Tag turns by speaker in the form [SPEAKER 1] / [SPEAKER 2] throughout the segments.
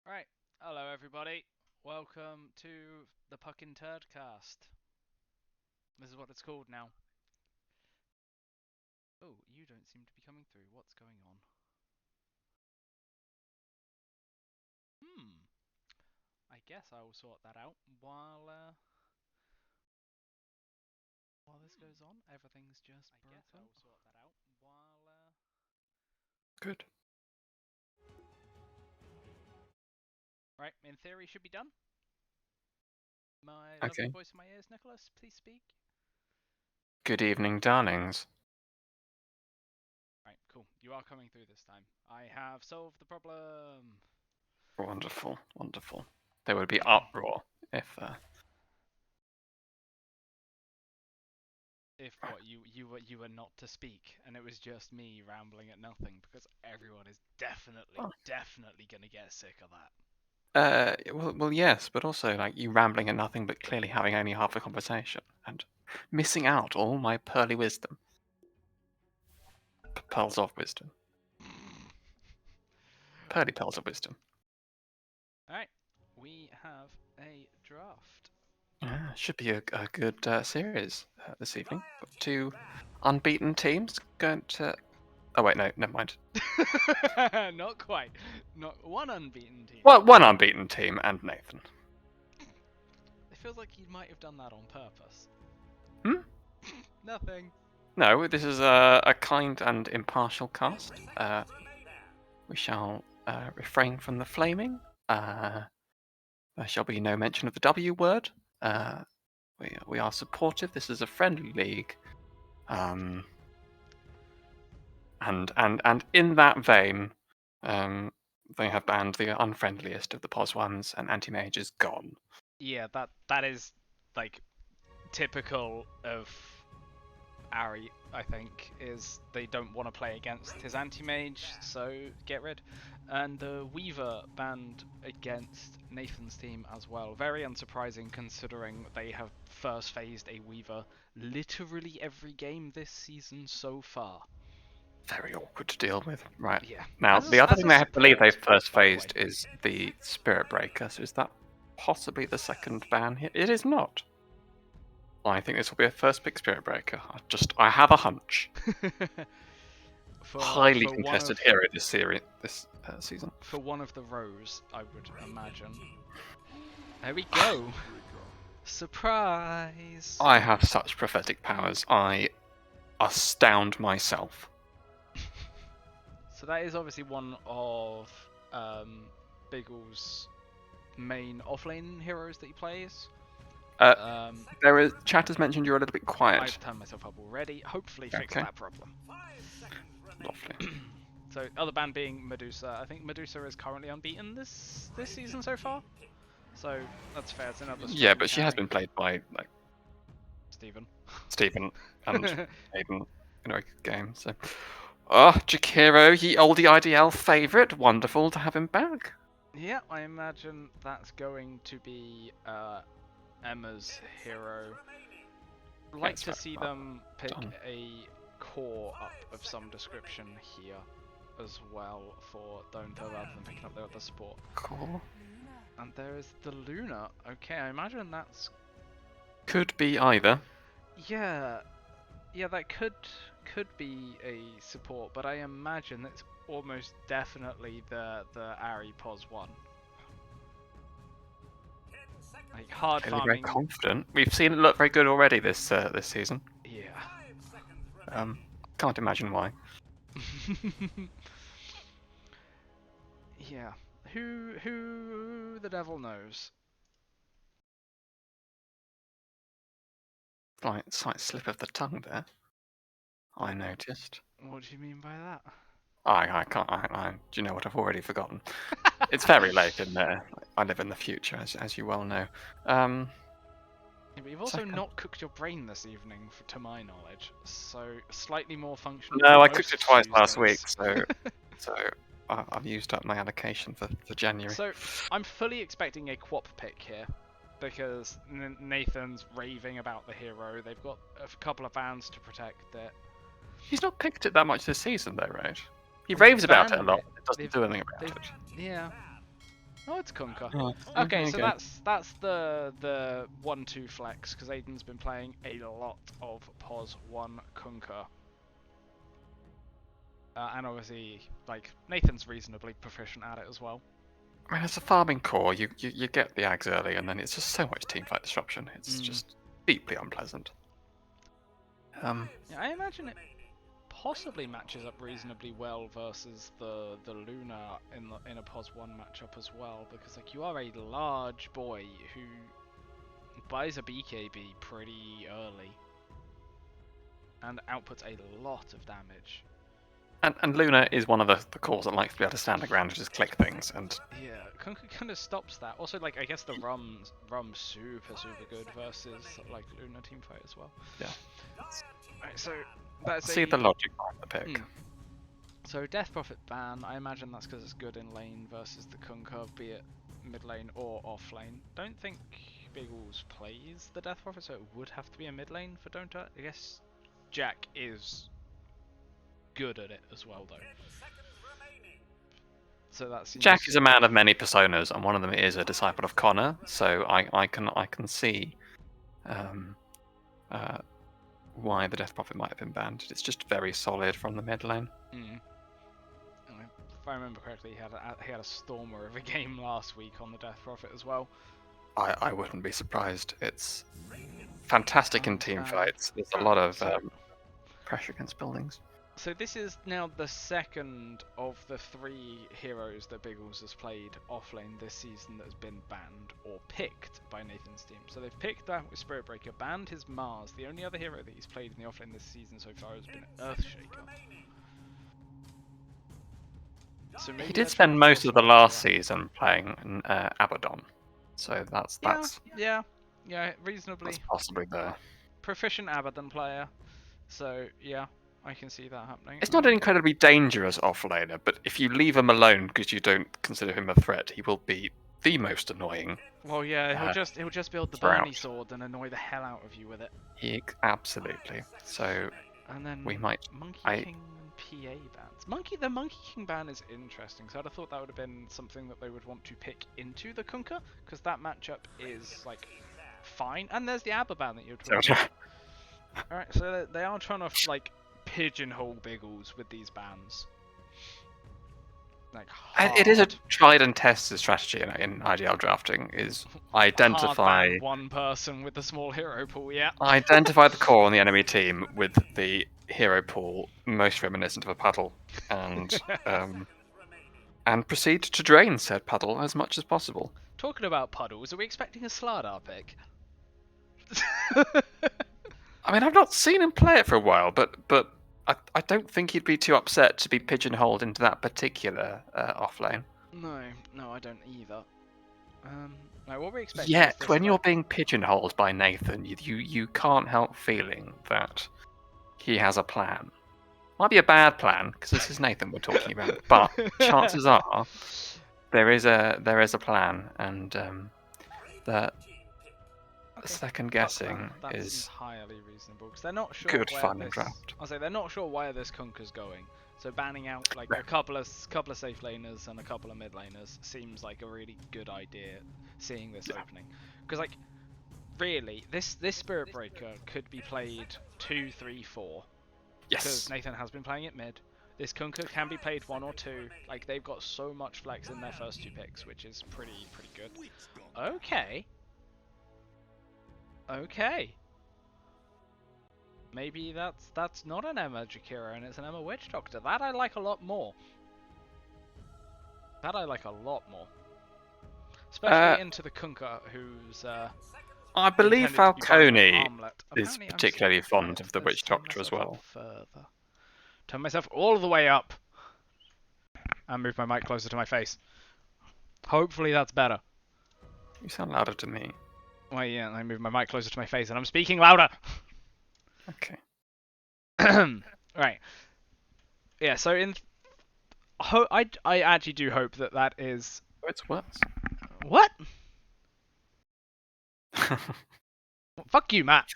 [SPEAKER 1] Right, hello everybody. Welcome to the Puckin Turdcast. This is what it's called now. Oh, you don't seem to be coming through. What's going on? I guess I will sort that out while this goes on. Everything's just broken.
[SPEAKER 2] Good.
[SPEAKER 1] Right, in theory, should be done. My lovely
[SPEAKER 2] Okay.
[SPEAKER 1] voice in my ears, Nicholas. Please speak.
[SPEAKER 2] Good evening, darlings.
[SPEAKER 1] Right, cool. You are coming through this time. I have solved the problem.
[SPEAKER 2] Wonderful, wonderful. There would be uproar if.
[SPEAKER 1] If what you were not to speak, and it was just me rambling at nothing, because everyone is definitely gonna get sick of that.
[SPEAKER 2] Well, yes, but also like you rambling at nothing, but clearly having only half a conversation and missing out all my pearly wisdom, pearls of wisdom, pearly pearls of wisdom.
[SPEAKER 1] All right, we have a draft.
[SPEAKER 2] Should be a good series this evening. Got two unbeaten teams going to. Oh wait, no, never mind.
[SPEAKER 1] Not quite. Not one unbeaten team.
[SPEAKER 2] Well, one unbeaten team and Nathan.
[SPEAKER 1] It feels like you might have done that on purpose.
[SPEAKER 2] Hmm?
[SPEAKER 1] Nothing.
[SPEAKER 2] No, this is a kind and impartial cast. We shall refrain from the flaming. There shall be no mention of the W word. We are supportive. This is a friendly league. And in that vein, they have banned the unfriendliest of the POS ones, and anti-mage is gone.
[SPEAKER 1] Yeah, that is like typical of Ari, I think, is they don't want to play against his anti-mage, so get rid. And the Weaver banned against Nathan's team as well. Very unsurprising considering they have first phased a Weaver literally every game this season so far.
[SPEAKER 2] Very awkward to deal with. Right.
[SPEAKER 1] Yeah.
[SPEAKER 2] Now,
[SPEAKER 1] As
[SPEAKER 2] the other thing
[SPEAKER 1] a
[SPEAKER 2] they believe they've
[SPEAKER 1] support,
[SPEAKER 2] first
[SPEAKER 1] by the way.
[SPEAKER 2] phased is the Spirit Breaker. So is that possibly the second ban here? It is not. I think this will be a first pick Spirit Breaker. I have a hunch. Highly contested hero this series, this season.
[SPEAKER 1] For one of the rows, I would imagine. There we go. Surprise!
[SPEAKER 2] I have such prophetic powers. I astound myself.
[SPEAKER 1] So that is obviously one of Biggle's main offlane heroes that he plays.
[SPEAKER 2] There is chat has mentioned you're a little bit quiet.
[SPEAKER 1] I've turned myself up already. Hopefully fix that problem.
[SPEAKER 2] Lovely.
[SPEAKER 1] So other ban being Medusa. I think Medusa is currently unbeaten this season so far. So that's fair. It's another strong
[SPEAKER 2] Yeah, but she
[SPEAKER 1] carry.
[SPEAKER 2] has been played by like
[SPEAKER 1] Stephen
[SPEAKER 2] and Aiden in a good game. So, Jakiro, ye oldie IDL favourite. Wonderful to have him back.
[SPEAKER 1] Yeah, I imagine that's going to be Emma's hero. Like to see them pick a core up of some description here as well for Don'tha rather than picking up their other support.
[SPEAKER 2] Cool.
[SPEAKER 1] And there is the Luna. Okay, I imagine that's...
[SPEAKER 2] Could be either.
[SPEAKER 1] Yeah, that could be a support, but I imagine it's almost definitely the Ari POS one. Like hard farming.
[SPEAKER 2] Very confident. We've seen it look very good already this season.
[SPEAKER 1] Yeah.
[SPEAKER 2] Can't imagine why.
[SPEAKER 1] Yeah. Who the devil knows?
[SPEAKER 2] Slight slip of the tongue there. I noticed.
[SPEAKER 1] What do you mean by that?
[SPEAKER 2] I can't. Do you know what? I've already forgotten. It's very late in there. I live in the future, as you well know.
[SPEAKER 1] Yeah, but you've also not cooked your brain this evening, to my knowledge. So slightly more functional.
[SPEAKER 2] No, I cooked it twice last week, so I've used up my allocation for January.
[SPEAKER 1] So I'm fully expecting a Quap pick here, because Nathan's raving about the hero. They've got a couple of bans to protect it.
[SPEAKER 2] He's not picked it that much this season, though, right? He raves about it a lot. It doesn't do anything about it.
[SPEAKER 1] Yeah. Oh, it's Kunkka.
[SPEAKER 2] Oh,
[SPEAKER 1] Okay,
[SPEAKER 2] there you
[SPEAKER 1] so
[SPEAKER 2] go.
[SPEAKER 1] that's the 1-2 flex because Aiden's been playing a lot of POS 1 Kunkka. And obviously, like, Nathan's reasonably proficient at it as well.
[SPEAKER 2] I mean, as a farming core, you get the Ags early, and then it's just so much teamfight disruption. It's just deeply unpleasant.
[SPEAKER 1] Yeah, I imagine it possibly matches up reasonably well versus the Luna in a POS 1 matchup as well, because like you are a large boy who buys a BKB pretty early and outputs a lot of damage.
[SPEAKER 2] And Luna is one of the cores that likes to be able to stand their ground and just click things. And
[SPEAKER 1] Yeah, Kunkka kind of stops that. Also, like I guess the Rum's super good versus like Luna teamfight as well.
[SPEAKER 2] yeah,
[SPEAKER 1] Right, so that's
[SPEAKER 2] see the logic behind the pick.
[SPEAKER 1] So Death Prophet ban, I imagine that's because it's good in lane versus the Kunkka, be it mid lane or off lane. Don't think Biggles plays the Death Prophet, so it would have to be a mid lane for Don'ta. I guess Jack is good at it as well, though. So that seems...
[SPEAKER 2] Jack is a man of many personas, and one of them is a disciple of Connor. So I can see why the Death Prophet might have been banned. It's just very solid from the mid lane.
[SPEAKER 1] If I remember correctly, he had a stormer of a game last week on the Death Prophet as well.
[SPEAKER 2] I wouldn't be surprised. It's fantastic in team fights. There's a lot of pressure against buildings.
[SPEAKER 1] So this is now the second of the 3 heroes that Biggles has played offlane this season that has been banned or picked by Nathan's team. So they've picked that with Spirit Breaker, banned his Mars. The only other hero that he's played in the offlane this season so far has been Earthshaker. So
[SPEAKER 2] he did spend most of the last season playing Abaddon, so that's
[SPEAKER 1] yeah, reasonably
[SPEAKER 2] that's possibly there.
[SPEAKER 1] Proficient Abaddon player. So yeah, I can see that happening.
[SPEAKER 2] It's not an incredibly dangerous offlaner, but if you leave him alone because you don't consider him a threat, he will be the most annoying.
[SPEAKER 1] Well, yeah, he'll just build the
[SPEAKER 2] throughout.
[SPEAKER 1] Burnie sword and annoy the hell out of you with it.
[SPEAKER 2] Absolutely. So
[SPEAKER 1] and then
[SPEAKER 2] we might.
[SPEAKER 1] Monkey King and PA bans. The Monkey King ban is interesting. So I'd have thought that would have been something that they would want to pick into the Kunkka, because that matchup is like fine. And there's the Aber ban that you're talking about. All right, so they are trying to like pigeonhole Biggles with these bans. Like
[SPEAKER 2] it is a tried and tested strategy in IGL drafting. Is identify
[SPEAKER 1] hard ban one person with the small hero pool. Yeah.
[SPEAKER 2] Identify the core on the enemy team with the hero pool most reminiscent of a puddle, and and proceed to drain said puddle as much as possible.
[SPEAKER 1] Talking about puddles, are we expecting a Slardar pick?
[SPEAKER 2] I mean, I've not seen him play it for a while, but I don't think he'd be too upset to be pigeonholed into that particular offlane.
[SPEAKER 1] No, I don't either. Now what we expect.
[SPEAKER 2] Yet, when you're being pigeonholed by Nathan, you can't help feeling that he has a plan. Might be a bad plan because this is Nathan we're talking about, but chances are there is a plan, and that second guessing is
[SPEAKER 1] entirely reasonable because they're not sure
[SPEAKER 2] good
[SPEAKER 1] where
[SPEAKER 2] fun
[SPEAKER 1] this,
[SPEAKER 2] draft.
[SPEAKER 1] I'll say they're not sure where this Kunkka's going. So banning out like a couple of safe laners and a couple of mid laners seems like a really good idea. Seeing this opening, because like really this Spirit Breaker could be played 2, 3, 4.
[SPEAKER 2] Yes.
[SPEAKER 1] Because Nathan has been playing it mid. This Kunkka can be played 1 or 2. Like they've got so much flex in their first 2 picks, which is pretty good. Okay. Maybe that's not an Emma Jakira and it's an Emma Witch Doctor. That I like a lot more. Especially into the Kunkka, who's
[SPEAKER 2] I believe Falcone is particularly fond of the Witch Doctor as well.
[SPEAKER 1] Further. Turn myself all the way up. And move my mic closer to my face. Hopefully that's better.
[SPEAKER 2] You sound louder to me.
[SPEAKER 1] Well, yeah, I move my mic closer to my face and I'm speaking louder.
[SPEAKER 2] Okay.
[SPEAKER 1] Right. Yeah, so I actually do hope that is...
[SPEAKER 2] Oh, it's worse.
[SPEAKER 1] What? Fuck you, Matt.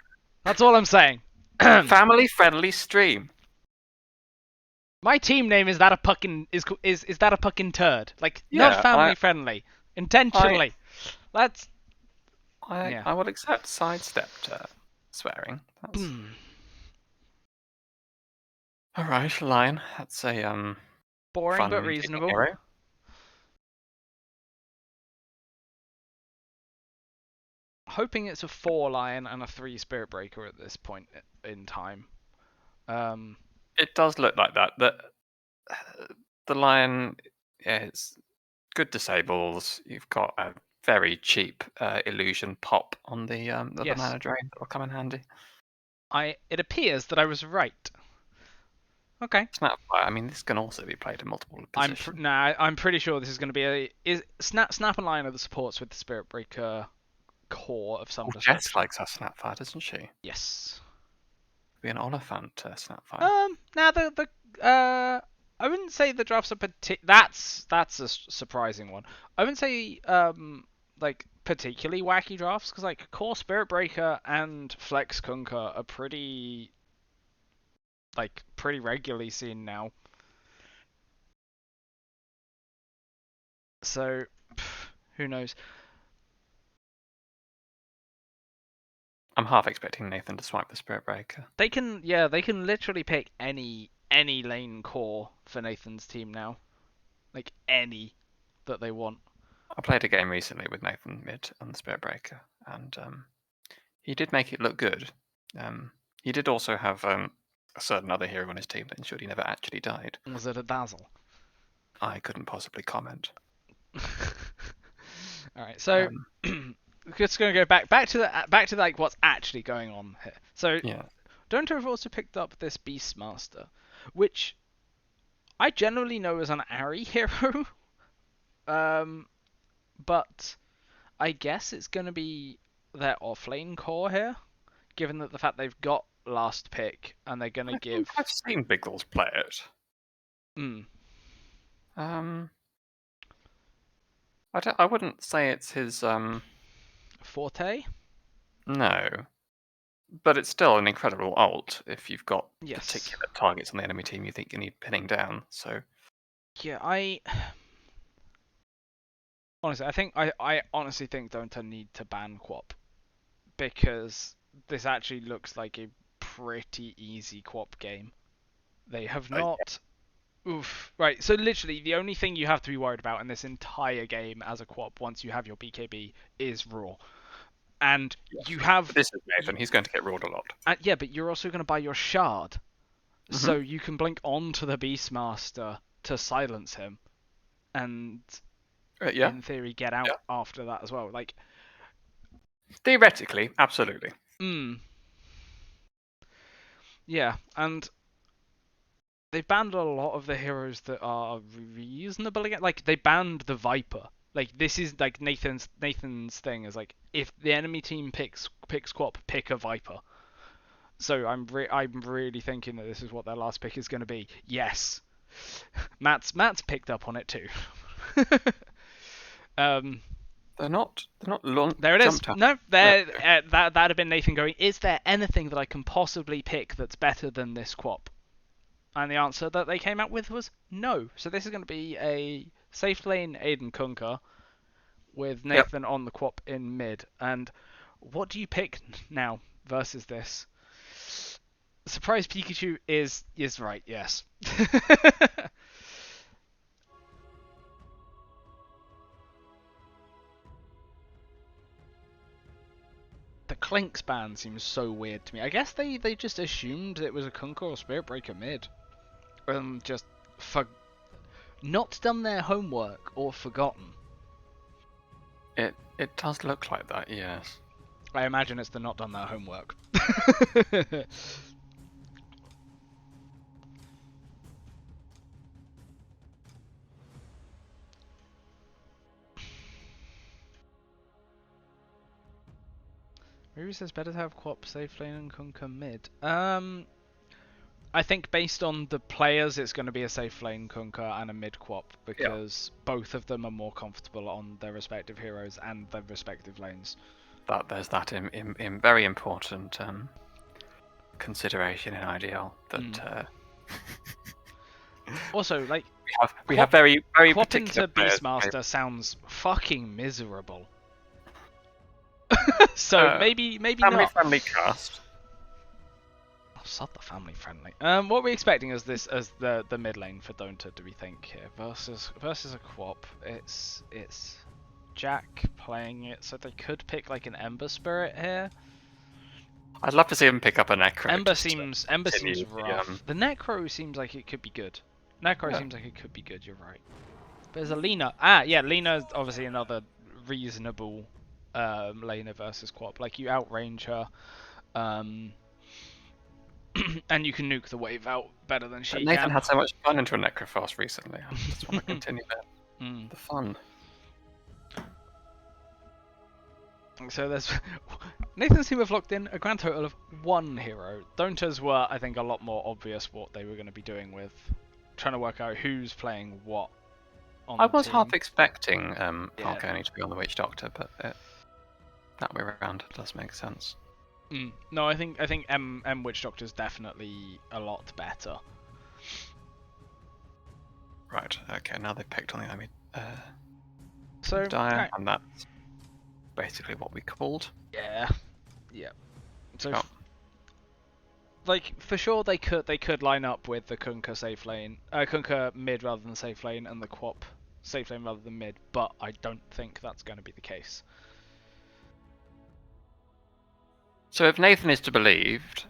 [SPEAKER 1] That's all I'm saying.
[SPEAKER 2] Family-friendly stream.
[SPEAKER 1] My team name is that a fucking is that a fucking turd? Like,
[SPEAKER 2] Yeah,
[SPEAKER 1] not family friendly. intentionally. Let's. Yeah.
[SPEAKER 2] I will accept sidestepped swearing. That's all right. Lion. That's a
[SPEAKER 1] Boring but
[SPEAKER 2] fun teaming
[SPEAKER 1] reasonable.
[SPEAKER 2] hero.
[SPEAKER 1] Hoping it's a 4 lion and a 3 spirit breaker at this point in time.
[SPEAKER 2] It does look like that. The lion, yeah, it's good disables. You've got a very cheap illusion pop on the
[SPEAKER 1] Yes.
[SPEAKER 2] mana drain that will come in handy.
[SPEAKER 1] It appears that I was right. Okay.
[SPEAKER 2] Snapfire. I mean, this can also be played in multiple positions.
[SPEAKER 1] I'm pretty sure this is going to be Snap and Lion are the supports with the Spirit Breaker core of some
[SPEAKER 2] Oh, Jess
[SPEAKER 1] description.
[SPEAKER 2] likes her Snapfire, doesn't she?
[SPEAKER 1] Yes.
[SPEAKER 2] Be an Oliphant Snapfire.
[SPEAKER 1] Now I wouldn't say the drafts are That's a surprising one. I wouldn't say like particularly wacky drafts because like core Spirit Breaker and Flex Kunkka are pretty regularly seen now. So who knows?
[SPEAKER 2] I'm half expecting Nathan to swipe the Spirit Breaker.
[SPEAKER 1] They can literally pick any lane core for Nathan's team now. Like any that they want.
[SPEAKER 2] I played a game recently with Nathan mid on the Spirit Breaker, and he did make it look good. He did also have a certain other hero on his team that ensured he never actually died.
[SPEAKER 1] Was it a dazzle?
[SPEAKER 2] I couldn't possibly comment.
[SPEAKER 1] Alright, so just gonna go back to like what's actually going on here. So
[SPEAKER 2] Yeah.
[SPEAKER 1] Don't have also picked up this Beastmaster, which I generally know as an Ari hero. But I guess it's gonna be their offlane core here, given that the fact they've got last pick and they're gonna give.
[SPEAKER 2] I've seen Biggles play it.
[SPEAKER 1] Hmm.
[SPEAKER 2] I wouldn't say it's his
[SPEAKER 1] Forte.
[SPEAKER 2] No, but it's still an incredible ult if you've got
[SPEAKER 1] Yes.
[SPEAKER 2] particular targets on the enemy team you think you need pinning down. So
[SPEAKER 1] yeah, honestly, I honestly think Don'ta need to ban Quap because this actually looks like a pretty easy Quap game. They have not. Oof. Right. So literally, the only thing you have to be worried about in this entire game as a Quap, once you have your BKB, is Raw. And you have.
[SPEAKER 2] But this is Nathan. He's going to get rawed a lot.
[SPEAKER 1] Yeah, but you're also going to buy your shard, so you can blink onto the Beastmaster to silence him, and in theory get out after that as well. Like
[SPEAKER 2] theoretically, absolutely.
[SPEAKER 1] Yeah, and they've banned a lot of the heroes that are reasonable again. Like they banned the Viper. Like this is like Nathan's thing is like if the enemy team picks Quap, pick a Viper. So I'm really thinking that this is what their last pick is going to be. Yes, Matt's picked up on it too.
[SPEAKER 2] They're not long.
[SPEAKER 1] There it is. No, there. That'd have been Nathan going. Is there anything that I can possibly pick that's better than this Quap? And the answer that they came out with was no. So this is going to be a safe lane Aiden Kunkka with Nathan on the Quap in mid. And what do you pick now versus this? Surprise Pikachu is right, yes. The Clinks ban seems so weird to me. I guess they just assumed it was a Kunkka or Spirit Breaker mid. Just not done their homework or forgotten.
[SPEAKER 2] It does look like that, yes.
[SPEAKER 1] I imagine it's the not done their homework. Maybe says better to have Quap safe lane and Kunkka mid. I think based on the players, it's going to be a safe lane Kunkka and a mid Quap because both of them are more comfortable on their respective heroes and their respective lanes.
[SPEAKER 2] There's that in very important consideration in IDL that
[SPEAKER 1] also, like
[SPEAKER 2] we we have very
[SPEAKER 1] Quap
[SPEAKER 2] particular
[SPEAKER 1] into
[SPEAKER 2] players.
[SPEAKER 1] Beastmaster sounds fucking miserable. So maybe not.
[SPEAKER 2] Family-friendly cast.
[SPEAKER 1] Oh, sod the family friendly. What are we expecting as the mid lane for Donta? Do we think here versus a Quap? It's Jack playing it, so they could pick like an Ember Spirit here.
[SPEAKER 2] I'd love to see him pick up a Necro.
[SPEAKER 1] Ember seems
[SPEAKER 2] continue
[SPEAKER 1] rough. The Necro seems like it could be good. Necro seems like it could be good. You're right. There's a Lina. Yeah, Lina's obviously another reasonable laner versus Quap. Like you outrange her, and you can nuke the wave out better than she
[SPEAKER 2] Nathan
[SPEAKER 1] can.
[SPEAKER 2] had so much fun into a Necrophos recently. I just want to continue the fun.
[SPEAKER 1] So there's Nathan's team have locked in a grand total of 1 hero. Donta's were, I think, a lot more obvious what they were going to be doing with trying to work out who's playing what. I
[SPEAKER 2] was half expecting Falcone to be on the Witch Doctor, but that way around does make sense.
[SPEAKER 1] No, I think M Witch Doctor's definitely a lot better.
[SPEAKER 2] Right. Okay. Now they've picked on the enemy.
[SPEAKER 1] So
[SPEAKER 2] Dire, and that's basically what we called.
[SPEAKER 1] Yeah. So, like for sure they could line up with the Kunkka safe lane, Kunkka mid rather than safe lane, and the Quap safe lane rather than mid. But I don't think that's going to be the case.
[SPEAKER 2] So if Nathan is to be believed,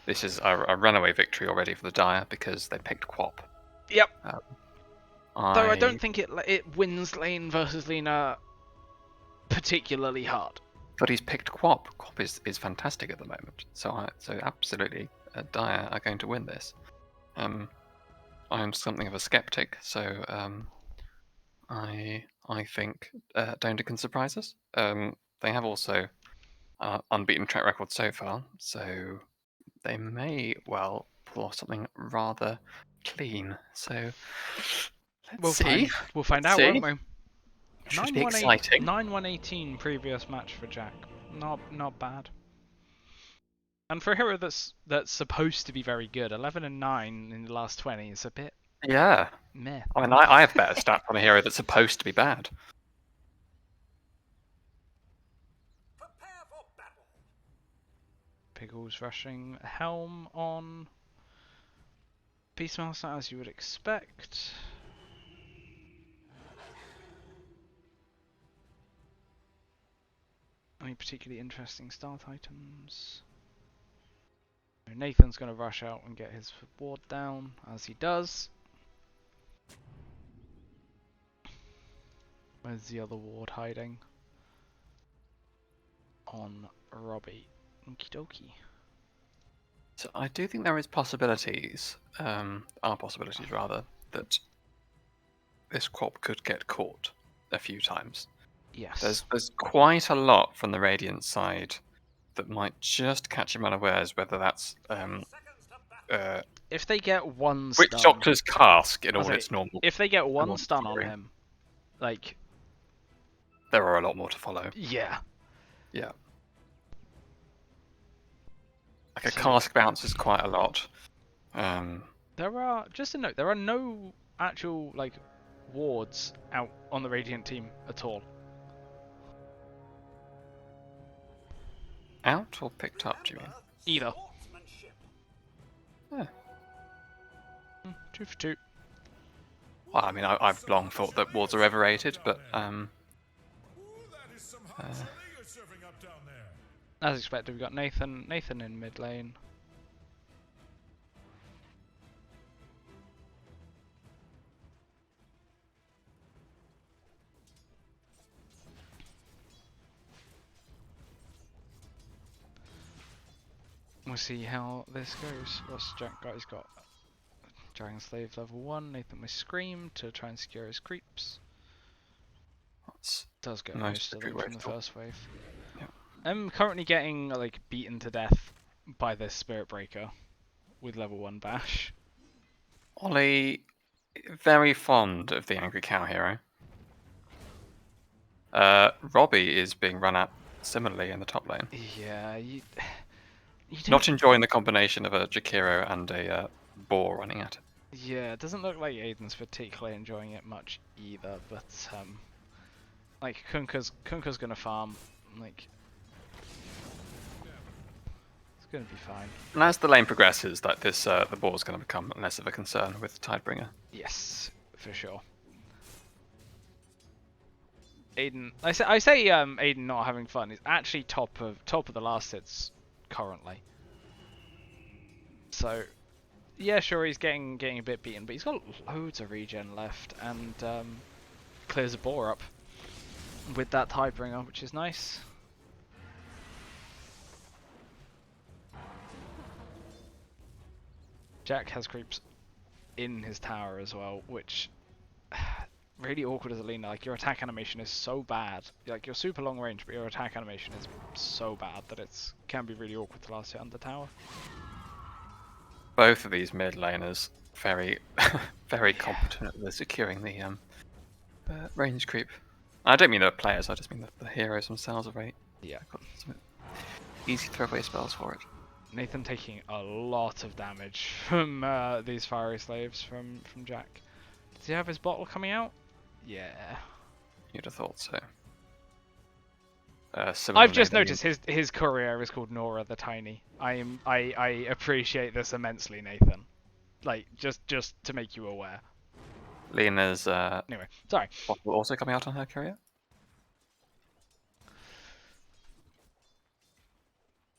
[SPEAKER 2] this is a runaway victory already for the Dire because they picked Quap.
[SPEAKER 1] Yep. Though I don't think it wins lane versus Lina particularly hard.
[SPEAKER 2] But he's picked Quap. Quap is fantastic at the moment. So absolutely, Dire are going to win this. I'm something of a skeptic, so I think Donta can surprise us. They have also unbeaten track record so far, so they may well pull off something rather clean. So let's see.
[SPEAKER 1] We'll find out, won't we?
[SPEAKER 2] Should be exciting.
[SPEAKER 1] 9-1-18 previous match for Jack. Not bad. And for a hero that's supposed to be very good, 11-9 in the last 20 is a bit meh.
[SPEAKER 2] I mean, I have better stats on a hero that's supposed to be bad.
[SPEAKER 1] Pickles rushing Helm on Beastmaster as you would expect. Any particularly interesting start items? Nathan's going to rush out and get his ward down, as he does. Where's the other ward hiding? On Robbie. Okie dokie.
[SPEAKER 2] So I do think there is possibilities, are possibilities rather, that this Quap could get caught a few times.
[SPEAKER 1] Yes.
[SPEAKER 2] There's quite a lot from the Radiant side that might just catch him unawares, whether that's
[SPEAKER 1] if they get one
[SPEAKER 2] Witch
[SPEAKER 1] stun,
[SPEAKER 2] Doctor's cask in all its normal.
[SPEAKER 1] If they get one stun on him, like
[SPEAKER 2] there are a lot more to follow.
[SPEAKER 1] Yeah.
[SPEAKER 2] Like a cask bounces quite a lot.
[SPEAKER 1] There are, just a note, there are no actual like wards out on the Radiant team at all.
[SPEAKER 2] Out or picked up, do you mean?
[SPEAKER 1] Either.
[SPEAKER 2] Yeah.
[SPEAKER 1] 2 for 2.
[SPEAKER 2] Well, I mean, I've long thought that wards are overrated, but
[SPEAKER 1] as expected, we've got Nathan in mid lane. We'll see how this goes. What's Jack got? He's got Dragon Slave level 1, Nathan with Scream to try and secure his creeps. Does get most of them from the first wave.
[SPEAKER 2] Yeah.
[SPEAKER 1] I'm currently getting like beaten to death by this Spirit Breaker with level 1 Bash.
[SPEAKER 2] Ollie, very fond of the Angry Cow hero. Robbie is being run at similarly in the top lane.
[SPEAKER 1] Yeah, you
[SPEAKER 2] not enjoying the combination of a Jakiro and a boar running at it.
[SPEAKER 1] Yeah, it doesn't look like Aiden's particularly enjoying it much either, but like Kunka's gonna farm, like it's gonna be fine.
[SPEAKER 2] And as the lane progresses, like this, the board's going to become less of a concern with Tidebringer.
[SPEAKER 1] Yes, for sure. Aiden, I say Aiden not having fun is actually top of the last hits currently. So yeah, sure he's getting a bit beaten, but he's got loads of regen left and clears the boar up with that Tidebringer, which is nice. Jack has creeps in his tower as well, which really awkward as a laner. Like your attack animation is so bad. Like you're super long range, but your attack animation is so bad that it's can be really awkward to last hit on the tower.
[SPEAKER 2] Both of these mid laners very, very competent at securing the range creep. I don't mean the players. I just mean the heroes themselves are very.
[SPEAKER 1] Yeah.
[SPEAKER 2] Got some easy throwaway spells for it.
[SPEAKER 1] Nathan taking a lot of damage from these fiery slaves from Jack. Does he have his bottle coming out? Yeah.
[SPEAKER 2] You'd have thought so.
[SPEAKER 1] I've just noticed his courier is called Nora the Tiny. I appreciate this immensely, Nathan. Like just to make you aware.
[SPEAKER 2] Lena's
[SPEAKER 1] Anyway, sorry.
[SPEAKER 2] bottle also coming out on her courier.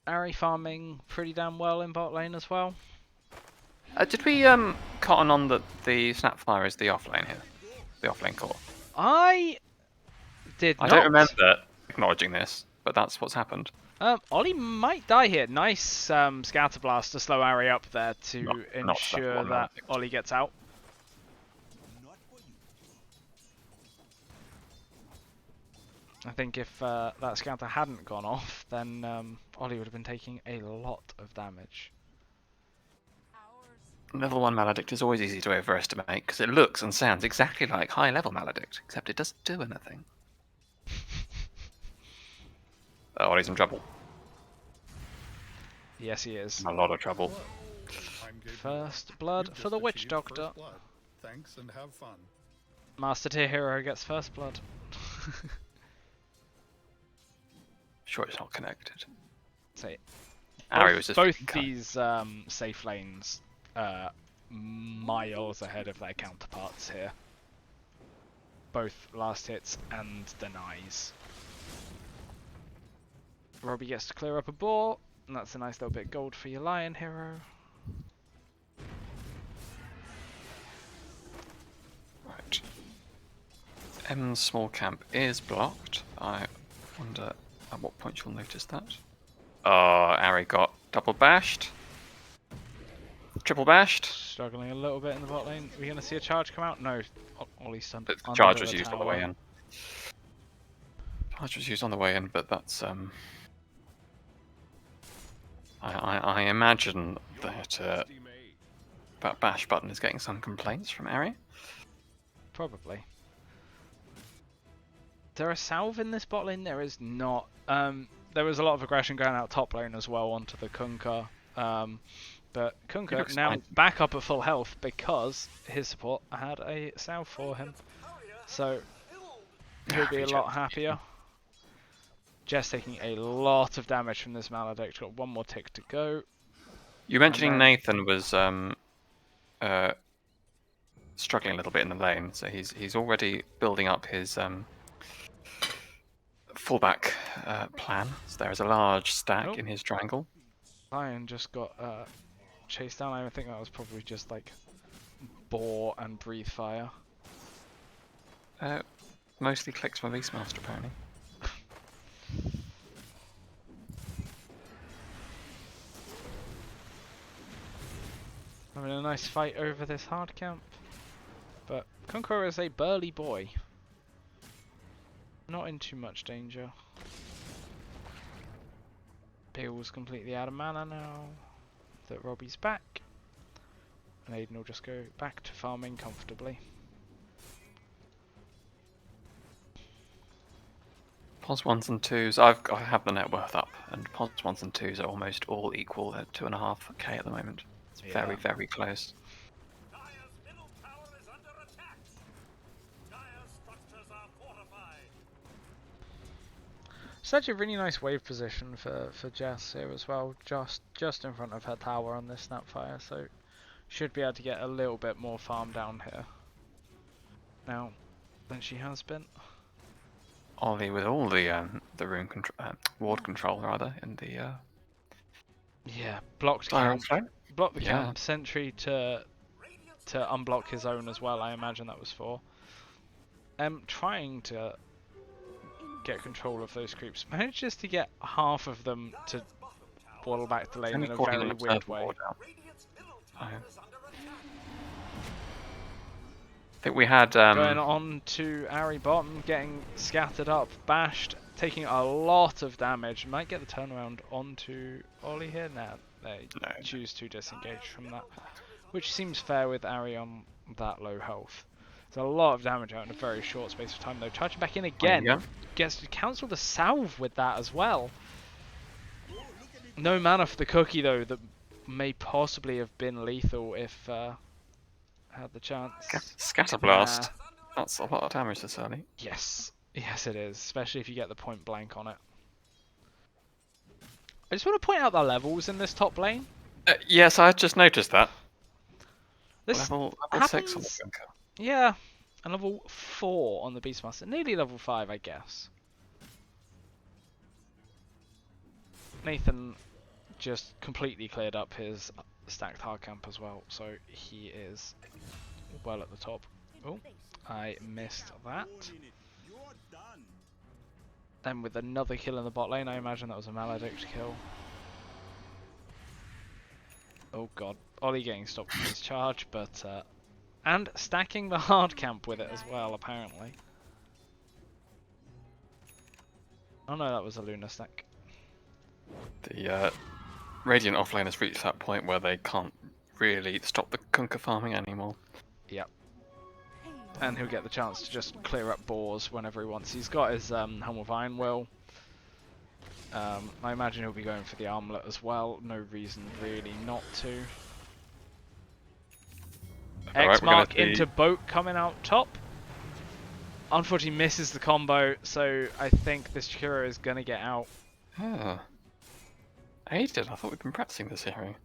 [SPEAKER 1] Ari farming pretty damn well in bot lane as well.
[SPEAKER 2] Did we cotton on that the Snapfire is the off lane here? The off lane core?
[SPEAKER 1] I did not.
[SPEAKER 2] I don't remember acknowledging this, but that's what's happened.
[SPEAKER 1] Ollie might die here. Nice scatter blast to slow Ari up there to
[SPEAKER 2] Not
[SPEAKER 1] ensure that Ollie gets out. I think if that scatter hadn't gone off, then Ollie would have been taking a lot of damage.
[SPEAKER 2] Level 1 Maledict is always easy to overestimate because it looks and sounds exactly like high level Maledict, except it doesn't do anything. Oh, he's in trouble.
[SPEAKER 1] Yes, he is.
[SPEAKER 2] A lot of trouble.
[SPEAKER 1] First blood for the Witch Doctor.
[SPEAKER 3] Thanks and have fun.
[SPEAKER 1] Master tier hero gets first blood.
[SPEAKER 2] Sure, it's not connected.
[SPEAKER 1] Say,
[SPEAKER 2] Ari was just
[SPEAKER 1] both these safe lanes miles ahead of their counterparts here. Both last hits and denies. Robbie gets to clear up a boar, and that's a nice little bit of gold for your lion hero.
[SPEAKER 2] Right. M's small camp is blocked. I wonder at what point you'll notice that. Oh, Ari got double bashed. Triple bashed.
[SPEAKER 1] Struggling a little bit in the bot lane. Are we going to see a charge come out? No. Ollie's stunned.
[SPEAKER 2] The charge was used on the way in. Charge was used on the way in, but that's I imagine that that bash button is getting some complaints from Ari.
[SPEAKER 1] Probably. There a salve in this bot lane? There is not. There was a lot of aggression going out top lane as well onto the Kunkka. But Kunkka now back up at full health because his support had a salve for him. So he'll be a lot happier. Jess taking a lot of damage from this Maledict. Got one more tick to go.
[SPEAKER 2] You mentioning Nathan was struggling a little bit in the lane, so he's already building up his fallback plan. So there is a large stack in his triangle.
[SPEAKER 1] Lion just got chased down. I think that was probably just like boar and breathe fire.
[SPEAKER 2] Mostly clicks from Beastmaster apparently.
[SPEAKER 1] Having a nice fight over this hard camp. But Kunkka is a burly boy. Not in too much danger. Bill's completely out of mana now that Robbie's back. And Aiden will just go back to farming comfortably.
[SPEAKER 2] Pos 1s and 2s, I have the net worth up, and Pos 1s and 2s are almost all equal at 2.5k at the moment. It's very, very close.
[SPEAKER 1] It's actually a really nice wave position for Jess here as well, just in front of her tower on this Snapfire, so should be able to get a little bit more farm down here now than she has been.
[SPEAKER 2] Ollie with all the rune ward control rather in the
[SPEAKER 1] Yeah, blocked
[SPEAKER 2] Iron
[SPEAKER 1] camp,
[SPEAKER 2] Flame.
[SPEAKER 1] blocked the
[SPEAKER 2] Yeah.
[SPEAKER 1] camp, sentry to unblock his own as well. I imagine that was for. Trying to get control of those creeps. Manages to get half of them to waddle back to lane
[SPEAKER 2] Only
[SPEAKER 1] in a
[SPEAKER 2] calling
[SPEAKER 1] very
[SPEAKER 2] an
[SPEAKER 1] weird
[SPEAKER 2] observer
[SPEAKER 1] way.
[SPEAKER 2] ward out. I think we had
[SPEAKER 1] Going on to Ari bottom, getting scattered up, bashed, taking a lot of damage. Might get the turnaround onto Ollie here. Now they
[SPEAKER 2] No.
[SPEAKER 1] choose to disengage from that, which seems fair with Ari on that low health. There's a lot of damage out in a very short space of time though. Charging back in again,
[SPEAKER 2] Yeah.
[SPEAKER 1] gets to cancel the salve with that as well. No mana for the cookie though, that may possibly have been lethal if had the chance.
[SPEAKER 2] Scatterblast. That's a lot of damage this early.
[SPEAKER 1] Yes, yes it is, especially if you get the point blank on it. I just want to point out the levels in this top lane.
[SPEAKER 2] Yes, I just noticed that.
[SPEAKER 1] This
[SPEAKER 2] Level 6 on the
[SPEAKER 1] happens-
[SPEAKER 2] bunker.
[SPEAKER 1] Yeah, and level 4 on the Beastmaster, nearly level 5 I guess. Nathan just completely cleared up his stacked hard camp as well, so he is well at the top. Oh, I missed that. Then with another kill in the bot lane, I imagine that was a Maledict kill. Oh god, Ollie getting stopped from his charge, but and stacking the hard camp with it as well, apparently. Oh no, that was a Luna stack.
[SPEAKER 2] The Radiant offlane has reached that point where they can't really stop the Kunkka farming anymore.
[SPEAKER 1] Yep. And he'll get the chance to just clear up boars whenever he wants. He's got his Helm of Iron Will. I imagine he'll be going for the armlet as well. No reason really not to. X mark into boat coming out top. Unfortunately misses the combo, so I think this Chikura is gonna get out.
[SPEAKER 2] Ah. Aided, I thought we'd been practicing this hearing.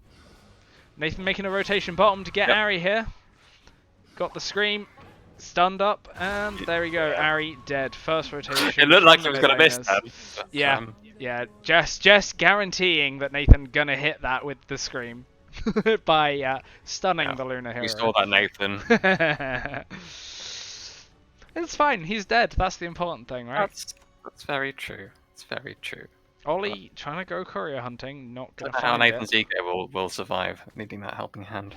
[SPEAKER 1] Nathan making a rotation bottom to get Ari here. Got the scream, stunned up, and there we go. Ari dead. First rotation.
[SPEAKER 2] It looked like he
[SPEAKER 1] from
[SPEAKER 2] was
[SPEAKER 1] the
[SPEAKER 2] going to miss
[SPEAKER 1] mid
[SPEAKER 2] that.
[SPEAKER 1] laners.
[SPEAKER 2] But,
[SPEAKER 1] Yeah, yeah. Just guaranteeing that Nathan gonna hit that with the scream by stunning the Luna hero.
[SPEAKER 2] We saw that, Nathan.
[SPEAKER 1] It's fine. He's dead. That's the important thing, right?
[SPEAKER 2] That's very true. It's very true.
[SPEAKER 1] Ollie trying to go courier hunting, not
[SPEAKER 2] I
[SPEAKER 1] gonna
[SPEAKER 2] don't know how
[SPEAKER 1] find
[SPEAKER 2] Nathan's
[SPEAKER 1] it.
[SPEAKER 2] ego will survive needing that helping hand.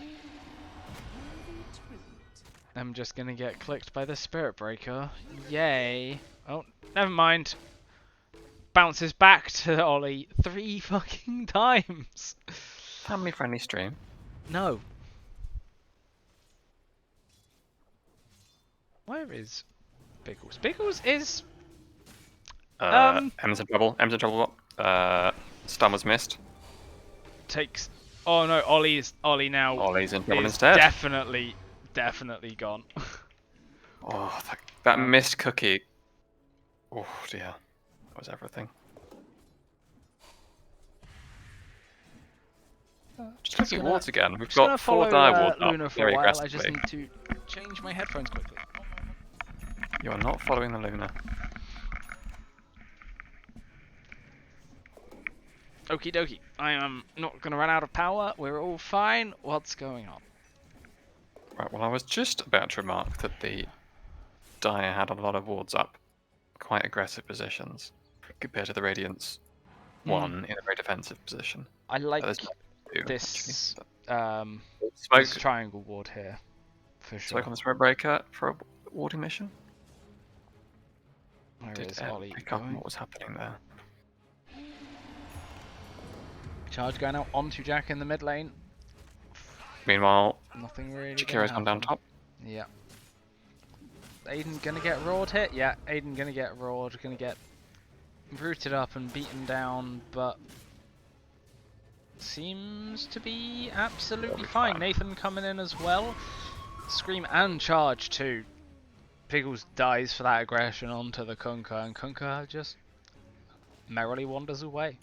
[SPEAKER 1] I'm just gonna get clicked by the Spirit Breaker. Yay. Oh, never mind. Bounces back to Ollie 3 fucking times.
[SPEAKER 2] Family friendly stream.
[SPEAKER 1] No. Where is Biggles? Biggles is...
[SPEAKER 2] M's in trouble. M's in trouble. Stun was missed.
[SPEAKER 1] takes... Oh no, Ollie now
[SPEAKER 2] Ollie's in trouble
[SPEAKER 1] is
[SPEAKER 2] instead.
[SPEAKER 1] definitely gone.
[SPEAKER 2] Oh, that missed cookie. Oh dear. That was everything. Just looking
[SPEAKER 1] gonna-
[SPEAKER 2] wards again. We've
[SPEAKER 1] Just gonna
[SPEAKER 2] got 4
[SPEAKER 1] follow
[SPEAKER 2] dire wards
[SPEAKER 1] Luna
[SPEAKER 2] up
[SPEAKER 1] for
[SPEAKER 2] very
[SPEAKER 1] a while. I
[SPEAKER 2] aggressively.
[SPEAKER 1] just need to change my headphones quickly.
[SPEAKER 2] You are not following the Luna.
[SPEAKER 1] Okie dokie. I am not going to run out of power. We're all fine. What's going on?
[SPEAKER 2] Right, well I was just about to remark that the Dire had a lot of wards up. Quite aggressive positions. Compared to the Radiant's one in a very defensive position.
[SPEAKER 1] I like
[SPEAKER 2] There's two,
[SPEAKER 1] this
[SPEAKER 2] actually.
[SPEAKER 1] this
[SPEAKER 2] Smoke,
[SPEAKER 1] triangle ward here. For sure.
[SPEAKER 2] smoke on the Smoke Breaker for a warding mission.
[SPEAKER 1] Where
[SPEAKER 2] Did
[SPEAKER 1] is
[SPEAKER 2] Ed
[SPEAKER 1] Ollie
[SPEAKER 2] pick up on
[SPEAKER 1] going?
[SPEAKER 2] what was happening there?
[SPEAKER 1] Charge going out onto Jack in the mid lane.
[SPEAKER 2] Meanwhile,
[SPEAKER 1] Nothing really.
[SPEAKER 2] Chikira's gone down top.
[SPEAKER 1] Yeah. Aiden gonna get roared here? Yeah, Aiden gonna get roared, gonna get rooted up and beaten down, but seems to be absolutely fine. Nathan coming in as well. Scream and charge too. Piggles dies for that aggression onto the Kunkka, and Kunkka just merrily wanders away.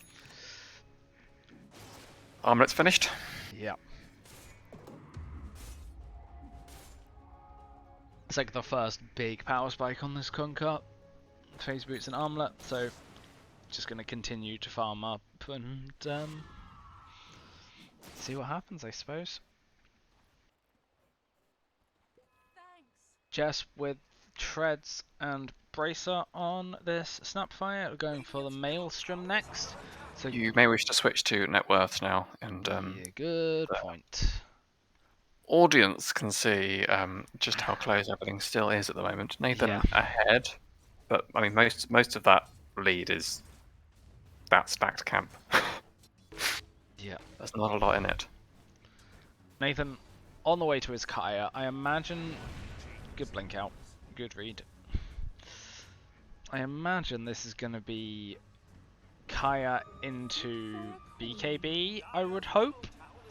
[SPEAKER 2] Armlet's finished.
[SPEAKER 1] Yeah. It's like the first big power spike on this Kunkka. Phase boots and armlet, so just gonna continue to farm up and see what happens, I suppose. Jess with treads and bracer on this Snapfire. We're going for the Maelstrom next. So
[SPEAKER 2] You may wish to switch to net worths now, and
[SPEAKER 1] yeah, good
[SPEAKER 2] the
[SPEAKER 1] point.
[SPEAKER 2] audience can see just how close everything still is at the moment. Nathan
[SPEAKER 1] Yeah.
[SPEAKER 2] ahead, but I mean most of that lead is that stacked camp.
[SPEAKER 1] Yeah.
[SPEAKER 2] There's not a lot in it.
[SPEAKER 1] Nathan, on the way to his Kaya, I imagine. Good blink out. Good read. I imagine this is going to be Kaya into BKB, I would hope,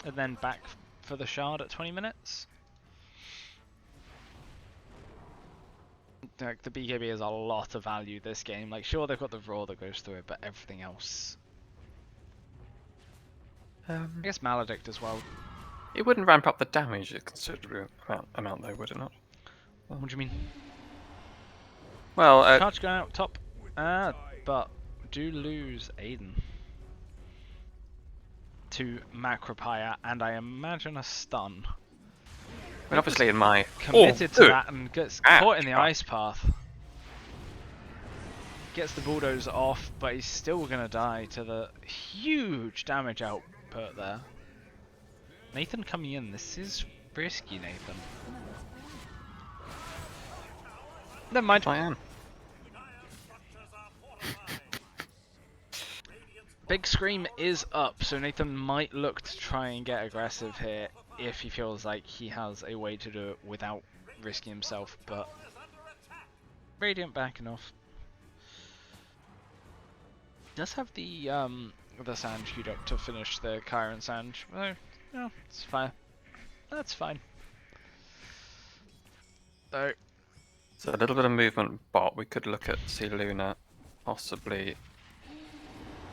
[SPEAKER 1] and then back for the shard at 20 minutes. Like, the BKB is a lot of value this game. Like, sure, they've got the raw that goes through it, but everything else. I guess Maledict as well.
[SPEAKER 2] It wouldn't ramp up the damage a considerable amount though, would it not?
[SPEAKER 1] What do you mean?
[SPEAKER 2] Well,
[SPEAKER 1] Charge going out top. But do lose Aiden to Macropire, and I imagine a stun.
[SPEAKER 2] I mean, obviously in my
[SPEAKER 1] Committed to that and gets caught in the ice path. Gets the bulldoze off, but he's still gonna die to the huge damage output there. Nathan coming in. This is risky, Nathan. Never mind.
[SPEAKER 2] I am.
[SPEAKER 1] Big Scream is up, so Nathan might look to try and get aggressive here if he feels like he has a way to do it without risking himself, but Radiant back enough. Does have the Sand queued up to finish the Kyron Sand. Oh, yeah, it's fine. That's fine. So
[SPEAKER 2] So a little bit of movement bot. We could look at see Luna possibly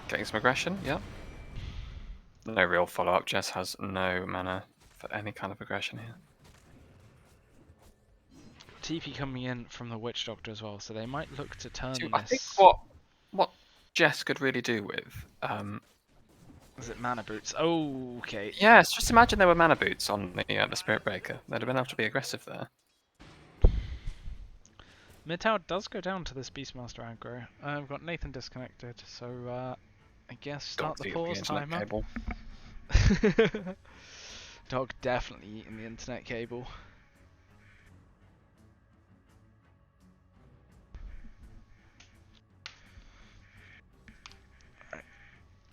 [SPEAKER 2] getting some aggression. Yeah. No real follow up. Jess has no mana for any kind of aggression here.
[SPEAKER 1] TP coming in from the Witch Doctor as well, so they might look to turn
[SPEAKER 2] So
[SPEAKER 1] this.
[SPEAKER 2] I think what Jess could really do with
[SPEAKER 1] Is it Mana Boots? Oh, okay.
[SPEAKER 2] yes, just imagine there were mana boots on the Spirit Breaker. They'd have been able to be aggressive there.
[SPEAKER 1] Mid tower does go down to this Beastmaster aggro. We've got Nathan disconnected, so I guess start
[SPEAKER 2] Dog's
[SPEAKER 1] the
[SPEAKER 2] eating
[SPEAKER 1] pause
[SPEAKER 2] internet
[SPEAKER 1] timer.
[SPEAKER 2] cable.
[SPEAKER 1] Dog definitely eating the internet cable. Right.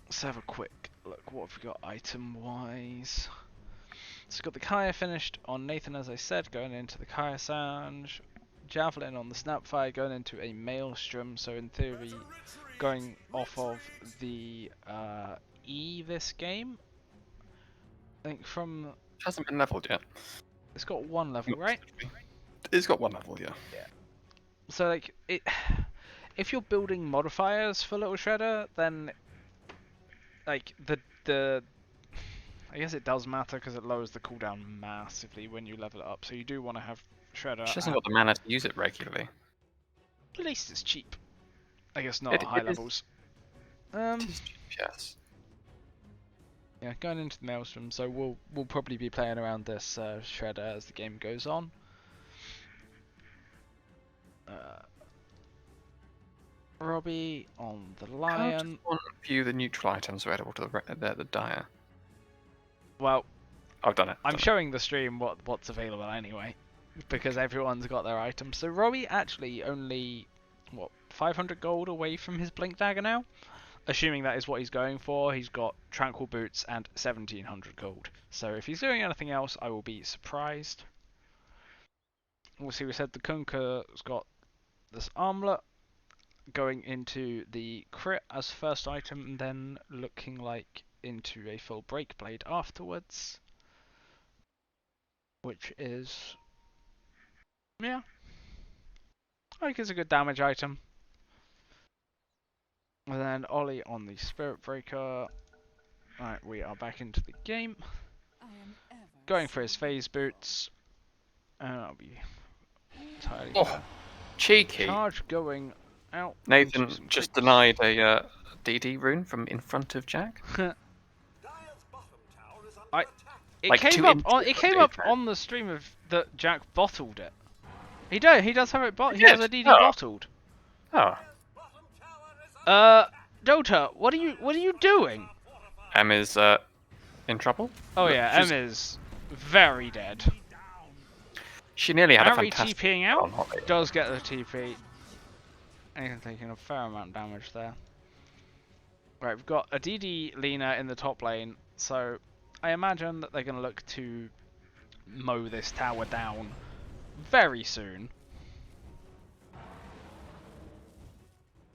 [SPEAKER 1] Let's have a quick look. What have we got item wise? So we've got the Kaya finished on Nathan, as I said, going into the Kaya Sange. Javelin on the Snapfire, going into a Maelstrom, so in theory going off of the E this game. I think from...
[SPEAKER 2] It hasn't been leveled yet.
[SPEAKER 1] It's got one level, right?
[SPEAKER 2] It's got one level, yeah.
[SPEAKER 1] Yeah. So like if you're building modifiers for Little Shredder, then like the I guess it does matter because it lowers the cooldown massively when you level it up. So you do want to have Shredder.
[SPEAKER 2] She hasn't got the mana to use it regularly.
[SPEAKER 1] At least it's cheap. I guess not
[SPEAKER 2] It-
[SPEAKER 1] at high
[SPEAKER 2] it is-
[SPEAKER 1] levels.
[SPEAKER 2] It is cheap, yes.
[SPEAKER 1] Yeah, going into the Maelstrom, so we'll probably be playing around this Shredder as the game goes on. Robbie on the
[SPEAKER 2] How
[SPEAKER 1] Lion.
[SPEAKER 2] does one view the neutral items available to the Dire?
[SPEAKER 1] Well,
[SPEAKER 2] I've done it.
[SPEAKER 1] I'm showing the stream what's available anyway, because everyone's got their items. So Robbie actually only 500 gold away from his Blink Dagger now. Assuming that is what he's going for, he's got Tranquil Boots and 1700 gold. So if he's doing anything else, I will be surprised. Obviously, we said the Kunkka's got this armlet going into the crit as first item, and then looking like into a full break blade afterwards, which is, yeah, I think it's a good damage item. And then Ollie on the Spirit Breaker. Alright, we are back into the game. Going for his phase boots. And I'll be entirely fair.
[SPEAKER 2] Cheeky.
[SPEAKER 1] Charge going out.
[SPEAKER 2] Nathan
[SPEAKER 1] into some
[SPEAKER 2] just
[SPEAKER 1] creeps.
[SPEAKER 2] denied a DD rune from in front of Jack.
[SPEAKER 1] It
[SPEAKER 2] Like
[SPEAKER 1] came
[SPEAKER 2] two
[SPEAKER 1] up.
[SPEAKER 2] inches
[SPEAKER 1] It
[SPEAKER 2] of
[SPEAKER 1] came
[SPEAKER 2] it,
[SPEAKER 1] up
[SPEAKER 2] man.
[SPEAKER 1] on the stream of that Jack bottled it. He does. He does have it. He has a DD
[SPEAKER 2] Oh.
[SPEAKER 1] bottled.
[SPEAKER 2] Oh,
[SPEAKER 1] Dota, what are you doing?
[SPEAKER 2] Em is in trouble.
[SPEAKER 1] Oh
[SPEAKER 2] Look,
[SPEAKER 1] yeah,
[SPEAKER 2] she's-
[SPEAKER 1] M is very dead.
[SPEAKER 2] She nearly had a
[SPEAKER 1] Ari
[SPEAKER 2] fantastic.
[SPEAKER 1] TPing out
[SPEAKER 2] on Holly.
[SPEAKER 1] does get the TP. And he's taking a fair amount of damage there. Right, we've got a DD Lina in the top lane, so I imagine that they're going to look to mow this tower down very soon.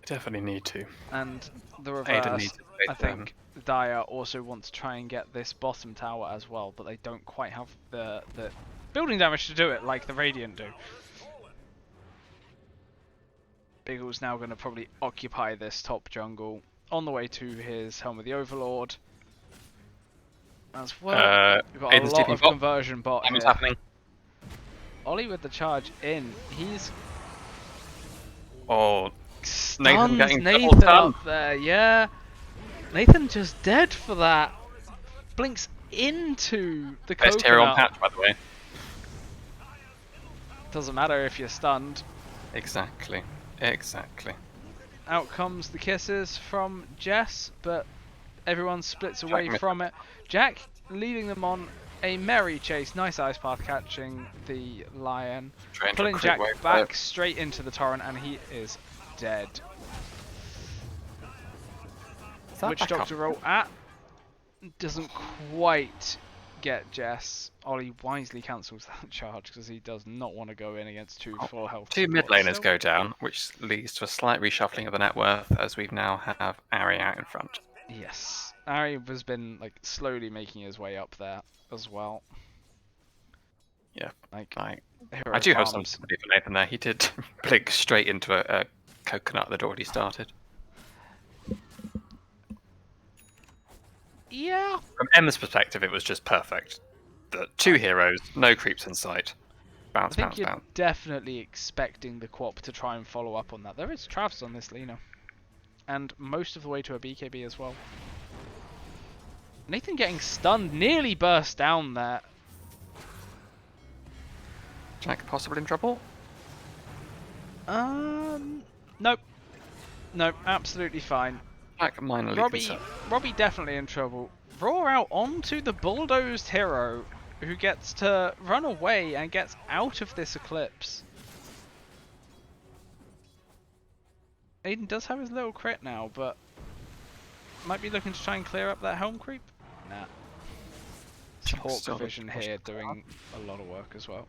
[SPEAKER 2] Definitely need to.
[SPEAKER 1] And the
[SPEAKER 2] Aiden
[SPEAKER 1] reverse,
[SPEAKER 2] needs to
[SPEAKER 1] I
[SPEAKER 2] take them.
[SPEAKER 1] think Dire also want to try and get this bottom tower as well, but they don't quite have the building damage to do it like the Radiant do. Biggle's now going to probably occupy this top jungle on the way to his Helm of the Overlord. As well, we've got a
[SPEAKER 2] Aiden's
[SPEAKER 1] lot
[SPEAKER 2] TP
[SPEAKER 1] of
[SPEAKER 2] bot.
[SPEAKER 1] conversion bot
[SPEAKER 2] Damage
[SPEAKER 1] here.
[SPEAKER 2] happening.
[SPEAKER 1] Ollie with the charge in. He's
[SPEAKER 2] Oh,
[SPEAKER 1] stuns
[SPEAKER 2] getting double
[SPEAKER 1] Nathan
[SPEAKER 2] stunned.
[SPEAKER 1] up there, yeah. Nathan just dead for that. Blinks into the
[SPEAKER 2] best hero on
[SPEAKER 1] coconut.
[SPEAKER 2] patch, by the way.
[SPEAKER 1] Doesn't matter if you're stunned.
[SPEAKER 2] Exactly. Exactly.
[SPEAKER 1] Out comes the kisses from Jess, but everyone splits away
[SPEAKER 2] missed
[SPEAKER 1] from it. Jack leading them on a merry chase. Nice ice path catching the lion.
[SPEAKER 2] Trying to
[SPEAKER 1] Pulling
[SPEAKER 2] recruit
[SPEAKER 1] Jack
[SPEAKER 2] wave
[SPEAKER 1] back
[SPEAKER 2] five.
[SPEAKER 1] straight into the torrent, and he is dead.
[SPEAKER 2] Is that
[SPEAKER 1] Witch
[SPEAKER 2] back
[SPEAKER 1] Doctor
[SPEAKER 2] up?
[SPEAKER 1] roll at doesn't quite get Jess. Ollie wisely cancels that charge because he does not want to go in against two full health.
[SPEAKER 2] Two mid
[SPEAKER 1] supports
[SPEAKER 2] laners
[SPEAKER 1] still.
[SPEAKER 2] go down, which leads to a slight reshuffling of the net worth as we now have Ari out in front.
[SPEAKER 1] Yes, Ari has been like slowly making his way up there as well.
[SPEAKER 2] Yeah,
[SPEAKER 1] Like
[SPEAKER 2] I do have some
[SPEAKER 1] farms.
[SPEAKER 2] sympathy for Nathan there. He did blink straight into a coconut that already started.
[SPEAKER 1] Yeah,
[SPEAKER 2] From Emma's perspective, it was just perfect. The two heroes, no creeps in sight.
[SPEAKER 1] I
[SPEAKER 2] Bounce,
[SPEAKER 1] think
[SPEAKER 2] bounce,
[SPEAKER 1] you're
[SPEAKER 2] bounce.
[SPEAKER 1] definitely expecting the Quap to try and follow up on that. There is Travs on this Lina, and most of the way to a BKB as well. Nathan getting stunned, nearly burst down there.
[SPEAKER 2] Jack possibly in trouble?
[SPEAKER 1] Nope. Nope, absolutely fine.
[SPEAKER 2] Jack minorly concerned.
[SPEAKER 1] Robbie definitely in trouble. Raw out onto the bulldozed hero, who gets to run away and gets out of this eclipse. Aiden does have his little crit now, but might be looking to try and clear up that helm creep. Nah. It's
[SPEAKER 2] Jack's
[SPEAKER 1] Hawk
[SPEAKER 2] still
[SPEAKER 1] Vision
[SPEAKER 2] looking
[SPEAKER 1] here
[SPEAKER 2] for
[SPEAKER 1] doing a lot of work as well.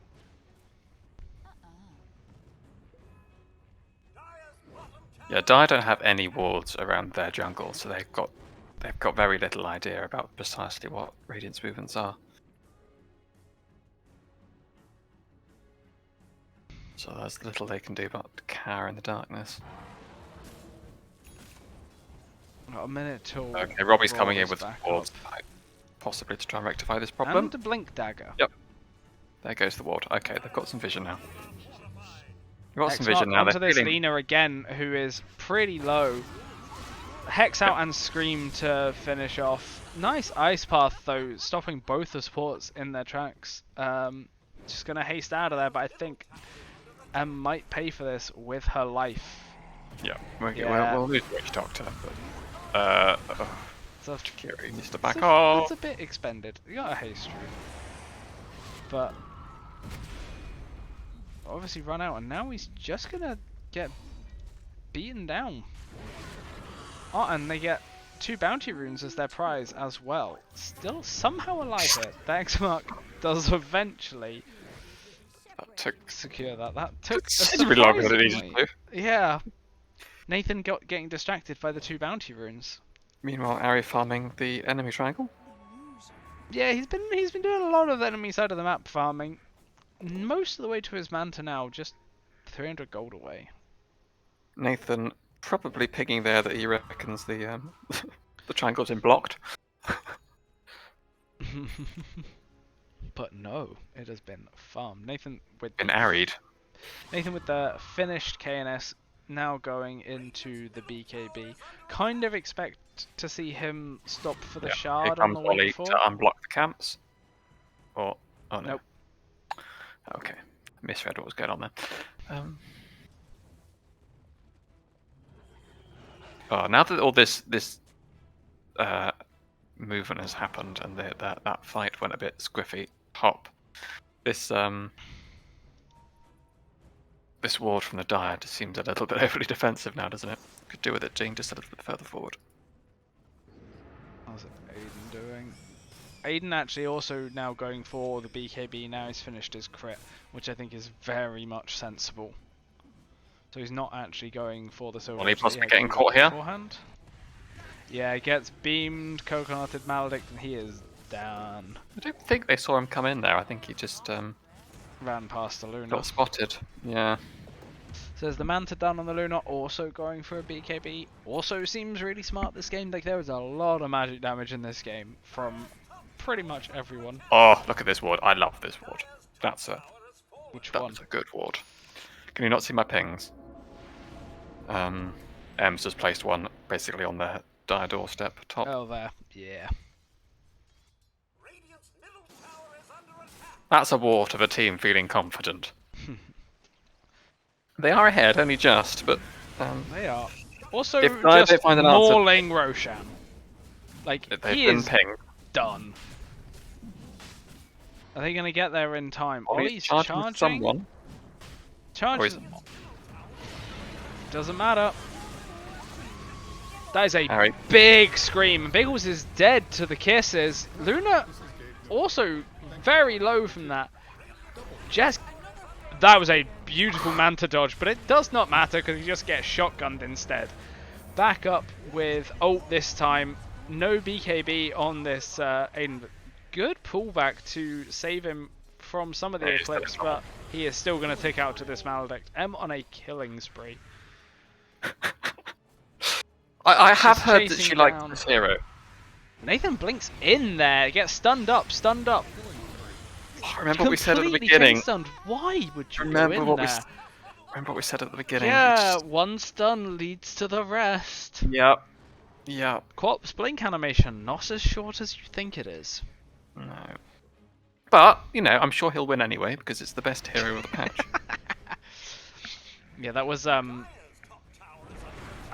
[SPEAKER 2] Yeah, Dire don't have any wards around their jungle, so they've got very little idea about precisely what Radiant's movements are. So there's little they can do but cower in the darkness.
[SPEAKER 1] Got a minute till.
[SPEAKER 2] Okay, Robbie's
[SPEAKER 1] Raw
[SPEAKER 2] coming in
[SPEAKER 1] is
[SPEAKER 2] with
[SPEAKER 1] back
[SPEAKER 2] wards,
[SPEAKER 1] up.
[SPEAKER 2] possibly to try and rectify this problem.
[SPEAKER 1] And a blink dagger.
[SPEAKER 2] Yep. There goes the ward. Okay, they've got some vision now. They've got some
[SPEAKER 1] X-Mark
[SPEAKER 2] vision now.
[SPEAKER 1] onto
[SPEAKER 2] They're
[SPEAKER 1] this
[SPEAKER 2] feeling...
[SPEAKER 1] Lina again, who is pretty low. Hex out and Scream to finish off. Nice ice path though, stopping both the supports in their tracks. Just gonna haste out of there, but I think Em might pay for this with her life.
[SPEAKER 2] Yeah,
[SPEAKER 1] Yeah.
[SPEAKER 2] we'll lose Witch Doctor, but
[SPEAKER 1] So
[SPEAKER 2] Kiri needs to back
[SPEAKER 1] it's
[SPEAKER 2] off.
[SPEAKER 1] a bit expended. You got a haste through, but obviously run out, and now he's just gonna get beaten down. Oh, and they get 2 bounty runes as their prize as well. Still somehow alive here. The X-Mark does eventually
[SPEAKER 2] That took
[SPEAKER 1] secure that. That took a
[SPEAKER 2] considerably longer than it needed
[SPEAKER 1] surprisingly-
[SPEAKER 2] to.
[SPEAKER 1] Yeah. Nathan getting distracted by the 2 bounty runes.
[SPEAKER 2] Meanwhile, Ari farming the enemy triangle.
[SPEAKER 1] Yeah, he's been doing a lot of enemy side of the map farming. Most of the way to his Manta now, just 300 gold away.
[SPEAKER 2] Nathan probably pinging there that he reckons the the triangle's been blocked.
[SPEAKER 1] But no, it has been farmed. Nathan with
[SPEAKER 2] Been harried.
[SPEAKER 1] the finished KNS now going into the BKB. Kind of expect to see him stop for the
[SPEAKER 2] Here
[SPEAKER 1] shard on
[SPEAKER 2] comes
[SPEAKER 1] the way
[SPEAKER 2] Ollie
[SPEAKER 1] before.
[SPEAKER 2] to unblock the camps. Or oh no.
[SPEAKER 1] Nope.
[SPEAKER 2] Okay, misread what was going on there. Oh, now that all this movement has happened and that fight went a bit squiffy, hop. This this ward from the Dire just seems a little bit overly defensive now, doesn't it? Could do with it being just a little bit further forward.
[SPEAKER 1] How's Aiden doing? Aiden actually also now going for the BKB. Now he's finished his crit, which I think is very much sensible. So he's not actually going for the silver.
[SPEAKER 2] Well, he possibly getting caught here.
[SPEAKER 1] Beforehand. Yeah, he gets beamed, coconutted maledict, and he is down.
[SPEAKER 2] I don't think they saw him come in there. I think he just
[SPEAKER 1] Ran past the Luna.
[SPEAKER 2] got spotted. Yeah.
[SPEAKER 1] So there's the Manta down on the Luna, also going for a BKB. Also seems really smart this game. Like, there was a lot of magic damage in this game from pretty much everyone.
[SPEAKER 2] Oh, look at this ward. I love this ward. That's a
[SPEAKER 1] One?
[SPEAKER 2] a good ward. Can you not see my pings? M's just placed one basically on the Dire doorstep top.
[SPEAKER 1] Oh, there. Yeah.
[SPEAKER 2] That's a ward of a team feeling confident. They are ahead, only just, but
[SPEAKER 1] They are. Also,
[SPEAKER 2] if
[SPEAKER 1] just
[SPEAKER 2] they find an answer,
[SPEAKER 1] mauling Roshan. Like,
[SPEAKER 2] they've
[SPEAKER 1] he
[SPEAKER 2] been
[SPEAKER 1] is
[SPEAKER 2] pinged.
[SPEAKER 1] done. Are they going to get there in time? Ollie's
[SPEAKER 2] charging
[SPEAKER 1] charging?
[SPEAKER 2] someone.
[SPEAKER 1] Charges. Doesn't matter. That is a
[SPEAKER 2] Harry.
[SPEAKER 1] big scream. Biggles is dead to the kisses. Luna also very low from that. Just that was a beautiful Manta dodge, but it does not matter because he just gets shotgunned instead. Back up with ult this time. No BKB on this Aiden. Good pullback to save him from some of the Eclipse, but he is still going to tick out to this Maledict. M on a killing spree.
[SPEAKER 2] I have
[SPEAKER 1] Just
[SPEAKER 2] heard that
[SPEAKER 1] chasing
[SPEAKER 2] she likes
[SPEAKER 1] down.
[SPEAKER 2] this hero.
[SPEAKER 1] Nathan blinks in there, gets stunned up.
[SPEAKER 2] Oh, remember what we said at the
[SPEAKER 1] Completely
[SPEAKER 2] beginning.
[SPEAKER 1] stunned. Why would you
[SPEAKER 2] Remember
[SPEAKER 1] go in
[SPEAKER 2] what
[SPEAKER 1] there?
[SPEAKER 2] Remember what we said at the beginning.
[SPEAKER 1] Yeah,
[SPEAKER 2] It's
[SPEAKER 1] one stun leads to the rest.
[SPEAKER 2] Yep. Yep.
[SPEAKER 1] Corpse blink animation, not as short as you think it is.
[SPEAKER 2] No. But, you know, I'm sure he'll win anyway because it's the best hero of the patch.
[SPEAKER 1] Yeah, that was I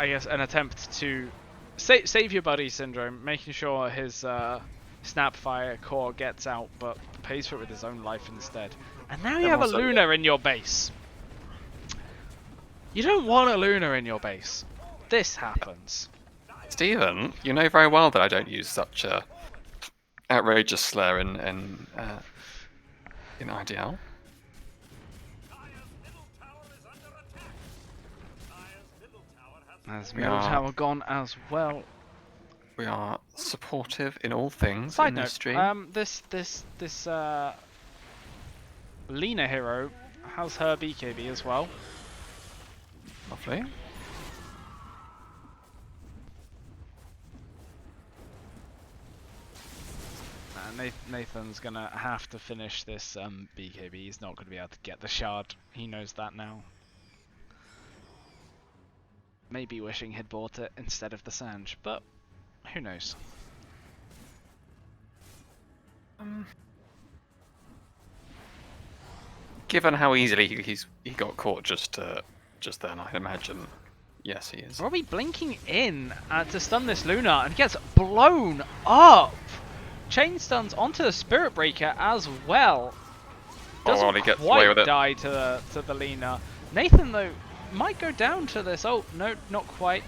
[SPEAKER 1] guess an attempt to save your buddy syndrome, making sure his Snapfire core gets out, but pays for it with his own life instead. And now you have a
[SPEAKER 2] also-
[SPEAKER 1] Luna in your base. You don't want a Luna in your base. This happens.
[SPEAKER 2] Stephen, you know very well that I don't use such a outrageous slur in IDL.
[SPEAKER 1] As
[SPEAKER 2] We
[SPEAKER 1] middle
[SPEAKER 2] are-
[SPEAKER 1] tower gone as well.
[SPEAKER 2] We are supportive in all things
[SPEAKER 1] Side
[SPEAKER 2] in this
[SPEAKER 1] note,
[SPEAKER 2] stream.
[SPEAKER 1] this Lena hero has her BKB as well.
[SPEAKER 2] Lovely.
[SPEAKER 1] Nathan's gonna have to finish this BKB. He's not gonna be able to get the shard. He knows that now. Maybe wishing he'd bought it instead of the Sange, but who knows?
[SPEAKER 2] Given how easily he got caught just then, I imagine. Yes, he is.
[SPEAKER 1] Robbie blinking in to stun this Luna and gets blown up. Chain stuns onto the Spirit Breaker as well. Doesn't
[SPEAKER 2] he gets
[SPEAKER 1] quite
[SPEAKER 2] away with it.
[SPEAKER 1] die to the Lena. Nathan though might go down to this. Oh no, not quite.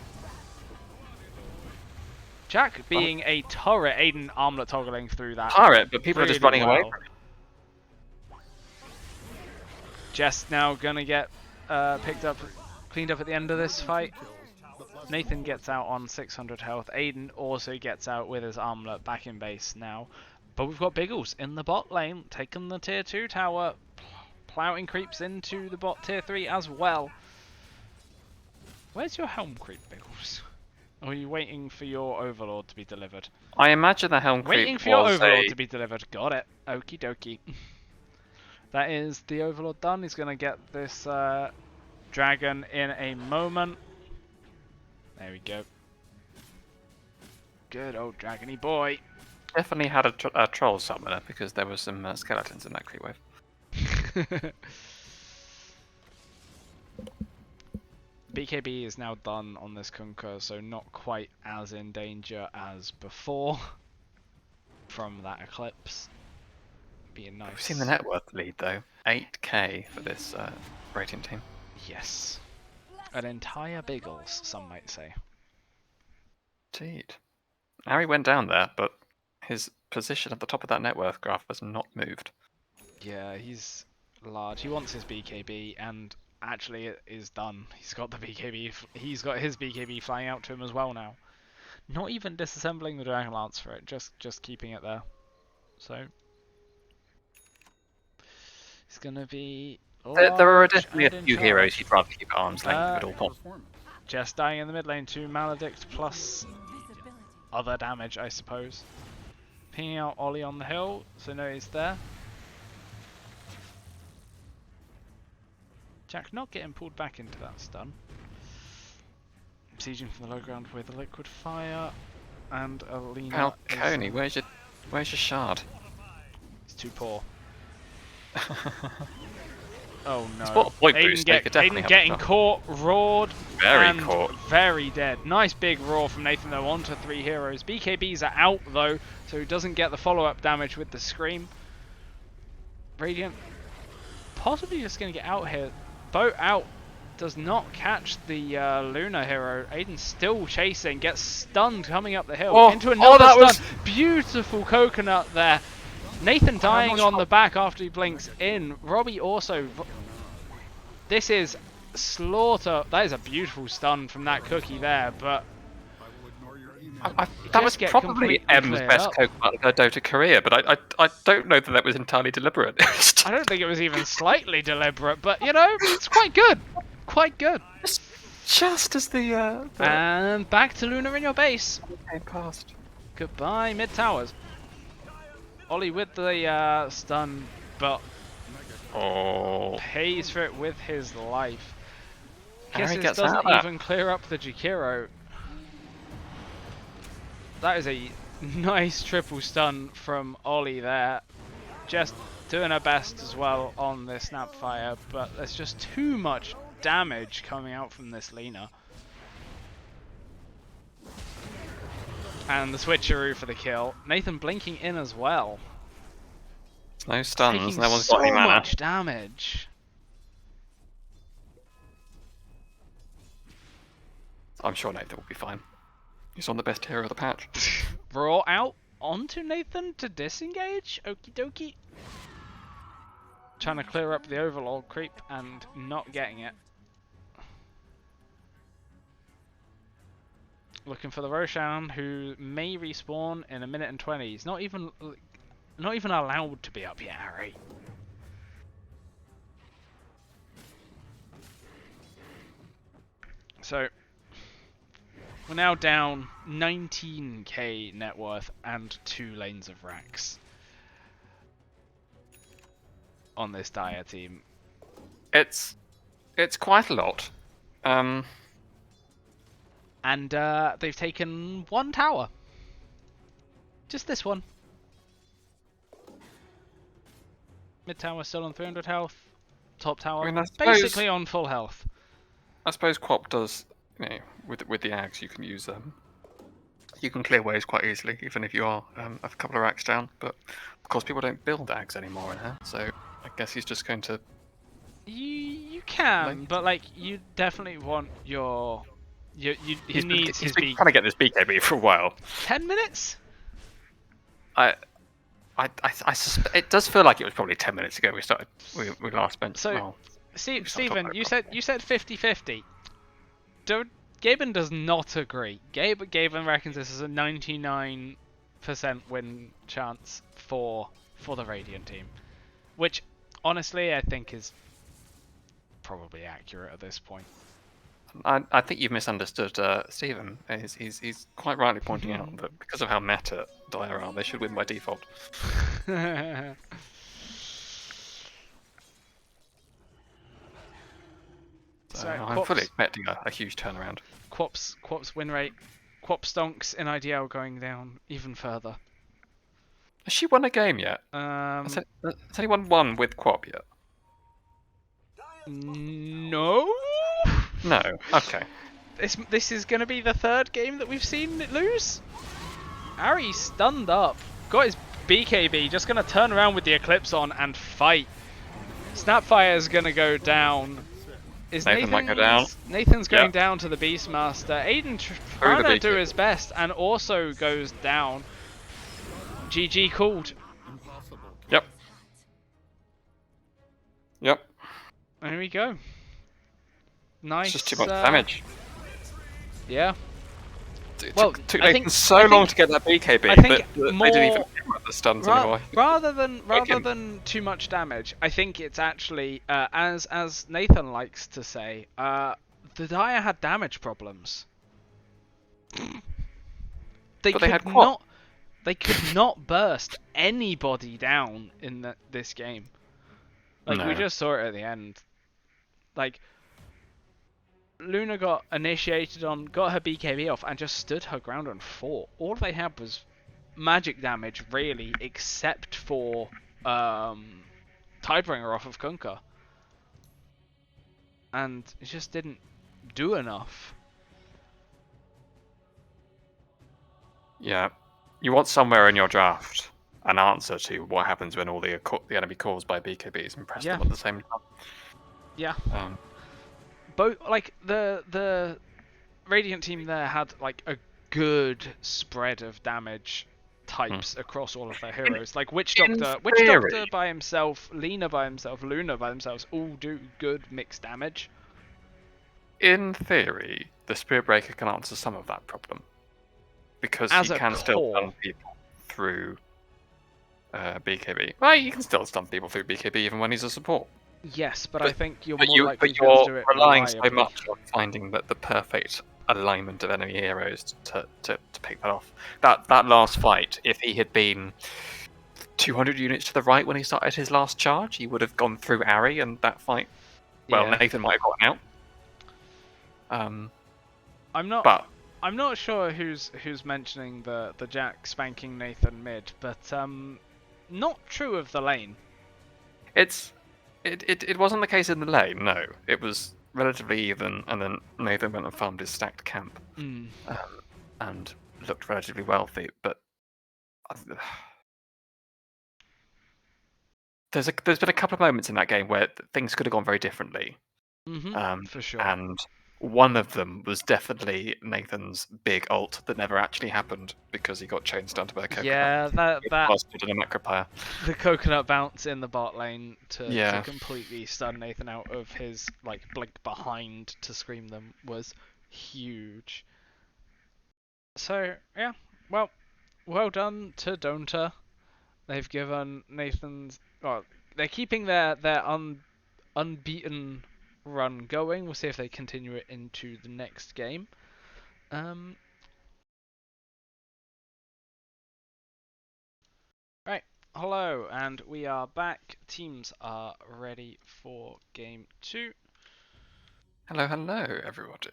[SPEAKER 1] Jack being a turret, Aiden armlet toggling through that.
[SPEAKER 2] Pirate, but people are just
[SPEAKER 1] really
[SPEAKER 2] running away
[SPEAKER 1] well.
[SPEAKER 2] from it.
[SPEAKER 1] Jess now gonna get cleaned up at the end of this fight. Nathan gets out on 600 health. Aiden also gets out with his armlet back in base now. But we've got Biggles in the bot lane, taking the tier 2 tower, plowing creeps into the bot tier 3 as well. Where's your helm creep, Biggles? Or are you waiting for your overlord to be delivered?
[SPEAKER 2] I imagine the helm
[SPEAKER 1] Waiting
[SPEAKER 2] creep
[SPEAKER 1] for your
[SPEAKER 2] was
[SPEAKER 1] overlord
[SPEAKER 2] a...
[SPEAKER 1] to be delivered. Got it. Okie dokie. That is the overlord done. He's going to get this dragon in a moment. There we go. Good old dragony boy.
[SPEAKER 2] Definitely had a troll summoner because there were some skeletons in that creep wave.
[SPEAKER 1] BKB is now done on this Kunkka, so not quite as in danger as before from that eclipse. Being nice.
[SPEAKER 2] We've seen the net worth lead though. 8k for this Radiant team.
[SPEAKER 1] Yes. An entire Biggles, some might say.
[SPEAKER 2] Indeed. Harry went down there, but his position at the top of that net worth graph has not moved.
[SPEAKER 1] Yeah, he's large. He wants his BKB, and actually it is done. He's got the BKB. He's got his BKB flying out to him as well now. Not even disassembling the Dragon Lance for it, just keeping it there. So he's gonna be.
[SPEAKER 2] There are
[SPEAKER 1] large
[SPEAKER 2] definitely
[SPEAKER 1] and
[SPEAKER 2] a
[SPEAKER 1] in
[SPEAKER 2] few
[SPEAKER 1] charge.
[SPEAKER 2] heroes you'd rather keep at arm's length if at all possible.
[SPEAKER 1] Just dying in the mid lane to Maledict plus other damage, I suppose. Pinging out Ollie on the hill, so no, he's there. Jack not getting pulled back into that stun. Sieging from the low ground with a liquid fire, and Alina
[SPEAKER 2] Falcone,
[SPEAKER 1] is...
[SPEAKER 2] where's your shard?
[SPEAKER 1] It's too poor. Oh no.
[SPEAKER 2] Spot point boost, they could definitely
[SPEAKER 1] Aiden
[SPEAKER 2] have
[SPEAKER 1] getting
[SPEAKER 2] a shot.
[SPEAKER 1] caught, roared,
[SPEAKER 2] Very
[SPEAKER 1] and
[SPEAKER 2] caught.
[SPEAKER 1] very dead. Nice big roar from Nathan though, onto 3 heroes. BKBs are out though, so he doesn't get the follow-up damage with the Scream. Radiant possibly just going to get out here. Boat out. Does not catch the Luna hero. Aiden's still chasing, gets stunned coming up the hill. Into another stun. Beautiful coconut there. Nathan dying on the back after he blinks in. Robbie also. This is slaughter. That is a beautiful stun from that cookie there, but
[SPEAKER 2] That was probably M's best coconut of her Dota career, but I don't know that was entirely deliberate.
[SPEAKER 1] I don't think it was even slightly deliberate, but you know, it's quite good. Quite good.
[SPEAKER 2] Just as the
[SPEAKER 1] And back to Luna in your base.
[SPEAKER 2] came past.
[SPEAKER 1] Goodbye, mid towers. Ollie with the stun, but pays for it with his life. Kisses doesn't even clear up the Jakiro. That is a nice triple stun from Ollie there. Just doing her best as well on this Snapfire, but there's just too much damage coming out from this Lina. And the switcheroo for the kill. Nathan blinking in as well.
[SPEAKER 2] No stuns, no one's
[SPEAKER 1] so
[SPEAKER 2] got any mana.
[SPEAKER 1] Much damage.
[SPEAKER 2] I'm sure Nathan will be fine. He's on the best hero of the patch.
[SPEAKER 1] Raw out onto Nathan to disengage. Okie dokie. Trying to clear up the overlord creep and not getting it. Looking for the Roshan, who may respawn in 1 minute and 20. He's not even allowed to be up yet, Harry. So we're now down 19k net worth and 2 lanes of racks on this dire team.
[SPEAKER 2] It's quite a lot.
[SPEAKER 1] And they've taken 1 tower. Just this one. Mid tower still on 300 health. Top tower
[SPEAKER 2] I mean,
[SPEAKER 1] basically on full health.
[SPEAKER 2] I suppose Quap does, you know, with the Ags you can use you can clear waves quite easily, even if you are a couple of racks down. But of course, people don't build Ags anymore in here, so I guess he's just going to.
[SPEAKER 1] You can, but like you definitely want your. He needs
[SPEAKER 2] he's
[SPEAKER 1] his
[SPEAKER 2] been trying to get this BKB for a while.
[SPEAKER 1] 10 minutes?
[SPEAKER 2] I suspect it does feel like it was probably 10 minutes ago we last spent.
[SPEAKER 1] So,
[SPEAKER 2] well,
[SPEAKER 1] Stephen, you said 50-50. Gaben does not agree. Gaben reckons this is a 99% win chance for the Radiant team, which honestly I think is probably accurate at this point.
[SPEAKER 2] I think you've misunderstood Stephen. He's quite rightly pointing out that because of how meta Dire are, they should win by default. So I'm fully expecting a huge turnaround.
[SPEAKER 1] Quap's win rate. Quap stonks in IDL going down even further.
[SPEAKER 2] Has she won a game yet? Has anyone won with Quap yet?
[SPEAKER 1] No.
[SPEAKER 2] No. Okay.
[SPEAKER 1] This is gonna be the third game that we've seen it lose. Ari stunned up, got his BKB, just gonna turn around with the Eclipse on and fight. Snapfire is gonna go down. Is
[SPEAKER 2] Nathan might go down.
[SPEAKER 1] Nathan's going down to the Beastmaster. Aiden trying to do his best and also goes down. GG called.
[SPEAKER 2] Yep. Yep.
[SPEAKER 1] There we go. Nice.
[SPEAKER 2] It's just too much damage.
[SPEAKER 1] Yeah.
[SPEAKER 2] It
[SPEAKER 1] well,
[SPEAKER 2] took Nathan so long to get that BKB, but they didn't even care about the stuns anymore.
[SPEAKER 1] Rather than too much damage, I think it's actually, as Nathan likes to say, the Dire had damage problems. They could not burst anybody down in this game. Like we just saw it at the end. Like Luna got initiated on, got her BKB off, and just stood her ground and fought. All they had was magic damage, really, except for Tidebringer off of Kunkka. And it just didn't do enough.
[SPEAKER 2] Yeah. You want somewhere in your draft an answer to what happens when all the enemy calls by BKBs and press them at the same time.
[SPEAKER 1] Yeah. Both, like the Radiant team there had like a good spread of damage types across all of their heroes. Like Witch Doctor by himself, Lina by himself, Luna by themselves all do good mixed damage.
[SPEAKER 2] In theory, the Spirit Breaker can answer some of that problem. Because he can still stun people through BKB. Well, you can still stun people through BKB even when he's a support.
[SPEAKER 1] Yes, but I think you're more likely to do it
[SPEAKER 2] relying
[SPEAKER 1] reliably.
[SPEAKER 2] so much on finding the perfect alignment of enemy heroes to pick that off. That last fight, if he had been 200 units to the right when he started his last charge, he would have gone through Ari, and that fight, Nathan might have gotten out.
[SPEAKER 1] I'm not sure who's mentioning the Jack spanking Nathan mid, but not true of the lane.
[SPEAKER 2] It wasn't the case in the lane, no. It was relatively even, and then Nathan went and farmed his stacked camp and looked relatively wealthy. But there's been a couple of moments in that game where things could have gone very differently.
[SPEAKER 1] For sure.
[SPEAKER 2] And one of them was definitely Nathan's big ult that never actually happened because he got chain stunned by a coconut.
[SPEAKER 1] Yeah, that
[SPEAKER 2] in a macro player.
[SPEAKER 1] The coconut bounce in the bot lane to completely stun Nathan out of his like blink behind to scream them was huge. So yeah, well done to Don'ta. They've given Nathan's they're keeping their unbeaten run going. We'll see if they continue it into the next game. Right, hello, and we are back. Teams are ready for game 2.
[SPEAKER 2] Hello, everybody.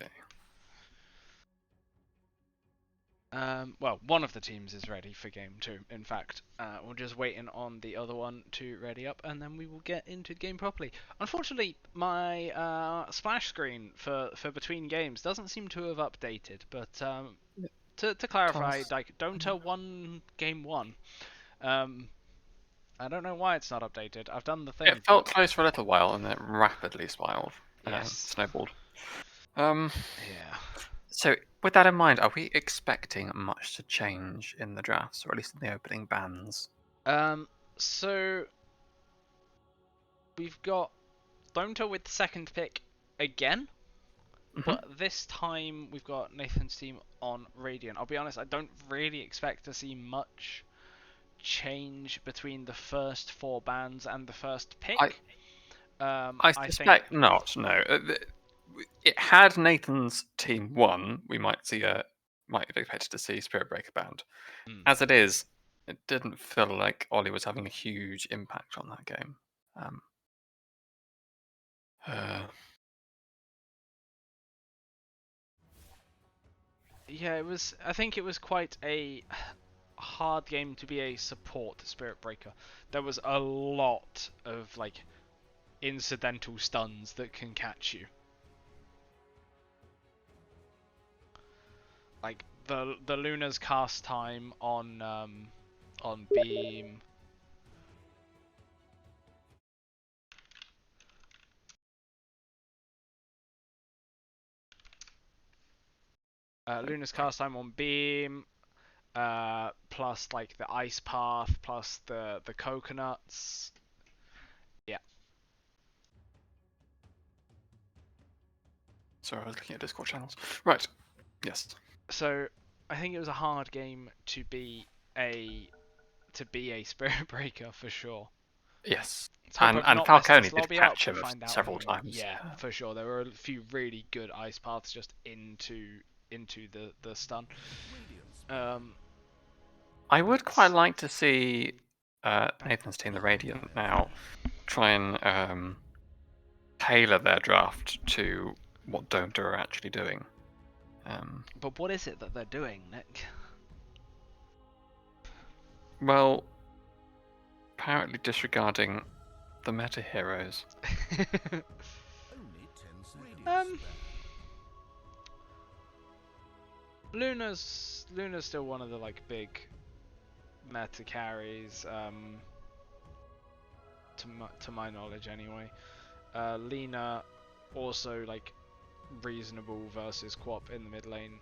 [SPEAKER 1] Well, one of the teams is ready for game 2, in fact. We're just waiting on the other one to ready up, and then we will get into the game properly. Unfortunately, my splash screen for between games doesn't seem to have updated, but to clarify, like, Don'ta won game 1. I don't know why it's not updated. I've done the thing.
[SPEAKER 2] It felt close for a little while, and then it rapidly snowballed.
[SPEAKER 1] Yeah.
[SPEAKER 2] So, with that in mind, are we expecting much to change in the drafts, or at least in the opening bans?
[SPEAKER 1] So we've got Don'ta with the second pick again, but this time we've got Nathan's team on Radiant. I'll be honest, I don't really expect to see much change between the first 4 bans and the first pick.
[SPEAKER 2] I suspect not. No, had Nathan's team won, we might have expected to see Spirit Breaker banned.
[SPEAKER 1] Mm.
[SPEAKER 2] As it is, it didn't feel like Ollie was having a huge impact on that game.
[SPEAKER 1] Yeah, it was. I think it was quite a hard game to be a support Spirit Breaker. There was a lot of like incidental stuns that can catch you. Like the Luna's cast time on Beam. Luna's cast time on Beam, plus like the ice path, plus the coconuts. Yeah.
[SPEAKER 2] Sorry, I was looking at Discord channels. Right. Yes.
[SPEAKER 1] So I think it was a hard game to be a Spirit Breaker for sure.
[SPEAKER 2] Yes.
[SPEAKER 1] Let's hope
[SPEAKER 2] And
[SPEAKER 1] I've not messed
[SPEAKER 2] Falcone
[SPEAKER 1] this
[SPEAKER 2] did
[SPEAKER 1] lobby up,
[SPEAKER 2] catch
[SPEAKER 1] but
[SPEAKER 2] him
[SPEAKER 1] find out
[SPEAKER 2] several
[SPEAKER 1] anyway.
[SPEAKER 2] times.
[SPEAKER 1] Yeah, for sure. There were a few really good ice paths just into the stun.
[SPEAKER 2] I would quite like to see Nathan's team, the Radiant, now try and tailor their draft to what Dota are actually doing.
[SPEAKER 1] But what is it that they're doing, Nick?
[SPEAKER 2] Well, apparently disregarding the meta heroes.
[SPEAKER 1] Luna's still one of the like big meta carries, to my knowledge anyway. Lena also like reasonable versus Quap in the mid lane.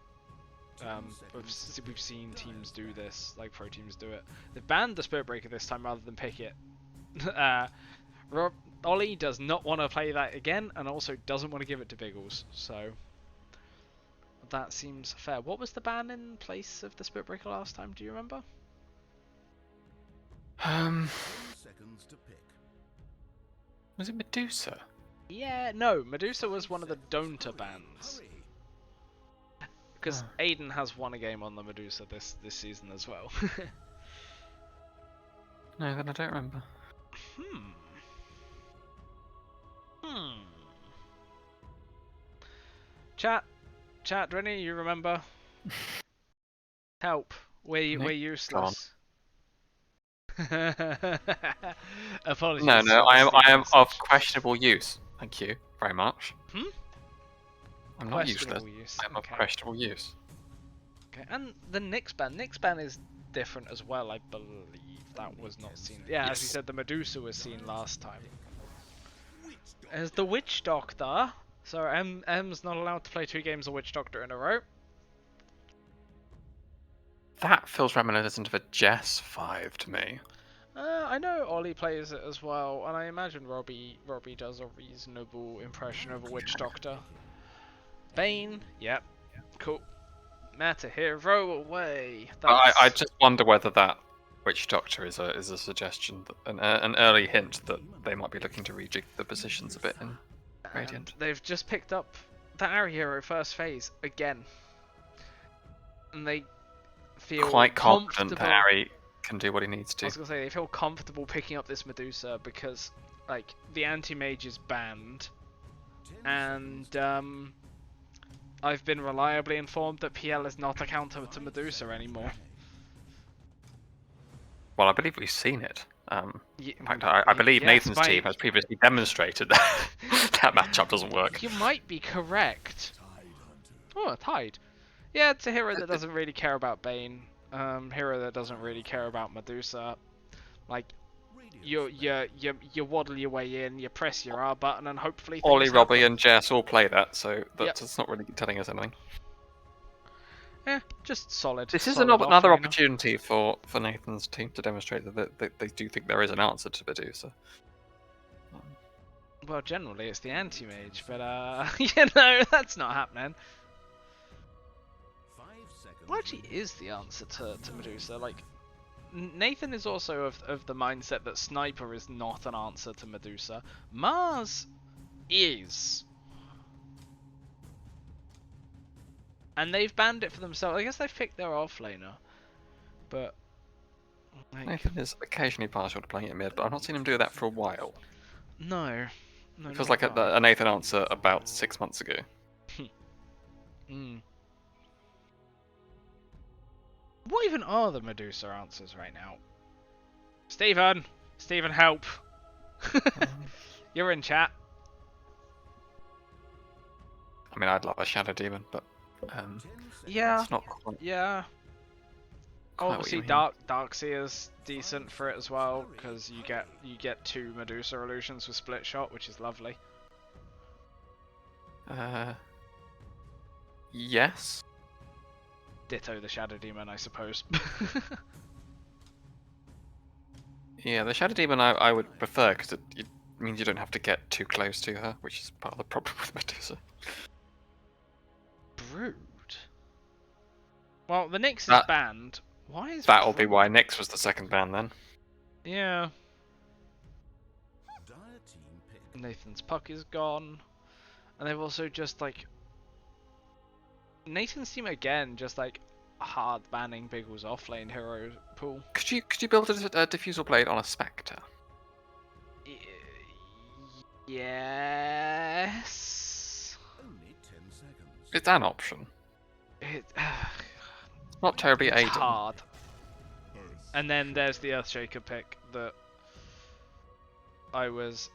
[SPEAKER 1] We've seen teams do this, like pro teams do it. They've banned the Spirit Breaker this time rather than pick it. Ollie does not want to play that again, and also doesn't want to give it to Biggles, so that seems fair. What was the ban in place of the Spirit Breaker last time? Do you remember?
[SPEAKER 2] Was it Medusa?
[SPEAKER 1] Yeah, no, Medusa was one of the Don'ta bans. Because Aiden has won a game on the Medusa this season as well.
[SPEAKER 2] No, then I don't remember.
[SPEAKER 1] Chat, do any of you remember? Help, we're useless. Apologies.
[SPEAKER 2] No,
[SPEAKER 1] for
[SPEAKER 2] I
[SPEAKER 1] the Steam
[SPEAKER 2] am of
[SPEAKER 1] message.
[SPEAKER 2] questionable use. Thank you very much. I'm not useless.
[SPEAKER 1] Use.
[SPEAKER 2] I'm of questionable use.
[SPEAKER 1] Okay, and the Nyx ban is different as well, I believe. That was not seen. Yeah, as you said, the Medusa was seen last time. As the Witch Doctor, so M's not allowed to play 2 games of Witch Doctor in a row.
[SPEAKER 2] That feels reminiscent of a Jess 5 to me.
[SPEAKER 1] I know Ollie plays it as well, and I imagine Robbie does a reasonable impression of a Witch Doctor. Bane, yep, cool. Meta hero away.
[SPEAKER 2] I just wonder whether that Witch Doctor is a suggestion, an early hint that they might be looking to rejig the positions a bit in Radiant.
[SPEAKER 1] And they've just picked up the Ari hero first phase again, and they feel
[SPEAKER 2] quite confident that Ari can do what he needs to.
[SPEAKER 1] I was gonna say they feel comfortable picking up this Medusa because like the anti-mage is banned, and I've been reliably informed that PL is not a counter to Medusa anymore.
[SPEAKER 2] Well, I believe we've seen it. In fact, I believe Nathan's team has previously demonstrated that that matchup doesn't work.
[SPEAKER 1] You might be correct. Oh, Tide. Yeah, it's a hero that doesn't really care about Bane. Hero that doesn't really care about Medusa. Like, you waddle your way in, you press your R button, and hopefully things
[SPEAKER 2] Ollie,
[SPEAKER 1] happen.
[SPEAKER 2] Robbie, and Jess all play that, so that's not really telling us anything.
[SPEAKER 1] Yeah, just solid.
[SPEAKER 2] This is
[SPEAKER 1] solid
[SPEAKER 2] another opportunity for Nathan's team to demonstrate that they do think there is an answer to Medusa.
[SPEAKER 1] Well, generally it's the anti-mage, but you know, that's not happening. What actually is the answer to Medusa? Like, Nathan is also of the mindset that Sniper is not an answer to Medusa. Mars is. And they've banned it for themselves. I guess they've picked their offlaner. But... like,
[SPEAKER 2] Nathan is occasionally partial to playing it mid, but I've not seen him do that for a while.
[SPEAKER 1] no. No,
[SPEAKER 2] It feels
[SPEAKER 1] not
[SPEAKER 2] like a Nathan answer about 6 months ago.
[SPEAKER 1] Mm. What even are the Medusa answers right now? Stephen! Stephen, help! You're in chat.
[SPEAKER 2] I mean, I'd love a Shadow Demon, but
[SPEAKER 1] Yeah.
[SPEAKER 2] it's not quite,
[SPEAKER 1] Yeah.
[SPEAKER 2] quite what
[SPEAKER 1] Obviously,
[SPEAKER 2] you mean.
[SPEAKER 1] Darkseer's decent for it as well, because you get 2 Medusa illusions with split shot, which is lovely.
[SPEAKER 2] Yes.
[SPEAKER 1] Ditto the Shadow Demon, I suppose.
[SPEAKER 2] Yeah, the Shadow Demon I would prefer, because it means you don't have to get too close to her, which is part of the problem with Medusa.
[SPEAKER 1] Brood. Well, the Nyx is
[SPEAKER 2] That-
[SPEAKER 1] banned. Why is
[SPEAKER 2] That'll be
[SPEAKER 1] Brood?
[SPEAKER 2] why Nyx was the second ban then.
[SPEAKER 1] Yeah. Nathan's puck is gone, and they've also just like Nathan's team again, just like hard banning Biggle's offlane hero pool.
[SPEAKER 2] Could you build a diffusal blade on a Spectre?
[SPEAKER 1] Yes.
[SPEAKER 2] It's an option.
[SPEAKER 1] It,
[SPEAKER 2] Not terribly
[SPEAKER 1] it's
[SPEAKER 2] aided.
[SPEAKER 1] hard. And then there's the Earthshaker pick that I was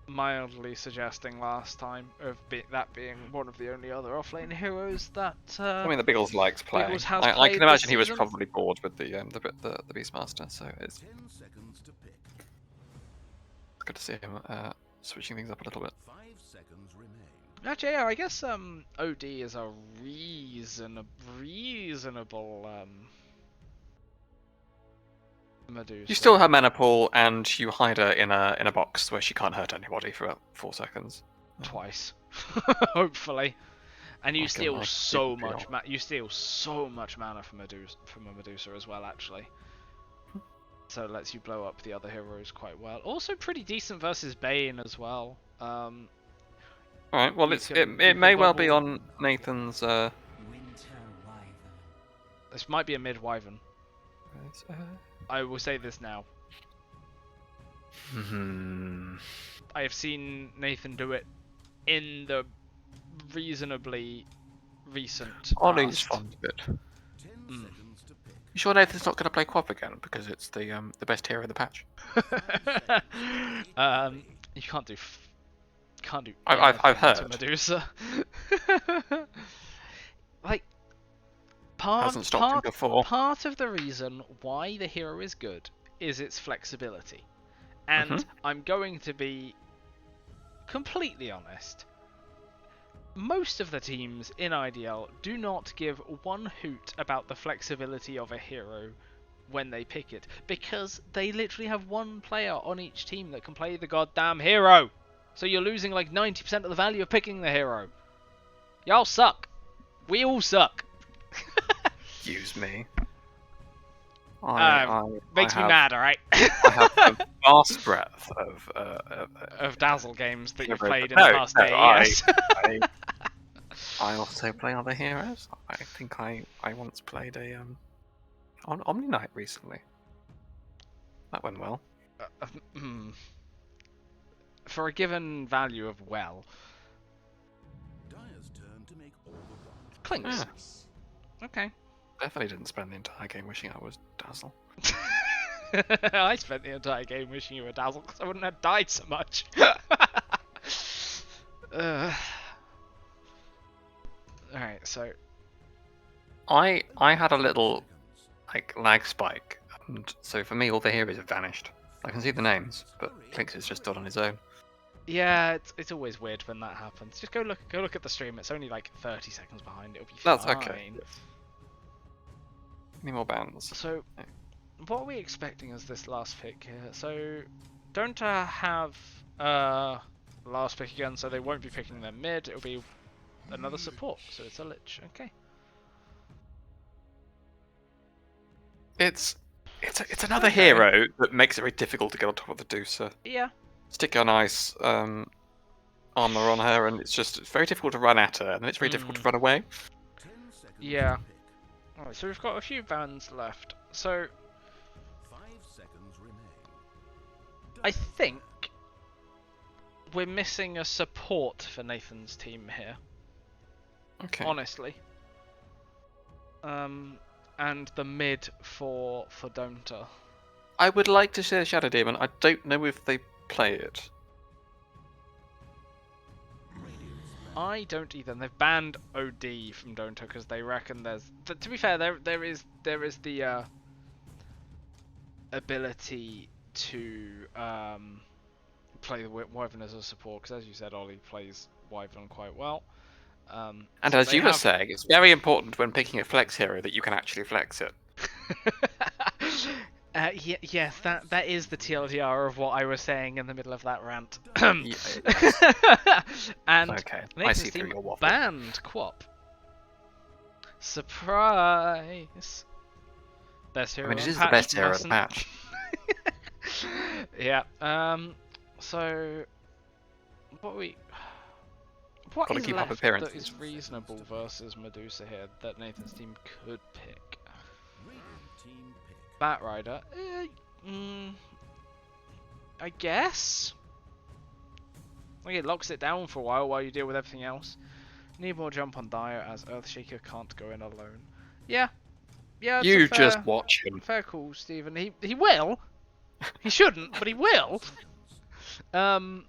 [SPEAKER 1] mildly suggesting last time of that being one of the only other offlane heroes that.
[SPEAKER 2] I mean, the Biggles likes playing.
[SPEAKER 1] Biggles has
[SPEAKER 2] I
[SPEAKER 1] played
[SPEAKER 2] can
[SPEAKER 1] this
[SPEAKER 2] imagine he was
[SPEAKER 1] season.
[SPEAKER 2] probably bored with the Beastmaster, so it's good to see him switching things up a little bit.
[SPEAKER 1] Actually, yeah, I guess OD is a reasonable Medusa.
[SPEAKER 2] You still have mana pool, and you hide her in a box where she can't hurt anybody for about 4 seconds.
[SPEAKER 1] Twice, hopefully, and you
[SPEAKER 2] Okay,
[SPEAKER 1] steal
[SPEAKER 2] nice.
[SPEAKER 1] so
[SPEAKER 2] Big deal.
[SPEAKER 1] much. You steal so much mana from a Medusa as well, actually. So it lets you blow up the other heroes quite well. Also, pretty decent versus Bane as well.
[SPEAKER 2] Alright, well,
[SPEAKER 1] You
[SPEAKER 2] it
[SPEAKER 1] can
[SPEAKER 2] may well be
[SPEAKER 1] bubble-
[SPEAKER 2] on Nathan's.
[SPEAKER 1] This might be a mid Wyvern. I will say this now. I have seen Nathan do it in the reasonably recent
[SPEAKER 2] Ollie's
[SPEAKER 1] past.
[SPEAKER 2] fun bit.
[SPEAKER 1] Mm.
[SPEAKER 2] You sure Nathan's not going to play Quap again because it's the best hero in the patch?
[SPEAKER 1] You can't do.
[SPEAKER 2] I've
[SPEAKER 1] anything
[SPEAKER 2] heard.
[SPEAKER 1] to Medusa. Like
[SPEAKER 2] Hasn't stopped him before.
[SPEAKER 1] part of the reason why the hero is good is its flexibility, and I'm going to be completely honest. Most of the teams in IDL do not give one hoot about the flexibility of a hero when they pick it, because they literally have one player on each team that can play the goddamn hero. So you're losing like 90% of the value of picking the hero. Y'all suck. We all suck.
[SPEAKER 2] Use me.
[SPEAKER 1] Makes me mad, alright?
[SPEAKER 2] I have a vast breadth
[SPEAKER 1] Of Dazzle games that you've
[SPEAKER 2] heroes.
[SPEAKER 1] played in the past day, yes.
[SPEAKER 2] I also play other heroes. I think I once played on Omni Knight recently. That went well.
[SPEAKER 1] For a given value of well. Clinks.
[SPEAKER 2] Yeah.
[SPEAKER 1] Okay.
[SPEAKER 2] Definitely didn't spend the entire game wishing I was Dazzle.
[SPEAKER 1] I spent the entire game wishing you were Dazzle because I wouldn't have died so much. Alright, so
[SPEAKER 2] I had a little like lag spike, and so for me all the heroes have vanished. I can see the names, but Clinks is just done on his own.
[SPEAKER 1] yeah, it's always weird when that happens. Just go look at the stream. It's only like 30 seconds behind. It'll be
[SPEAKER 2] That's
[SPEAKER 1] fine.
[SPEAKER 2] okay. Any more bans?
[SPEAKER 1] So, what are we expecting as this last pick here? So, don't have last pick again, so they won't be picking their mid. It'll be another support, so it's a Lich. Okay.
[SPEAKER 2] It's another hero that makes it very difficult to get on top of the Deucer.
[SPEAKER 1] Yeah.
[SPEAKER 2] Stick on ice armor on her, and it's very difficult to run at her, and then it's very difficult to run away.
[SPEAKER 1] Yeah. Alright, so we've got a few bands left. So
[SPEAKER 4] 5 seconds remain.
[SPEAKER 1] I think we're missing a support for Nathan's team here.
[SPEAKER 2] Okay.
[SPEAKER 1] Honestly. And the mid for Don'ta.
[SPEAKER 2] I would like to see the Shadow Demon. I don't know if they play it.
[SPEAKER 1] I don't either. And they've banned OD from Don'ta because they reckon there's. To be fair, there is the ability to play the Wyvern as a support because, as you said, Ollie plays Wyvern quite well.
[SPEAKER 2] And
[SPEAKER 1] So
[SPEAKER 2] as
[SPEAKER 1] they
[SPEAKER 2] you were
[SPEAKER 1] have-
[SPEAKER 2] saying, it's very important when picking a flex hero that you can actually flex it.
[SPEAKER 1] Yes, that is the TLDR of what I was saying in the middle of that rant. And
[SPEAKER 2] Okay, I
[SPEAKER 1] Nathan's
[SPEAKER 2] see through
[SPEAKER 1] team
[SPEAKER 2] your waffle.
[SPEAKER 1] banned Quap. Surprise! Best hero.
[SPEAKER 2] I mean, it
[SPEAKER 1] on
[SPEAKER 2] is the
[SPEAKER 1] patch,
[SPEAKER 2] best hero of the
[SPEAKER 1] mustn't-
[SPEAKER 2] patch.
[SPEAKER 1] Yeah. So what
[SPEAKER 2] Gotta
[SPEAKER 1] is
[SPEAKER 2] keep up
[SPEAKER 1] left
[SPEAKER 2] appearances.
[SPEAKER 1] that is reasonable versus Medusa here that Nathan's team could pick?
[SPEAKER 4] Radiant team pick.
[SPEAKER 1] Batrider. I guess. Like it locks it down for a while you deal with everything else. Need more jump on Dire as Earthshaker can't go in alone. Yeah. Yeah, it's
[SPEAKER 2] You
[SPEAKER 1] a fair,
[SPEAKER 2] just watch him.
[SPEAKER 1] fair call, Stephen. He will. He shouldn't, but he will. To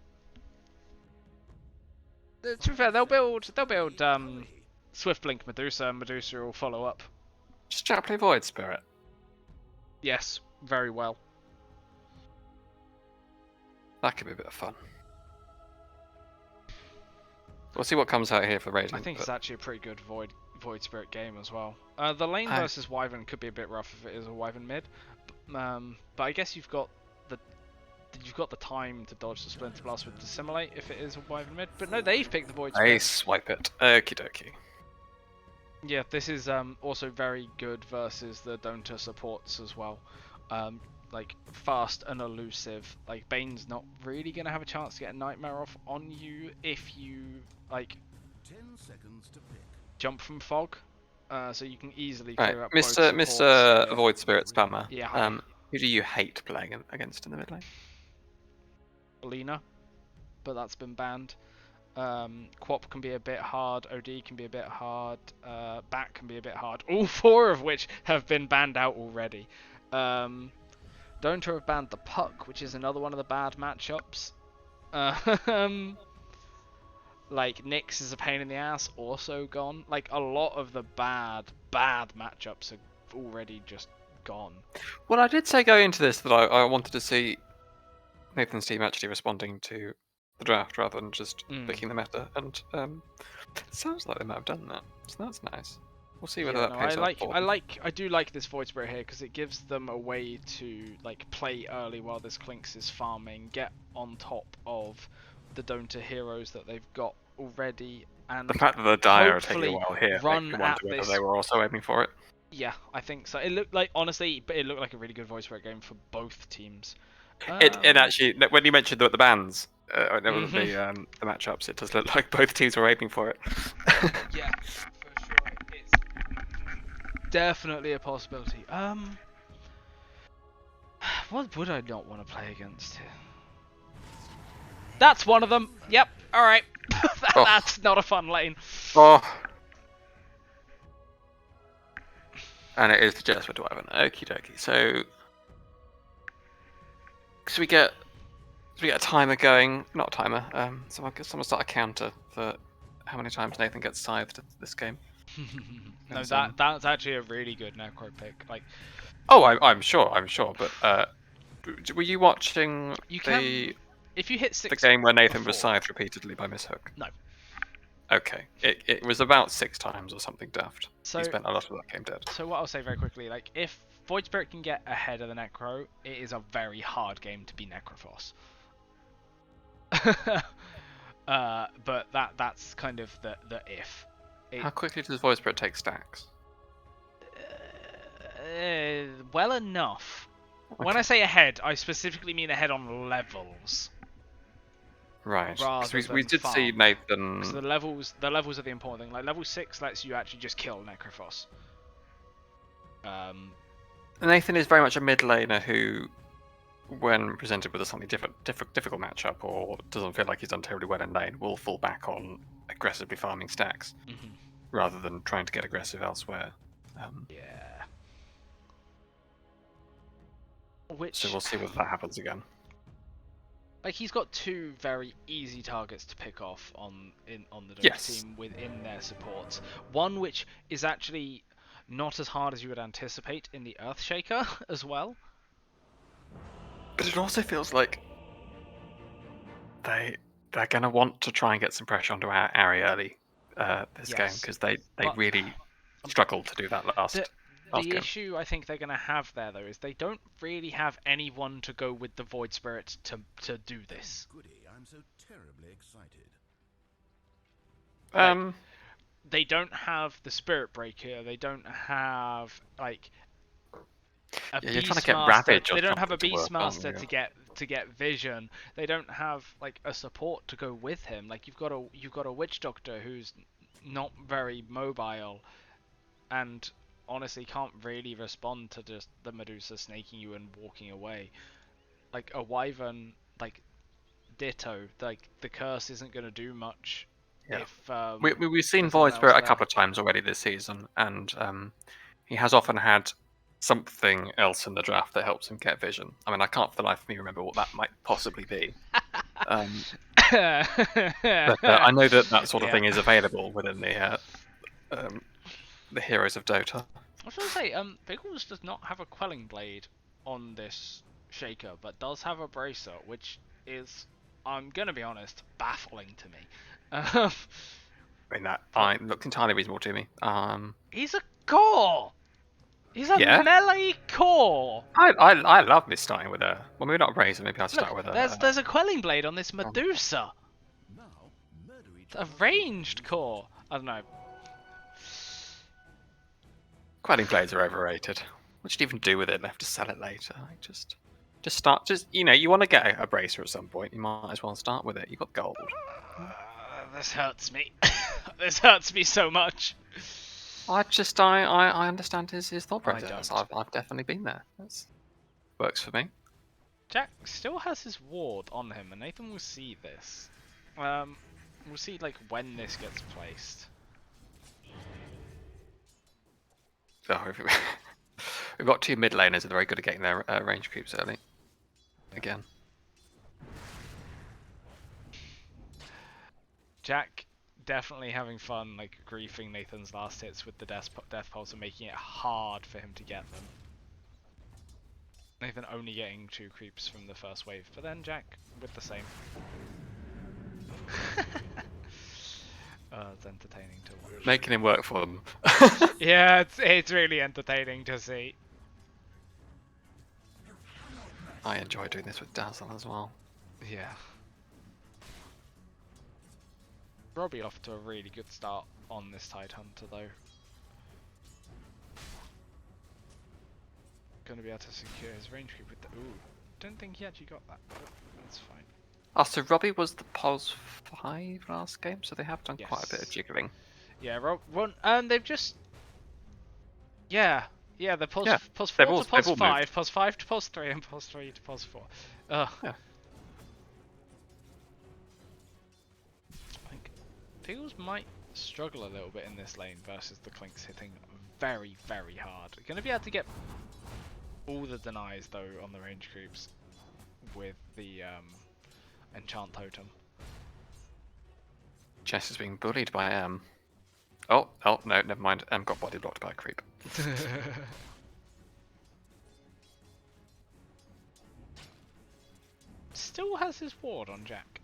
[SPEAKER 1] be fair, they'll build Swift Blink Medusa, and Medusa will follow up.
[SPEAKER 2] Just chat play Void Spirit.
[SPEAKER 1] Yes, very well.
[SPEAKER 2] That could be a bit of fun. We'll see what comes out here for Radiant.
[SPEAKER 1] I think
[SPEAKER 2] but
[SPEAKER 1] it's actually a pretty good Void Spirit game as well. The lane versus Wyvern could be a bit rough if it is a Wyvern mid, but I guess you've got the time to dodge the Splinter Blast with Dissimulate if it is a Wyvern mid. But no, they've picked the Void Spirit.
[SPEAKER 2] I swipe it. Okie dokie.
[SPEAKER 1] Yeah, this is also very good versus the Don'ta supports as well. Like fast and elusive. Like Bane's not really gonna have a chance to get a Nightmare off on you if you like
[SPEAKER 4] 10 seconds to pick.
[SPEAKER 1] jump from fog. So you can easily
[SPEAKER 2] Right,
[SPEAKER 1] clear up both
[SPEAKER 2] Mr.
[SPEAKER 1] supports.
[SPEAKER 2] Mr. Void Spirit Spammer.
[SPEAKER 1] Yeah, hi.
[SPEAKER 2] Who do you hate playing against in the mid lane?
[SPEAKER 1] Lena, but that's been banned. Quap can be a bit hard, OD can be a bit hard, Bat can be a bit hard, all four of which have been banned out already. Don'ta have banned the Puck, which is another one of the bad matchups. Like Nyx is a pain in the ass, also gone. Like a lot of the bad matchups are already just gone.
[SPEAKER 2] Well, I did say going into this that I wanted to see Nathan's team actually responding to the draft rather than just picking the meta, and it sounds like they might have done that. So that's nice. We'll see whether that pays off.
[SPEAKER 1] I do like this Void Spirit here because it gives them a way to like play early while this Clinks is farming, get on top of the Don'ta heroes that they've got already, and
[SPEAKER 2] The fact that the Dire are taking
[SPEAKER 1] hopefully
[SPEAKER 2] a while here
[SPEAKER 1] run
[SPEAKER 2] makes me wonder
[SPEAKER 1] at
[SPEAKER 2] whether
[SPEAKER 1] this-
[SPEAKER 2] they were also aiming for it.
[SPEAKER 1] yeah, I think so. It looked like honestly, but it looked like a really good Void Spirit game for both teams.
[SPEAKER 2] It actually, when you mentioned the bands, the matchups, it does look like both teams were aiming for it.
[SPEAKER 1] Yeah, for sure. It's definitely a possibility. What would I not want to play against here? That's one of them. Yep. All right. That's not a fun lane.
[SPEAKER 2] Oh. And it is just for Wyvern. Okie dokie. So we get a timer going. Not a timer. Someone start a counter for how many times Nathan gets scythed this game.
[SPEAKER 1] No, that's actually a really good Necro pick. Like,
[SPEAKER 2] oh, I'm sure. But were you watching
[SPEAKER 1] you can if you hit 6
[SPEAKER 2] the game where Nathan was
[SPEAKER 1] before.
[SPEAKER 2] scythed repeatedly by Miss Hook?
[SPEAKER 1] No.
[SPEAKER 2] Okay, it was about 6 times or something daft.
[SPEAKER 1] So
[SPEAKER 2] He spent a lot of that game dead.
[SPEAKER 1] So what I'll say very quickly, like if Void Spirit can get ahead of the Necro, it is a very hard game to be Necrophos. But that's kind of the if.
[SPEAKER 2] How quickly does Void Spirit take stacks?
[SPEAKER 1] Well enough.
[SPEAKER 2] Okay.
[SPEAKER 1] When I say ahead, I specifically mean ahead on levels.
[SPEAKER 2] Right. Because
[SPEAKER 1] rather
[SPEAKER 2] we
[SPEAKER 1] than
[SPEAKER 2] did see
[SPEAKER 1] farm.
[SPEAKER 2] Nathan.
[SPEAKER 1] So the levels are the important thing. Like level 6 lets you actually just kill Necrophos.
[SPEAKER 2] Nathan is very much a mid laner who, when presented with a slightly difficult matchup or doesn't feel like he's done terribly well in lane, will fall back on aggressively farming stacks rather than trying to get aggressive elsewhere.
[SPEAKER 1] Yeah.
[SPEAKER 2] So
[SPEAKER 1] Which,
[SPEAKER 2] we'll see whether that happens again.
[SPEAKER 1] like, he's got 2 very easy targets to pick off on the Doge
[SPEAKER 2] Yes.
[SPEAKER 1] team within their supports. One which is actually not as hard as you would anticipate in the Earthshaker as well.
[SPEAKER 2] But it also feels like they're going to want to try and get some pressure onto Ari early this game,
[SPEAKER 1] Yes,
[SPEAKER 2] because they
[SPEAKER 1] but
[SPEAKER 2] really struggled to do that last
[SPEAKER 1] the
[SPEAKER 2] game.
[SPEAKER 1] issue I think they're going to have there, though, is they don't really have anyone to go with the Void Spirit to do this.
[SPEAKER 4] Goody, I'm so terribly excited.
[SPEAKER 1] Like, they don't have the Spirit Breaker. They don't have like a
[SPEAKER 2] Yeah, you're trying to get
[SPEAKER 1] Beastmaster.
[SPEAKER 2] Ravage or
[SPEAKER 1] They don't have a
[SPEAKER 2] something to work on,
[SPEAKER 1] Beastmaster
[SPEAKER 2] yeah.
[SPEAKER 1] to get Vision. They don't have like a support to go with him. Like you've got a Witch Doctor who's not very mobile, and honestly can't really respond to just the Medusa snaking you and walking away. Like a Wyvern, like ditto. Like the curse isn't going to do much
[SPEAKER 2] Yeah.
[SPEAKER 1] if
[SPEAKER 2] We've seen
[SPEAKER 1] there's no one
[SPEAKER 2] Void Spirit
[SPEAKER 1] else
[SPEAKER 2] a
[SPEAKER 1] there.
[SPEAKER 2] couple of times already this season, and he has often had something else in the draft that helps him get vision. I mean, I can't for the life of me remember what that might possibly be. But I know that sort of
[SPEAKER 1] Yeah.
[SPEAKER 2] thing is available within the Heroes of Dota.
[SPEAKER 1] I was going to say, Pickles does not have a Quelling Blade on this Shaker, but does have a Bracer, which is, I'm going to be honest, baffling to me.
[SPEAKER 2] I mean, that looked entirely reasonable to me.
[SPEAKER 1] He's a core! He's a
[SPEAKER 2] Yeah.
[SPEAKER 1] melee core!
[SPEAKER 2] I love me starting with a. Well, maybe not a Razor. Maybe I'll start
[SPEAKER 1] Look,
[SPEAKER 2] with
[SPEAKER 1] there's a Quelling Blade on this Medusa!
[SPEAKER 4] Now, murder each
[SPEAKER 1] A
[SPEAKER 4] other.
[SPEAKER 1] ranged core! I don't know.
[SPEAKER 2] Quelling Blades are overrated. What should you even do with it? Left to sell it later. Like, just start. Just you want to get a bracer at some point. You might as well start with it. You got gold.
[SPEAKER 1] This hurts me. This hurts me so much.
[SPEAKER 2] I understand his thought
[SPEAKER 1] I
[SPEAKER 2] process.
[SPEAKER 1] don't.
[SPEAKER 2] I've definitely been there. That works for me.
[SPEAKER 1] Jack still has his ward on him, and Nathan will see this. We'll see like when this gets placed.
[SPEAKER 2] So we've got 2 mid laners that are very good at getting their range creeps early. Again.
[SPEAKER 1] Jack definitely having fun, like griefing Nathan's last hits with the death pulse and making it hard for him to get them. Nathan only getting 2 creeps from the first wave, but then Jack with the same. It's entertaining to watch.
[SPEAKER 2] Making him work for them.
[SPEAKER 1] Yeah, it's really entertaining to see.
[SPEAKER 2] I enjoy doing this with Dazzle as well.
[SPEAKER 1] Yeah. Robbie off to a really good start on this Tide Hunter though. Gonna be able to secure his range creep with the don't think he actually got that, but that's fine.
[SPEAKER 2] Oh, so Robbie was the POS 5 last game, so they have done quite a bit of
[SPEAKER 1] Yes.
[SPEAKER 2] jiggling.
[SPEAKER 1] Yeah, they've just the pos
[SPEAKER 2] Yeah,
[SPEAKER 1] pos 4
[SPEAKER 2] they've
[SPEAKER 1] to
[SPEAKER 2] all
[SPEAKER 1] pos
[SPEAKER 2] moved.
[SPEAKER 1] 5, pos 5 to pos 3, and pos 3 to pos 4. Ugh.
[SPEAKER 2] Yeah.
[SPEAKER 1] I think Peels might struggle a little bit in this lane versus the Clinks hitting very, very hard. Gonna be able to get all the denies though on the range creeps with the enchant totem.
[SPEAKER 2] Jess is being bullied by M. Oh no, never mind. M got body blocked by a creep.
[SPEAKER 1] Still has his ward on Jack.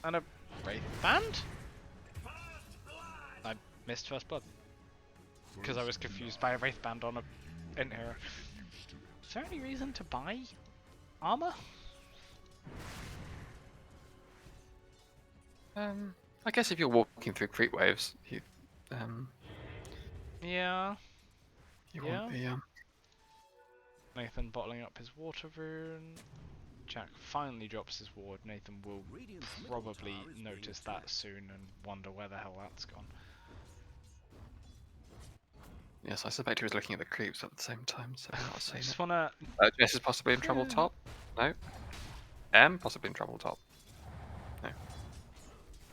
[SPEAKER 1] And a Wraith Band? I missed First Blood. Because I was confused by a Wraith Band on a Inhero. Is there any reason to buy armor?
[SPEAKER 2] I guess if you're walking through creep waves, you
[SPEAKER 1] Yeah.
[SPEAKER 2] you
[SPEAKER 1] Yeah.
[SPEAKER 2] want the
[SPEAKER 1] Nathan bottling up his water rune. Jack finally drops his ward. Nathan will probably notice that soon and wonder where the hell that's gone.
[SPEAKER 2] Yes, I suspect he was looking at the creeps at the same time, so I'll
[SPEAKER 1] I
[SPEAKER 2] say
[SPEAKER 1] just
[SPEAKER 2] no.
[SPEAKER 1] wanna.
[SPEAKER 2] Jess is possibly in trouble top. No. M possibly in trouble top. No.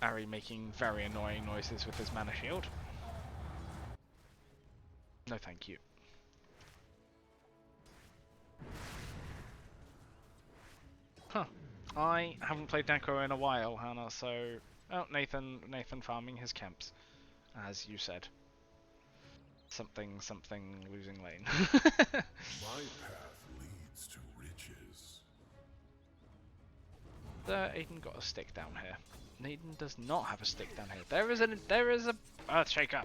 [SPEAKER 1] Ari making very annoying noises with his mana shield. No, thank you. Huh. I haven't played Necro in a while, Hannah, so... Oh, Nathan farming his camps, as you said. Something losing lane.
[SPEAKER 4] My path leads to riches.
[SPEAKER 1] Aiden got a stick down here. Aiden does not have a stick down here. There is a Earthshaker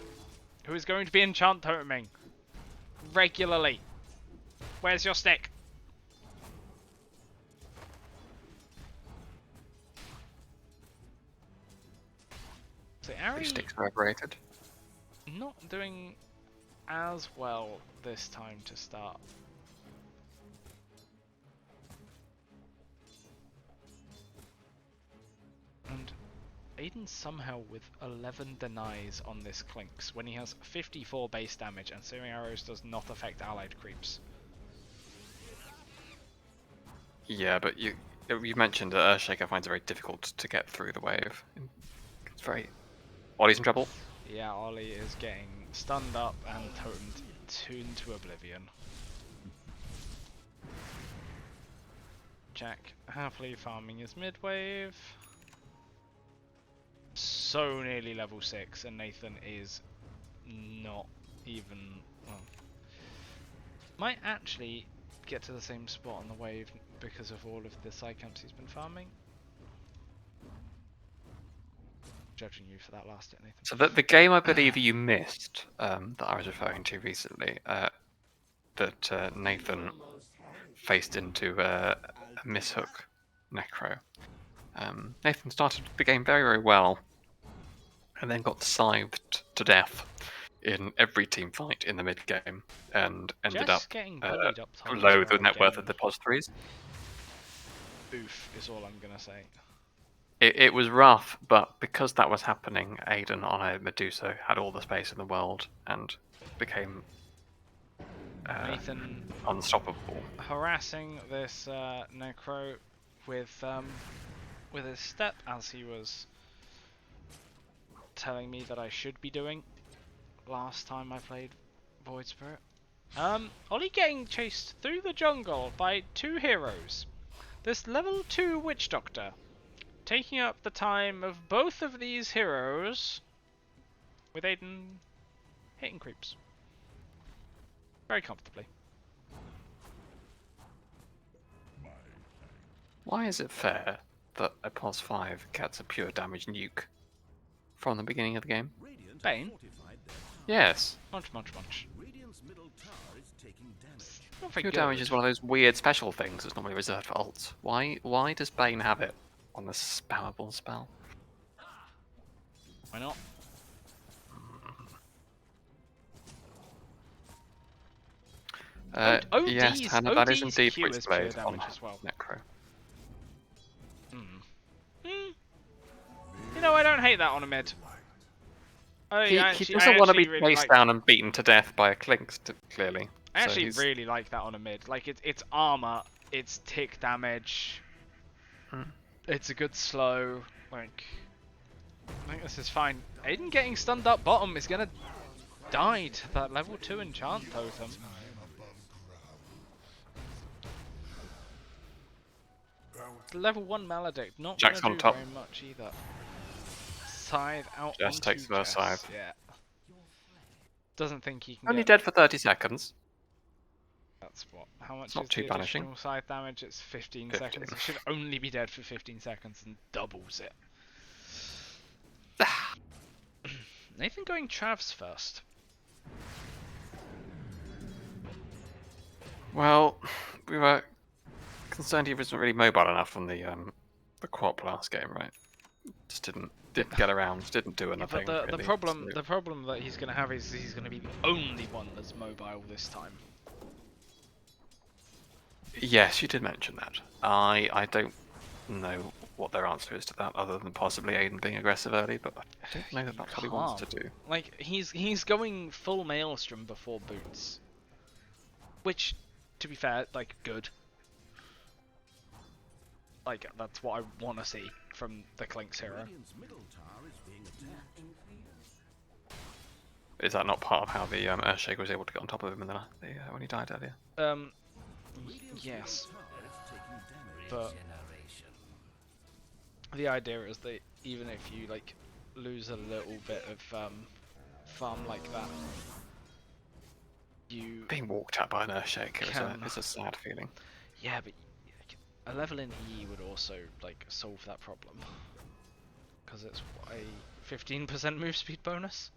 [SPEAKER 1] who is going to be enchant toteming regularly. Where's your stick? So Ari
[SPEAKER 2] Sticks are overrated.
[SPEAKER 1] not doing as well this time to start. And Aiden somehow with 11 denies on this Clinks when he has 54 base damage and Searing Arrows does not affect allied creeps.
[SPEAKER 2] Yeah, but you mentioned that Earthshaker finds it very difficult to get through the wave. It's very... Ollie's in trouble.
[SPEAKER 1] Yeah, Ollie is getting stunned up and totemed into oblivion. Jack happily farming his mid-wave. So nearly level 6 and Nathan is not even... Well, might actually get to the same spot on the wave because of all of the side camps he's been farming. Judging you for that last hit, Nathan.
[SPEAKER 2] So the game I believe you missed, that I was referring to recently, that Nathan faced into a mishook Necro. Nathan started the game very, very well, and then got scythed to death in every team fight in the mid game, and ended
[SPEAKER 1] Just
[SPEAKER 2] up
[SPEAKER 1] getting bullied up top
[SPEAKER 2] below
[SPEAKER 1] as
[SPEAKER 2] the
[SPEAKER 1] well,
[SPEAKER 2] net worth of
[SPEAKER 1] getting
[SPEAKER 2] the pos 3s.
[SPEAKER 1] Oof is all I'm gonna say.
[SPEAKER 2] It was rough, but because that was happening, Aiden on a Medusa had all the space in the world and became
[SPEAKER 1] Nathan
[SPEAKER 2] unstoppable.
[SPEAKER 1] harassing this Necro with his step, as he was telling me that I should be doing last time I played Void Spirit. Ollie getting chased through the jungle by 2 heroes. This level 2 Witch Doctor taking up the time of both of these heroes with Aiden hitting creeps very comfortably.
[SPEAKER 2] Why is it fair that a pos 5 gets a pure damage nuke from the beginning of the game?
[SPEAKER 1] Bane?
[SPEAKER 2] Yes.
[SPEAKER 1] Munch.
[SPEAKER 4] Radiant's middle tower is taking damage.
[SPEAKER 1] Not very
[SPEAKER 2] Pure
[SPEAKER 1] good.
[SPEAKER 2] damage is one of those weird special things that's normally reserved for ults. Why does Bane have it on the spammable spell?
[SPEAKER 1] Why not?
[SPEAKER 2] Yes,
[SPEAKER 1] OD's
[SPEAKER 2] Hannah, that is
[SPEAKER 1] OD's
[SPEAKER 2] indeed
[SPEAKER 1] Q is pure
[SPEAKER 2] Witchblade on
[SPEAKER 1] damage as well.
[SPEAKER 2] Necro.
[SPEAKER 1] You know, I don't hate that on a mid.
[SPEAKER 2] He doesn't want to be chased down and beaten to death by a Clinks, clearly.
[SPEAKER 1] I
[SPEAKER 2] So
[SPEAKER 1] actually
[SPEAKER 2] he's-
[SPEAKER 1] really like that on a mid. Like, it's armor, it's tick damage, it's a good slow. Like, I think this is fine. Aiden getting stunned up bottom is gonna die to that level 2 enchant totem. The level 1 maledict not
[SPEAKER 2] Jack's
[SPEAKER 1] gonna
[SPEAKER 2] on
[SPEAKER 1] do
[SPEAKER 2] top.
[SPEAKER 1] very much either. Scythe out
[SPEAKER 2] Jess
[SPEAKER 1] onto
[SPEAKER 2] takes the
[SPEAKER 1] Jess.
[SPEAKER 2] scythe.
[SPEAKER 1] Yeah. Doesn't think he can
[SPEAKER 2] Only
[SPEAKER 1] get...
[SPEAKER 2] dead for 30 seconds.
[SPEAKER 1] That's what? How much
[SPEAKER 2] not
[SPEAKER 1] is
[SPEAKER 2] too
[SPEAKER 1] the
[SPEAKER 2] punishing.
[SPEAKER 1] additional scythe damage? It's 15
[SPEAKER 2] 15.
[SPEAKER 1] seconds. It should only be dead for 15 seconds and doubles it. Nathan going Travs first.
[SPEAKER 2] Well, we were concerned he wasn't really mobile enough on the co-op last game, right? Just didn't get around, didn't do
[SPEAKER 1] Yeah,
[SPEAKER 2] anything.
[SPEAKER 1] but the
[SPEAKER 2] really,
[SPEAKER 1] problem
[SPEAKER 2] so-
[SPEAKER 1] the problem that he's gonna have is he's gonna be the only one that's mobile this time.
[SPEAKER 2] Yes, you did mention that. I don't know what their answer is to that, other than possibly Aiden being aggressive early, but I don't know that that's what he wants to do.
[SPEAKER 1] Like, he's going full Maelstrom before boots. Which, to be fair, like, good. Like, that's what I want to see from the Clink's hero.
[SPEAKER 4] Radiant's middle tower is being attacked.
[SPEAKER 2] Is that not part of how the Earthshaker was able to get on top of him in when he died earlier?
[SPEAKER 1] Yes.
[SPEAKER 4] Tower is taking damage.
[SPEAKER 1] But the idea is that even if you, like, lose a little bit of farm like that, you...
[SPEAKER 2] Being walked at by an Earthshaker is a sad feeling.
[SPEAKER 1] Yeah, but a level in E would also, like, solve that problem. Because it's a 15% move speed bonus.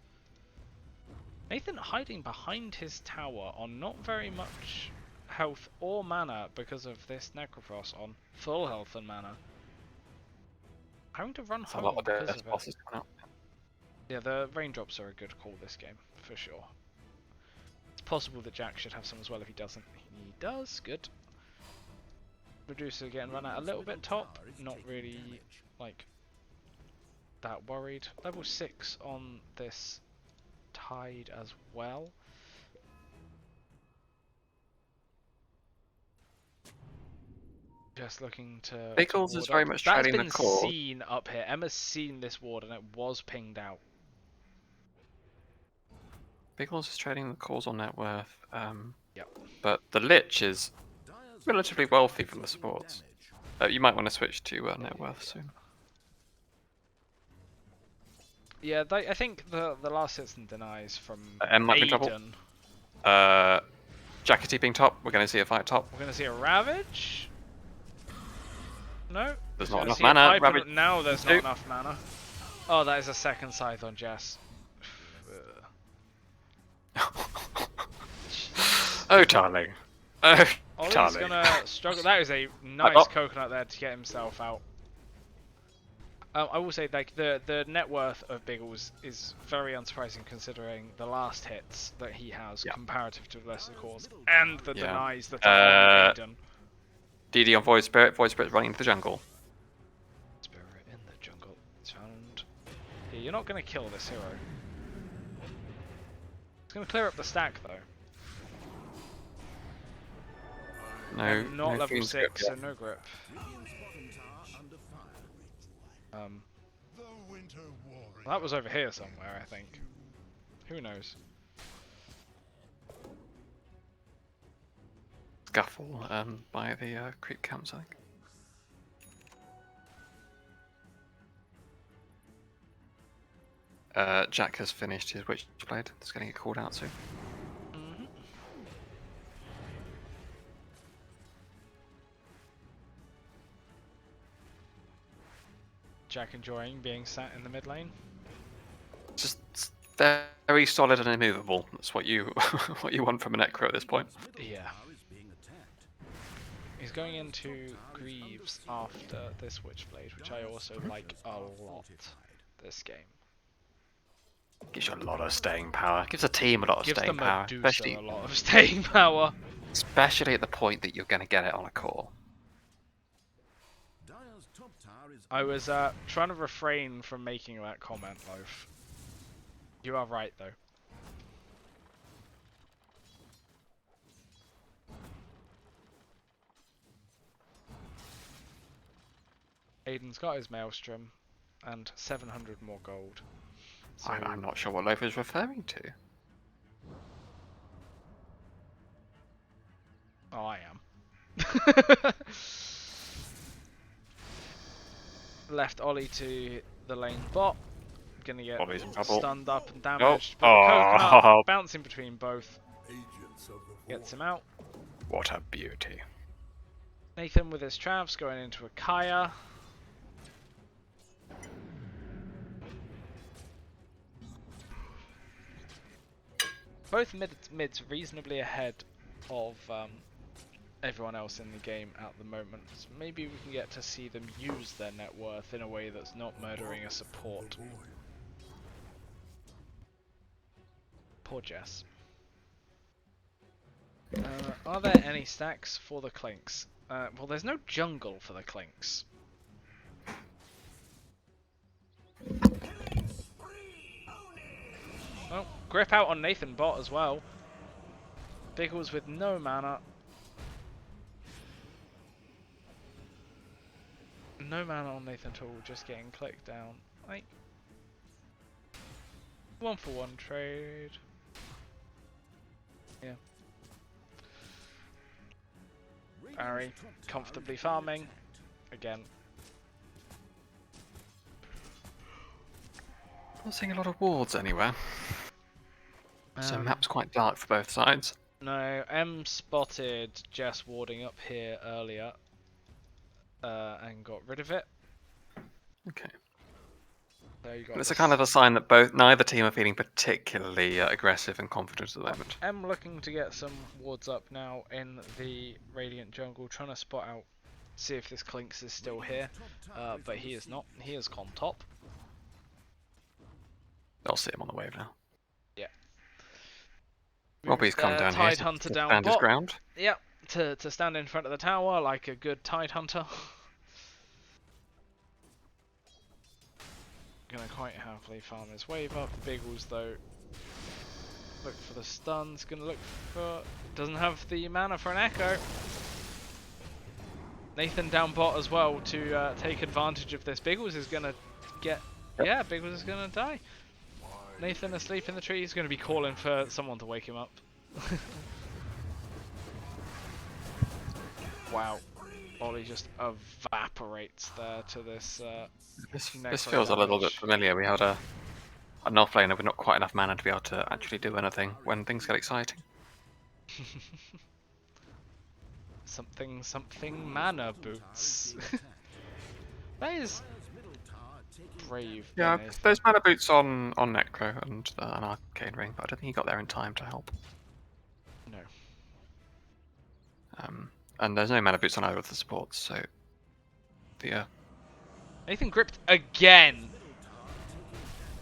[SPEAKER 1] Nathan hiding behind his tower on not very much health or mana because of this Necrophos on full health and mana. Having to run
[SPEAKER 2] It's a
[SPEAKER 1] home
[SPEAKER 2] lot of
[SPEAKER 1] because
[SPEAKER 2] death
[SPEAKER 1] of it.
[SPEAKER 2] bosses coming up.
[SPEAKER 1] Yeah, the raindrops are a good call this game, for sure. It's possible that Jack should have some as well if he doesn't. He does, good. Reducer getting run out a little bit top, not really, like, that worried. Level 6 on this Tide as well. Just looking to
[SPEAKER 2] Pickles is
[SPEAKER 1] ward
[SPEAKER 2] very
[SPEAKER 1] up.
[SPEAKER 2] much
[SPEAKER 1] That's
[SPEAKER 2] trading
[SPEAKER 1] been
[SPEAKER 2] the core.
[SPEAKER 1] seen up here. Emma's seen this ward and it was pinged out.
[SPEAKER 2] Pickles is trading the causal net worth,
[SPEAKER 1] Yep.
[SPEAKER 2] but the Lich is
[SPEAKER 4] Dire's
[SPEAKER 2] relatively
[SPEAKER 4] middle
[SPEAKER 2] wealthy
[SPEAKER 4] tower
[SPEAKER 2] from the
[SPEAKER 4] is taking
[SPEAKER 2] supports.
[SPEAKER 4] damage.
[SPEAKER 2] You might want to switch to net worth soon.
[SPEAKER 1] Yeah, I think the last hits and denies from
[SPEAKER 2] M might be in trouble.
[SPEAKER 1] Aiden.
[SPEAKER 2] Jackety being top, we're going to see a fight top.
[SPEAKER 1] We're going to see a Ravage? No?
[SPEAKER 2] There's
[SPEAKER 1] We're
[SPEAKER 2] not
[SPEAKER 1] gonna
[SPEAKER 2] enough
[SPEAKER 1] see a
[SPEAKER 2] mana.
[SPEAKER 1] Pipe
[SPEAKER 2] Ravage.
[SPEAKER 1] and now there's not
[SPEAKER 2] Two.
[SPEAKER 1] enough mana. Oh, that is a second scythe on Jess.
[SPEAKER 2] Oh, darling. Oh,
[SPEAKER 1] Ollie's
[SPEAKER 2] darling.
[SPEAKER 1] gonna struggle. That is a nice coconut there to get himself out. I will say, like, the net worth of Biggles is very unsurprising considering the last hits that he has comparative to the rest of the cores, and the denies that are on Aiden.
[SPEAKER 2] DD on Void Spirit. Void Spirit running into the jungle.
[SPEAKER 1] Spirit in the jungle. Found. Yeah, you're not gonna kill this hero. It's gonna clear up the stack though.
[SPEAKER 2] No,
[SPEAKER 1] And not
[SPEAKER 2] no
[SPEAKER 1] level
[SPEAKER 2] Fiend's
[SPEAKER 1] 6,
[SPEAKER 2] grip
[SPEAKER 1] so no grip.
[SPEAKER 4] Radiant's bottom tower under fire.
[SPEAKER 3] The Winter Warrior.
[SPEAKER 1] That was over here somewhere, I think. Who knows?
[SPEAKER 2] Scuffle by the creep camps, I think. Jack has finished his Witchblade. It's going to get called out soon.
[SPEAKER 1] Jack enjoying being sat in the mid lane.
[SPEAKER 2] Just very solid and immovable. That's what you what you want from a Necro at this point.
[SPEAKER 1] Yeah. He's going into Greaves after this Witchblade, which I also like a lot this game.
[SPEAKER 2] Gives you a lot of staying power. Gives a team a lot of
[SPEAKER 1] Gives the
[SPEAKER 2] staying power,
[SPEAKER 1] Medusa a lot of staying power.
[SPEAKER 2] especially at the point that you're going to get it on a core.
[SPEAKER 4] Dire's top tower is
[SPEAKER 1] I was trying to refrain from making that comment, Loaf. You are right, though. Aiden's got his Maelstrom and 700 more gold. So
[SPEAKER 2] I'm not sure what Loaf is referring to.
[SPEAKER 1] Oh, I am. Left Ollie to the lane bot. Gonna get
[SPEAKER 2] Ollie's in trouble.
[SPEAKER 1] stunned up and damaged. But
[SPEAKER 2] Oh.
[SPEAKER 1] the coconut bouncing between both
[SPEAKER 4] agents of the
[SPEAKER 1] gets him out.
[SPEAKER 2] What a beauty.
[SPEAKER 1] Nathan with his Travs going into a Kaya. Both mids reasonably ahead of everyone else in the game at the moment. So maybe we can get to see them use their net worth in a way that's not murdering a support. Poor Jess. Are there any stacks for the Clinks? Well, there's no jungle for the Clinks. Oh, grip out on Nathan bot as well. Biggles with no mana. No mana on Nathan at all, just getting clicked down. Like, 1-for-1 trade. Yeah. Ari comfortably farming. Again.
[SPEAKER 2] Not seeing a lot of wards anywhere. So map's quite dark for both sides.
[SPEAKER 1] No, M spotted Jess warding up here earlier. And got rid of it.
[SPEAKER 2] Okay.
[SPEAKER 1] There you got
[SPEAKER 2] It's a
[SPEAKER 1] this.
[SPEAKER 2] kind of a sign that neither team are feeling particularly aggressive and confident at the moment.
[SPEAKER 1] M looking to get some wards up now in the Radiant jungle, trying to spot out, see if this Clinks is still here. But he is not. He has gone top.
[SPEAKER 2] They'll see him on the wave now.
[SPEAKER 1] Yeah.
[SPEAKER 2] Robbie's come down here
[SPEAKER 1] Tide
[SPEAKER 2] to
[SPEAKER 1] Hunter down
[SPEAKER 2] stand his
[SPEAKER 1] bot.
[SPEAKER 2] ground.
[SPEAKER 1] Yep, to stand in front of the tower like a good Tide Hunter. Gonna quite happily farm his wave up. Biggles though, look for the stuns. Gonna look for, doesn't have the mana for an echo. Nathan down bot as well to take advantage of this. Biggles is gonna get, yeah, Biggles is gonna die. Nathan asleep in the tree. He's gonna be calling for someone to wake him up. Wow. Ollie just evaporates there to this.
[SPEAKER 2] This feels a little bit familiar. We had a off laner with not quite enough mana to be able to actually do anything when things get exciting.
[SPEAKER 1] something mana boots. That is brave.
[SPEAKER 2] Yeah,
[SPEAKER 1] Nathan.
[SPEAKER 2] there's mana boots on Necro and an Arcane Ring, but I don't think he got there in time to help.
[SPEAKER 1] No.
[SPEAKER 2] And there's no mana boots on either of the supports, so the
[SPEAKER 1] Nathan gripped again.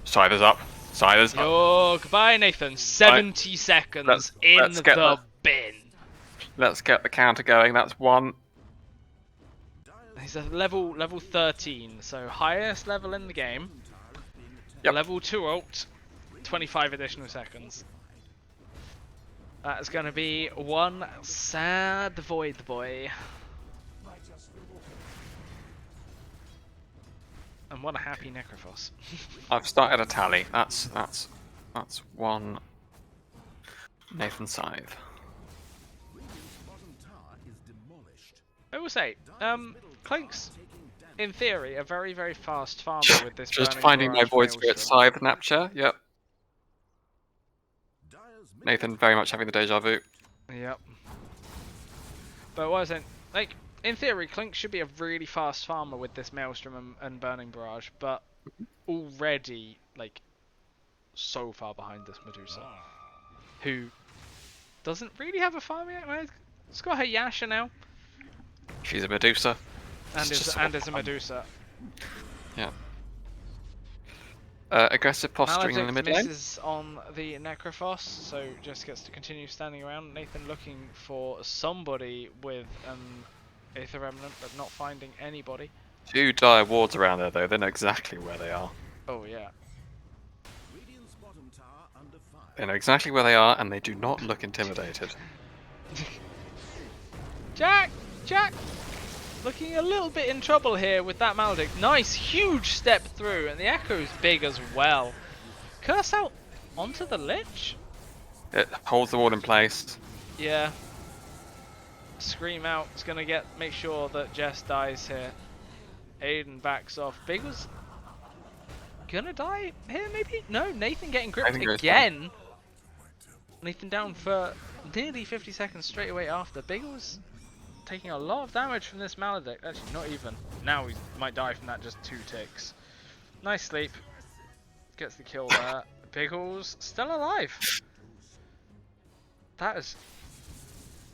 [SPEAKER 2] Scyther's up. Scyther's up.
[SPEAKER 1] Oh, goodbye, Nathan. 70 seconds
[SPEAKER 2] let's
[SPEAKER 1] in
[SPEAKER 2] get
[SPEAKER 1] the bin.
[SPEAKER 2] Let's get the counter going. That's one.
[SPEAKER 1] He's at level 13, so highest level in the game.
[SPEAKER 2] Yep.
[SPEAKER 1] Level 2 ult, 25 additional seconds. That's going to be one sad void boy. And what a happy Necrophos.
[SPEAKER 2] I've started a tally. That's one Nathan Scythe.
[SPEAKER 1] I will say, Clinks, in theory, a very, very fast farmer with this
[SPEAKER 2] Just
[SPEAKER 1] burning
[SPEAKER 2] finding my
[SPEAKER 1] barrage
[SPEAKER 2] Void Spirit
[SPEAKER 1] maelstrom.
[SPEAKER 2] Scythe Napture. Yep. Nathan very much having the deja vu.
[SPEAKER 1] Yep. But what I was saying, like, in theory, Clink should be a really fast farmer with this Maelstrom and Burning Barrage, but already, like, so far behind this Medusa, who doesn't really have a farm yet. Well, it's got her Yasha now,
[SPEAKER 2] She's a Medusa.
[SPEAKER 1] and is a Medusa.
[SPEAKER 2] Yeah. Aggressive posturing in the
[SPEAKER 1] Maledict
[SPEAKER 2] mid lane.
[SPEAKER 1] misses on the Necrophos, so just gets to continue standing around. Nathan looking for somebody with an Aether Remnant, but not finding anybody.
[SPEAKER 2] Two dire wards around there though. They know exactly where they are.
[SPEAKER 1] Oh yeah.
[SPEAKER 2] They know exactly where they are, and they do not look intimidated.
[SPEAKER 1] Jack! Looking a little bit in trouble here with that Maledict. Nice, huge step through, and the Echo's big as well. Curse out onto the Lich?
[SPEAKER 2] It holds the ward in place.
[SPEAKER 1] Yeah. Scream out. It's gonna make sure that Jess dies here. Aiden backs off. Big was gonna die here, maybe? No, Nathan getting gripped again. Nathan down for nearly 50 seconds straight away after. Big was taking a lot of damage from this Maledict. Actually, not even. Now he might die from that just 2 ticks. Nice sleep. Gets the kill there. Biggles still alive. That is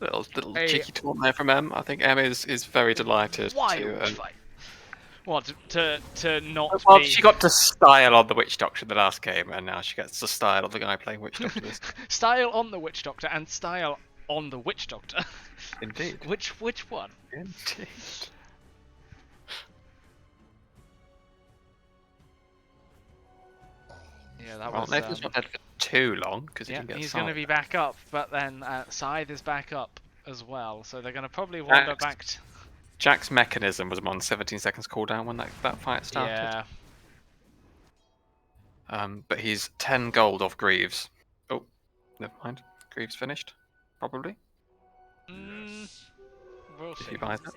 [SPEAKER 2] Little cheeky taunt there from M. I think M is very delighted
[SPEAKER 1] wild
[SPEAKER 2] to.
[SPEAKER 1] fight. What to not
[SPEAKER 2] Well,
[SPEAKER 1] be?
[SPEAKER 2] she got to style on the Witch Doctor in the last game, and now she gets to style on the guy playing Witch Doctor.
[SPEAKER 1] Style on the Witch Doctor and style on the Witch Doctor.
[SPEAKER 2] Indeed.
[SPEAKER 1] Which one?
[SPEAKER 2] Indeed.
[SPEAKER 1] Yeah, that
[SPEAKER 2] Well,
[SPEAKER 1] was.
[SPEAKER 2] Nathan's not dead for too long because he
[SPEAKER 1] Yeah,
[SPEAKER 2] can get
[SPEAKER 1] he's going to
[SPEAKER 2] Scythe.
[SPEAKER 1] be back up, but then Scythe is back up as well, so they're going to probably wander back.
[SPEAKER 2] Jack's mechanism was on 17 seconds cooldown when that fight started.
[SPEAKER 1] Yeah.
[SPEAKER 2] But he's 10 gold off Greaves. Oh, never mind. Greaves finished, probably.
[SPEAKER 1] We'll
[SPEAKER 2] If
[SPEAKER 1] see.
[SPEAKER 2] he buys it.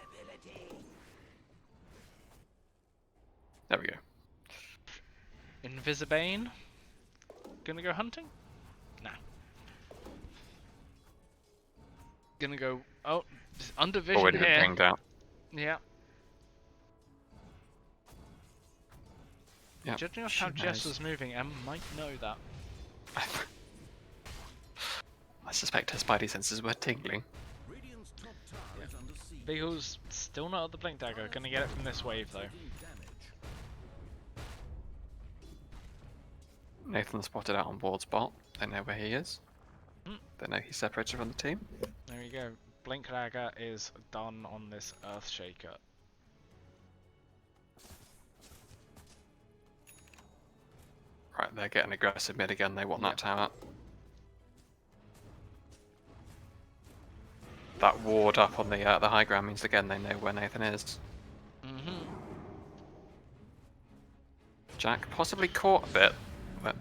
[SPEAKER 2] There we go.
[SPEAKER 1] Invisibane. Gonna go hunting? Nah. Gonna go. Oh, under vision
[SPEAKER 2] Already been
[SPEAKER 1] here.
[SPEAKER 2] pinged out.
[SPEAKER 1] Yeah.
[SPEAKER 2] Yep.
[SPEAKER 1] Judging off
[SPEAKER 2] she
[SPEAKER 1] how Jess
[SPEAKER 2] knows.
[SPEAKER 1] was moving, Em might know that.
[SPEAKER 2] I suspect her spidey senses were tingling.
[SPEAKER 4] Radiant's top tower is under siege.
[SPEAKER 1] Beagle's still not at the blink dagger. Gonna get it from this wave though.
[SPEAKER 4] Taking damage.
[SPEAKER 2] Nathan spotted out on board spot. They know where he is. They know he's separated from the team.
[SPEAKER 1] There you go. Blink dagger is done on this Earthshaker.
[SPEAKER 2] Right, they're getting aggressive mid again. They want that tower. That ward up on the high ground means again they know where Nathan is. Jack possibly caught a bit, but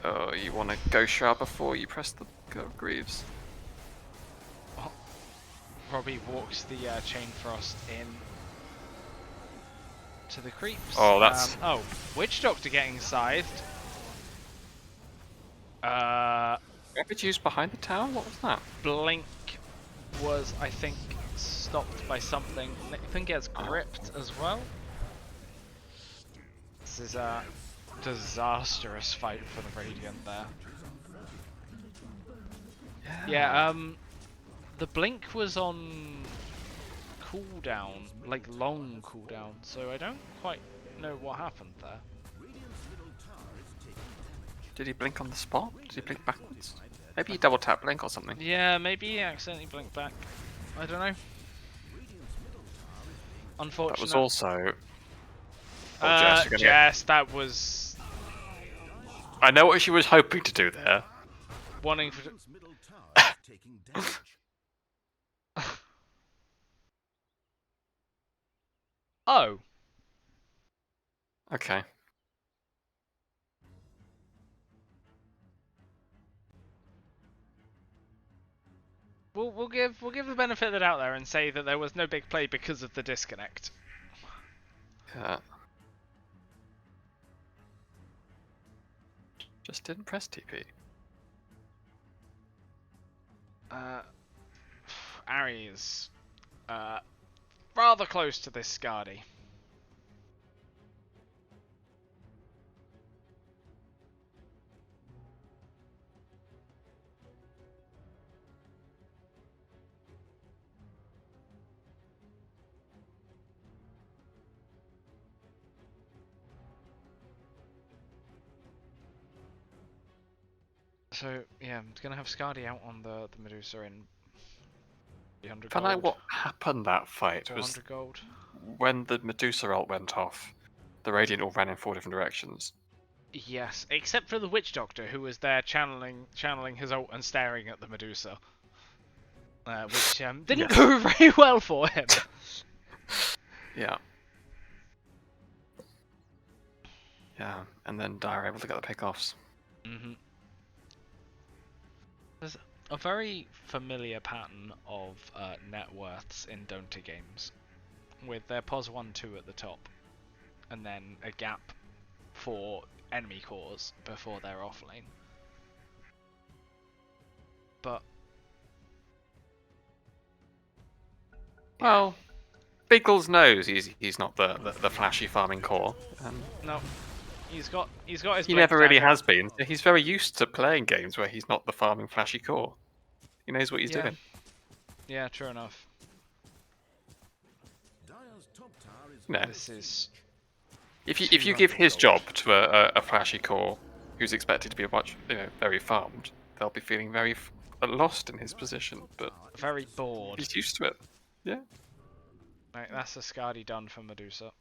[SPEAKER 2] oh, you want to go sharp before you press the Greaves.
[SPEAKER 1] Robbie walks the Chain Frost in to the creeps.
[SPEAKER 2] Oh, that's
[SPEAKER 1] oh, Witch Doctor getting scythed.
[SPEAKER 2] Rapid used behind the tower. What was that?
[SPEAKER 1] Blink was, I think, stopped by something. Nathan gets gripped as well. This is a disastrous fight for the Radiant there. Yeah, the blink was on cooldown, like long cooldown, so I don't quite know what happened there.
[SPEAKER 4] Radiant's middle tower is taking damage.
[SPEAKER 2] Did he blink on the spot? Did he blink backwards? Maybe he double tap blink or something.
[SPEAKER 1] Yeah, maybe he accidentally blinked back. I don't know.
[SPEAKER 4] Radiant's middle tower is being
[SPEAKER 1] Unfortunate.
[SPEAKER 2] That was also. Oh, Jess, you're gonna
[SPEAKER 1] Jess, that was
[SPEAKER 2] I know what she was hoping to do there.
[SPEAKER 1] wanting for.
[SPEAKER 4] Radiant's middle tower is taking damage.
[SPEAKER 1] Oh,
[SPEAKER 2] Okay.
[SPEAKER 1] we'll give the benefit of the doubt there and say that there was no big play because of the disconnect.
[SPEAKER 2] Yeah. Just didn't press TP.
[SPEAKER 1] Ari is rather close to this Scardy. So yeah, I'm gonna have Scardy out on the Medusa in 300
[SPEAKER 2] Find
[SPEAKER 1] gold.
[SPEAKER 2] out what happened that fight was
[SPEAKER 1] 400 gold.
[SPEAKER 2] when the Medusa ult went off, the Radiant all ran in 4 different directions.
[SPEAKER 1] Yes, except for the Witch Doctor, who was there channeling his ult and staring at the Medusa, which didn't
[SPEAKER 2] Yes.
[SPEAKER 1] go very well for him.
[SPEAKER 2] Yeah. Yeah, and then Dire able to get the pickoffs.
[SPEAKER 1] There's a very familiar pattern of net worths in Dota games, with their pos 1-2 at the top, and then a gap for enemy cores before they're offlane. But
[SPEAKER 2] Well, Biggles knows he's not the flashy farming core.
[SPEAKER 1] no, he's got his.
[SPEAKER 2] He
[SPEAKER 1] blink
[SPEAKER 2] never really
[SPEAKER 1] dagger.
[SPEAKER 2] has been. He's very used to playing games where he's not the farming flashy core. He knows what he's
[SPEAKER 1] Yeah.
[SPEAKER 2] doing.
[SPEAKER 1] Yeah, true enough.
[SPEAKER 4] Dire's top tower is
[SPEAKER 2] No.
[SPEAKER 1] This is
[SPEAKER 2] If you
[SPEAKER 1] 200
[SPEAKER 2] give his
[SPEAKER 1] gold.
[SPEAKER 2] job to a flashy core who's expected to be very farmed, they'll be feeling very lost in his position, but
[SPEAKER 1] Very bored.
[SPEAKER 2] he's used to it. Yeah.
[SPEAKER 1] Right, that's a Skadi done for Medusa.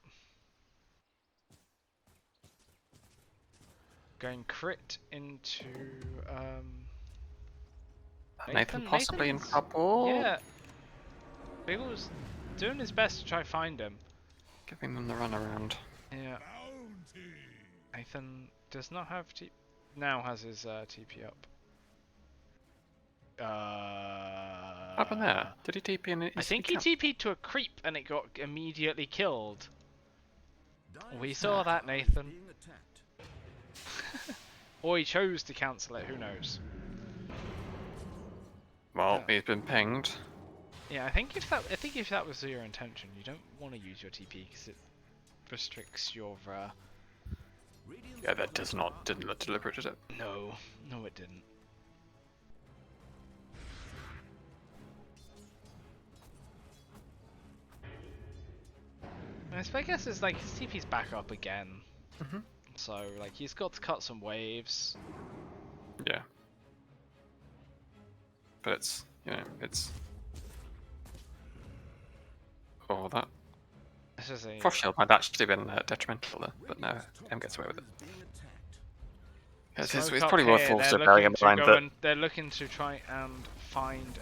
[SPEAKER 1] Going crit into
[SPEAKER 2] Nathan possibly in
[SPEAKER 1] Nathan's-
[SPEAKER 2] trouble.
[SPEAKER 1] Yeah. Beagle's doing his best to try find him.
[SPEAKER 2] Giving them the runaround.
[SPEAKER 1] Yeah.
[SPEAKER 3] Bounty.
[SPEAKER 1] Nathan does not have now has his TP up.
[SPEAKER 2] What happened there? Did he TP in it?
[SPEAKER 1] I think he TP'd to a creep and it got immediately killed. We saw that, Nathan. Or he chose to cancel it, who knows.
[SPEAKER 2] Well, he's been pinged.
[SPEAKER 1] Yeah, I think if that was your intention, you don't want to use your TP because it restricts your
[SPEAKER 2] Yeah, that didn't look deliberate, did it?
[SPEAKER 1] No, it didn't. I guess it's like his TP's back up again. So like he's got to cut some waves.
[SPEAKER 2] Yeah. But it's, it's... Oh, that...
[SPEAKER 1] This is a...
[SPEAKER 2] Frost Shield might actually been detrimental there, but no, M gets away with it. It's
[SPEAKER 1] Smoke
[SPEAKER 2] probably
[SPEAKER 1] up
[SPEAKER 2] worth
[SPEAKER 1] here,
[SPEAKER 2] also
[SPEAKER 1] they're
[SPEAKER 2] bearing in
[SPEAKER 1] looking to
[SPEAKER 2] mind
[SPEAKER 1] go
[SPEAKER 2] that...
[SPEAKER 1] and they're looking to try and find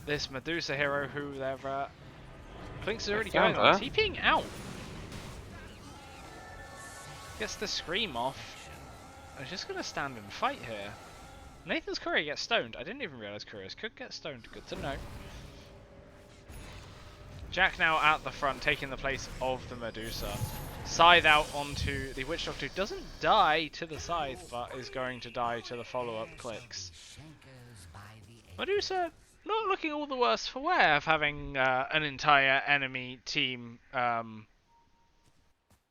[SPEAKER 1] this Medusa hero who they're... Clinks is already going on.
[SPEAKER 2] her.
[SPEAKER 1] TPing out! Gets the scream off. I'm just gonna stand and fight here. Nathan's courier gets stoned. I didn't even realise couriers could get stoned. Good to know. Jack now at the front, taking the place of the Medusa. Scythe out onto the Witch Doctor, who doesn't die to the Scythe, but is going to die to the follow-up clicks. Medusa not looking all the worse for wear of having an entire enemy team.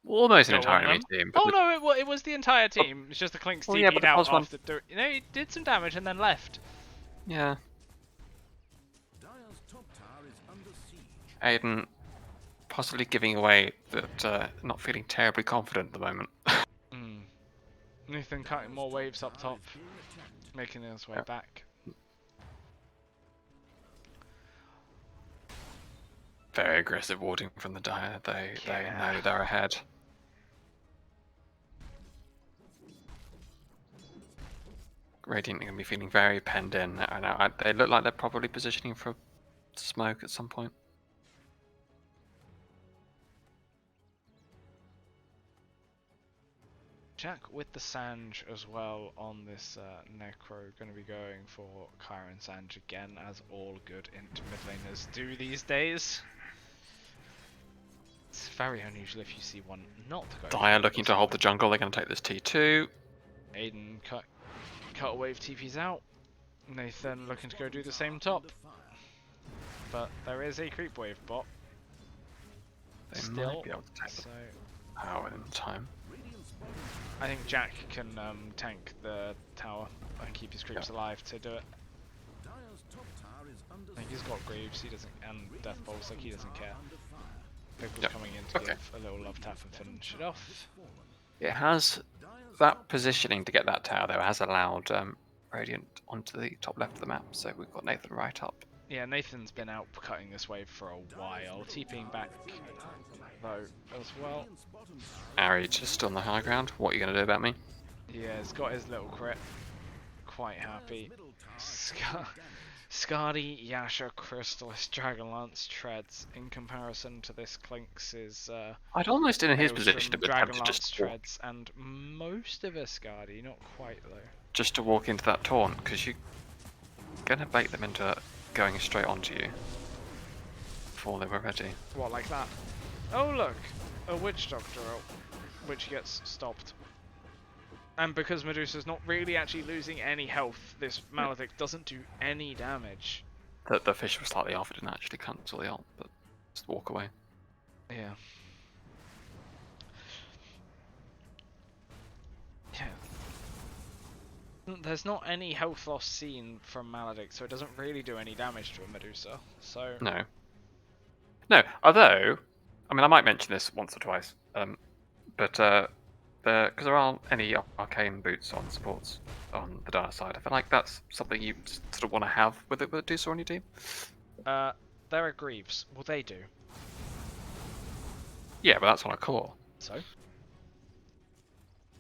[SPEAKER 2] Almost an
[SPEAKER 1] Go on
[SPEAKER 2] entire enemy
[SPEAKER 1] them.
[SPEAKER 2] team.
[SPEAKER 1] Oh no, it was the entire team. It's just the Clinks
[SPEAKER 2] well, yeah,
[SPEAKER 1] TP'd
[SPEAKER 2] but
[SPEAKER 1] out
[SPEAKER 2] was one-
[SPEAKER 1] after. You know, he did some damage and then left.
[SPEAKER 2] Yeah.
[SPEAKER 4] Dire's top tower is under siege.
[SPEAKER 2] Aiden possibly giving away that not feeling terribly confident at the moment.
[SPEAKER 1] Nathan cutting more waves up top, making his way back.
[SPEAKER 2] Very aggressive warding from the Dire. They know they're ahead. Radiant are going to be feeling very penned in. And they look like they're probably positioning for smoke at some point.
[SPEAKER 1] Jack with the Sanj as well on this Necro, going to be going for Kyron Sanj again, as all good mid laners do these days. It's very unusual if you see one not go.
[SPEAKER 2] Dire looking to hold the jungle. They're going to take this T2.
[SPEAKER 1] Aiden cut wave TP's out. Nathan looking to go do the same top. But there is a creep wave bot.
[SPEAKER 2] They
[SPEAKER 1] Still,
[SPEAKER 2] might be able to take
[SPEAKER 1] so
[SPEAKER 2] the power in time.
[SPEAKER 1] I think Jack can tank the tower and keep his creeps alive to do it.
[SPEAKER 4] Dire's top tower is under
[SPEAKER 1] I think he's got Greaves, he doesn't, and Death Bolts, like he doesn't care. Pickle's
[SPEAKER 2] Yep.
[SPEAKER 1] coming in to
[SPEAKER 2] Okay.
[SPEAKER 1] give a little love tap and finish it off.
[SPEAKER 2] It has that positioning to get that tower though has allowed Radiant onto the top left of the map, so we've got Nathan right up.
[SPEAKER 1] Yeah, Nathan's been out cutting this wave for a while, TPing back though as well.
[SPEAKER 2] Ari just on the high ground. What are you going to do about me?
[SPEAKER 1] Yeah, he's got his little crit. Quite happy. Skadi, Yasha, Crystalist, Dragonlance, Treads. In comparison to this Clinks is
[SPEAKER 2] I'd almost in his
[SPEAKER 1] Hailstrom,
[SPEAKER 2] position have attempted
[SPEAKER 1] Dragonlance,
[SPEAKER 2] just
[SPEAKER 1] Treads, and most of a Skadi, not quite though.
[SPEAKER 2] to walk into that taunt because you're going to bait them into going straight onto you before they were ready.
[SPEAKER 1] What, like that? Oh look, a Witch Doctor out, which gets stopped. And because Medusa's not really actually losing any health, this Maledict doesn't do any damage.
[SPEAKER 2] The fish was slightly off. It didn't actually cancel the ult, but just walk away.
[SPEAKER 1] Yeah. Yeah. There's not any health loss seen from Maledict, so it doesn't really do any damage to a Medusa. So
[SPEAKER 2] No. Although, I mean, I might mention this once or twice, but because there aren't any arcane boots on supports on the Dire side. I feel like that's something you sort of want to have with a Deucer on your team.
[SPEAKER 1] There are Greaves. Well, they do.
[SPEAKER 2] Yeah, but that's on a core.
[SPEAKER 1] So?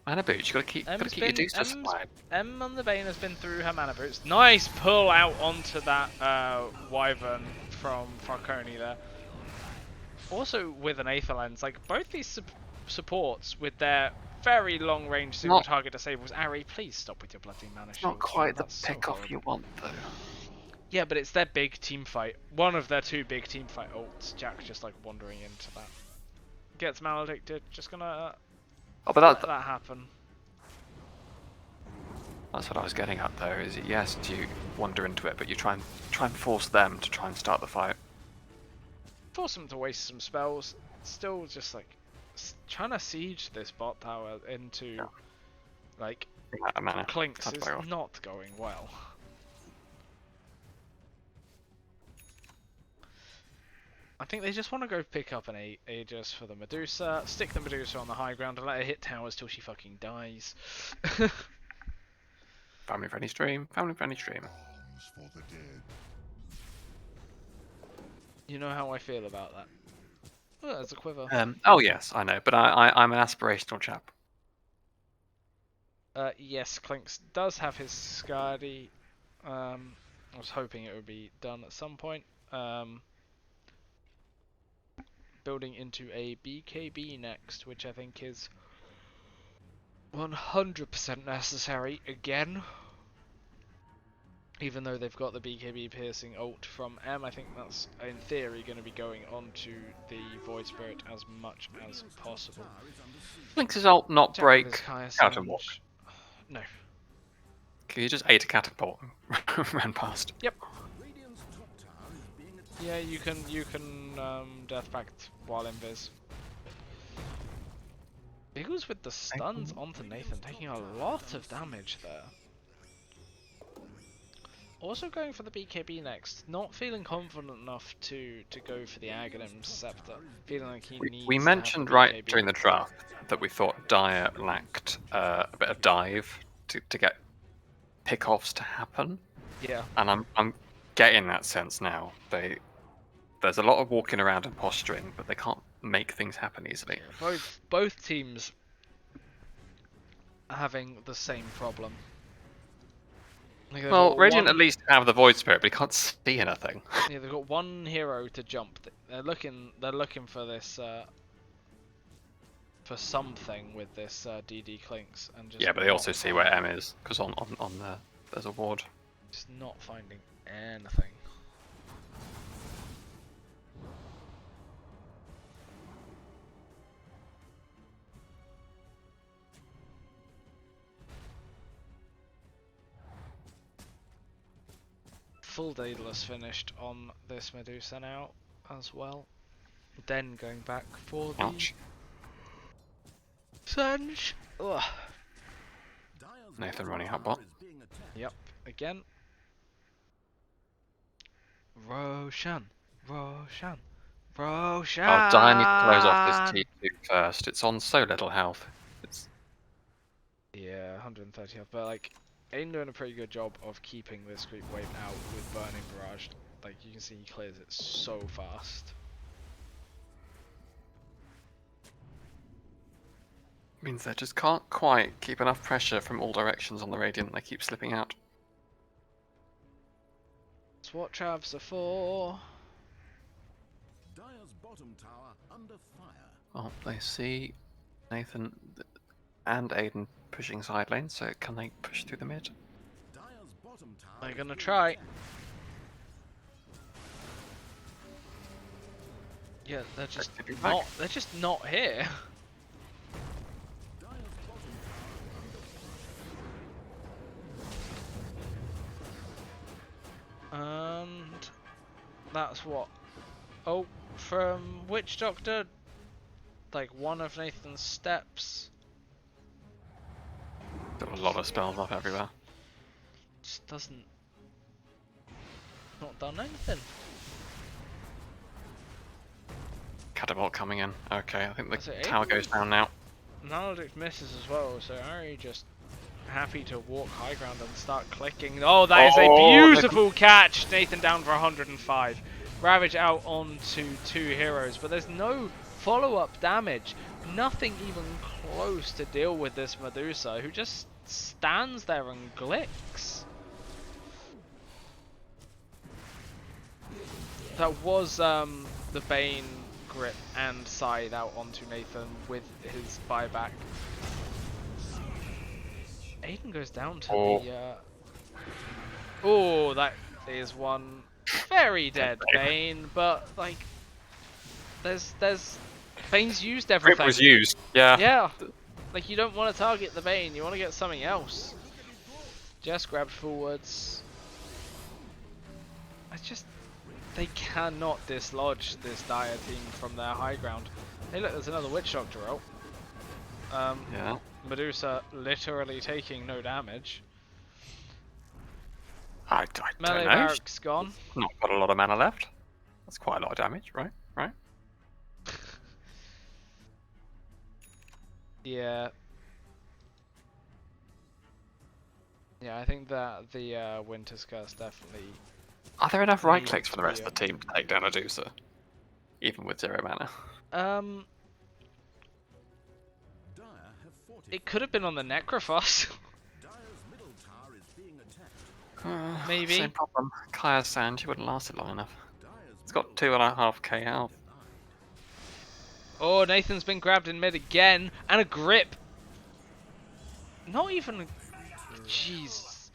[SPEAKER 2] Mana boots, you gotta keep your Deucer supplied.
[SPEAKER 1] M on the Bane has been through her mana boots. Nice pull out onto that Wyvern from Farconi there. Also with an Aether Lens, like both these supports with their very long range single target disables. Ari, please stop with your bloody mana shield.
[SPEAKER 2] Not quite the
[SPEAKER 1] That's so
[SPEAKER 2] pick off
[SPEAKER 1] horrible.
[SPEAKER 2] you want though.
[SPEAKER 1] Yeah, but it's their big team fight. One of their two big team fight ults. Jack's just like wandering into that. Gets maledicted. Just gonna
[SPEAKER 2] Oh, but
[SPEAKER 1] let that happen.
[SPEAKER 2] That's what I was getting at though. Is yes, you wander into it, but you try and force them to try and start the fight.
[SPEAKER 1] Force them to waste some spells. Still just like trying to siege this bot tower into like
[SPEAKER 2] Mana.
[SPEAKER 1] Clinks is not going well. I think they just want to go pick up an Aegis for the Medusa, stick the Medusa on the high ground and let her hit towers till she fucking dies.
[SPEAKER 2] Family friendly stream. Family friendly stream.
[SPEAKER 3] Arms for the dead.
[SPEAKER 1] You know how I feel about that. Oh, there's a quiver.
[SPEAKER 2] Oh yes, I know, but I'm an aspirational chap.
[SPEAKER 1] Yes, Clinks does have his Skadi. I was hoping it would be done at some point. Building into a BKB next, which I think is 100% necessary again. Even though they've got the BKB piercing ult from M, I think that's in theory going to be going onto the Void Spirit as much as possible.
[SPEAKER 2] Link's ult not break catapult.
[SPEAKER 1] No.
[SPEAKER 2] Can you just ate a catapult and ran past?
[SPEAKER 1] Yep. Yeah, you can Death Pact while invis. Eagles with the stuns onto Nathan, taking a lot of damage there. Also going for the BKB next, not feeling confident enough to go for the Aghanim Scepter, feeling like he needs
[SPEAKER 2] we
[SPEAKER 1] to
[SPEAKER 2] mentioned
[SPEAKER 1] have the
[SPEAKER 2] right
[SPEAKER 1] BKB.
[SPEAKER 2] during the draft that we thought Dire lacked a bit of dive to get pickoffs to happen.
[SPEAKER 1] Yeah.
[SPEAKER 2] And I'm getting that sense now. There's a lot of walking around and posturing, but they can't make things happen easily.
[SPEAKER 1] Both teams are having the same problem.
[SPEAKER 2] Well, Radiant at least have the Void Spirit, but he can't see anything.
[SPEAKER 1] Yeah, they've got one hero to jump. They're looking for this for something with this DD Clinks and just.
[SPEAKER 2] Yeah, but they also see where M is because on there there's a ward.
[SPEAKER 1] Just not finding anything. Full Daedalus finished on this Medusa now as well. Then going back for the Surge. Ugh.
[SPEAKER 2] Nathan running hot bot.
[SPEAKER 1] Yep, again. Roshan.
[SPEAKER 2] Oh, Dire needs to close off this T2 first. It's on so little health.
[SPEAKER 1] Yeah, 130 health, but like Aiden doing a pretty good job of keeping this creep wave out with Burning Barrage. Like you can see he clears it so fast.
[SPEAKER 2] Means they just can't quite keep enough pressure from all directions on the Radiant. They keep slipping out.
[SPEAKER 1] That's what Travs are for.
[SPEAKER 4] Dire's bottom tower under fire.
[SPEAKER 2] Well, they see Nathan and Aiden pushing side lane, so can they push through the mid?
[SPEAKER 4] Dire's bottom tower.
[SPEAKER 1] They're gonna try. Yeah, they're just not. They're just not here. And that's what. Oh, from Witch Doctor, like one of Nathan's steps.
[SPEAKER 2] Got a lot of spells up everywhere.
[SPEAKER 1] Just doesn't. Not done anything.
[SPEAKER 2] Catapult coming in. Okay, I think the
[SPEAKER 1] Is it
[SPEAKER 2] tower goes down now.
[SPEAKER 1] Maledict misses as well, so Ari just happy to walk high ground and start clicking. Oh, that is a beautiful catch! Nathan down for 105. Ravage out onto 2 heroes, but there's no follow-up damage. Nothing even close to deal with this Medusa, who just stands there and glicks. That was the Bane grip and scythe out onto Nathan with his buyback. Aiden goes down to the... Oh, that is one very dead Bane, but like, there's Bane's used everything.
[SPEAKER 2] Grip was used, yeah.
[SPEAKER 1] Yeah, like you don't want to target the Bane, you want to get something else. Just grabbed forwards. They cannot dislodge this Dire team from their high ground. Hey look, there's another Witch Doctor out.
[SPEAKER 2] Yeah.
[SPEAKER 1] Medusa literally taking no damage.
[SPEAKER 2] I don't
[SPEAKER 1] Melee
[SPEAKER 2] know.
[SPEAKER 1] barracks gone.
[SPEAKER 2] Not got a lot of mana left. That's quite a lot of damage, right? Right?
[SPEAKER 1] Yeah. Yeah, I think that the Winter's Curse definitely...
[SPEAKER 2] Are there enough right
[SPEAKER 1] Needs
[SPEAKER 2] clicks for the rest
[SPEAKER 1] to
[SPEAKER 2] of the team to take down a Medusa? Even with 0 mana?
[SPEAKER 4] Dire have fortified.
[SPEAKER 1] It could have been on the Necrophos.
[SPEAKER 4] Dire's middle tower is being attacked.
[SPEAKER 1] Maybe.
[SPEAKER 2] Same problem. Kaya's Sand, she wouldn't last it long enough.
[SPEAKER 4] Dire's
[SPEAKER 2] It's got 2.5k health.
[SPEAKER 1] Oh, Nathan's been grabbed in mid again, and a grip. Not even... Jeez.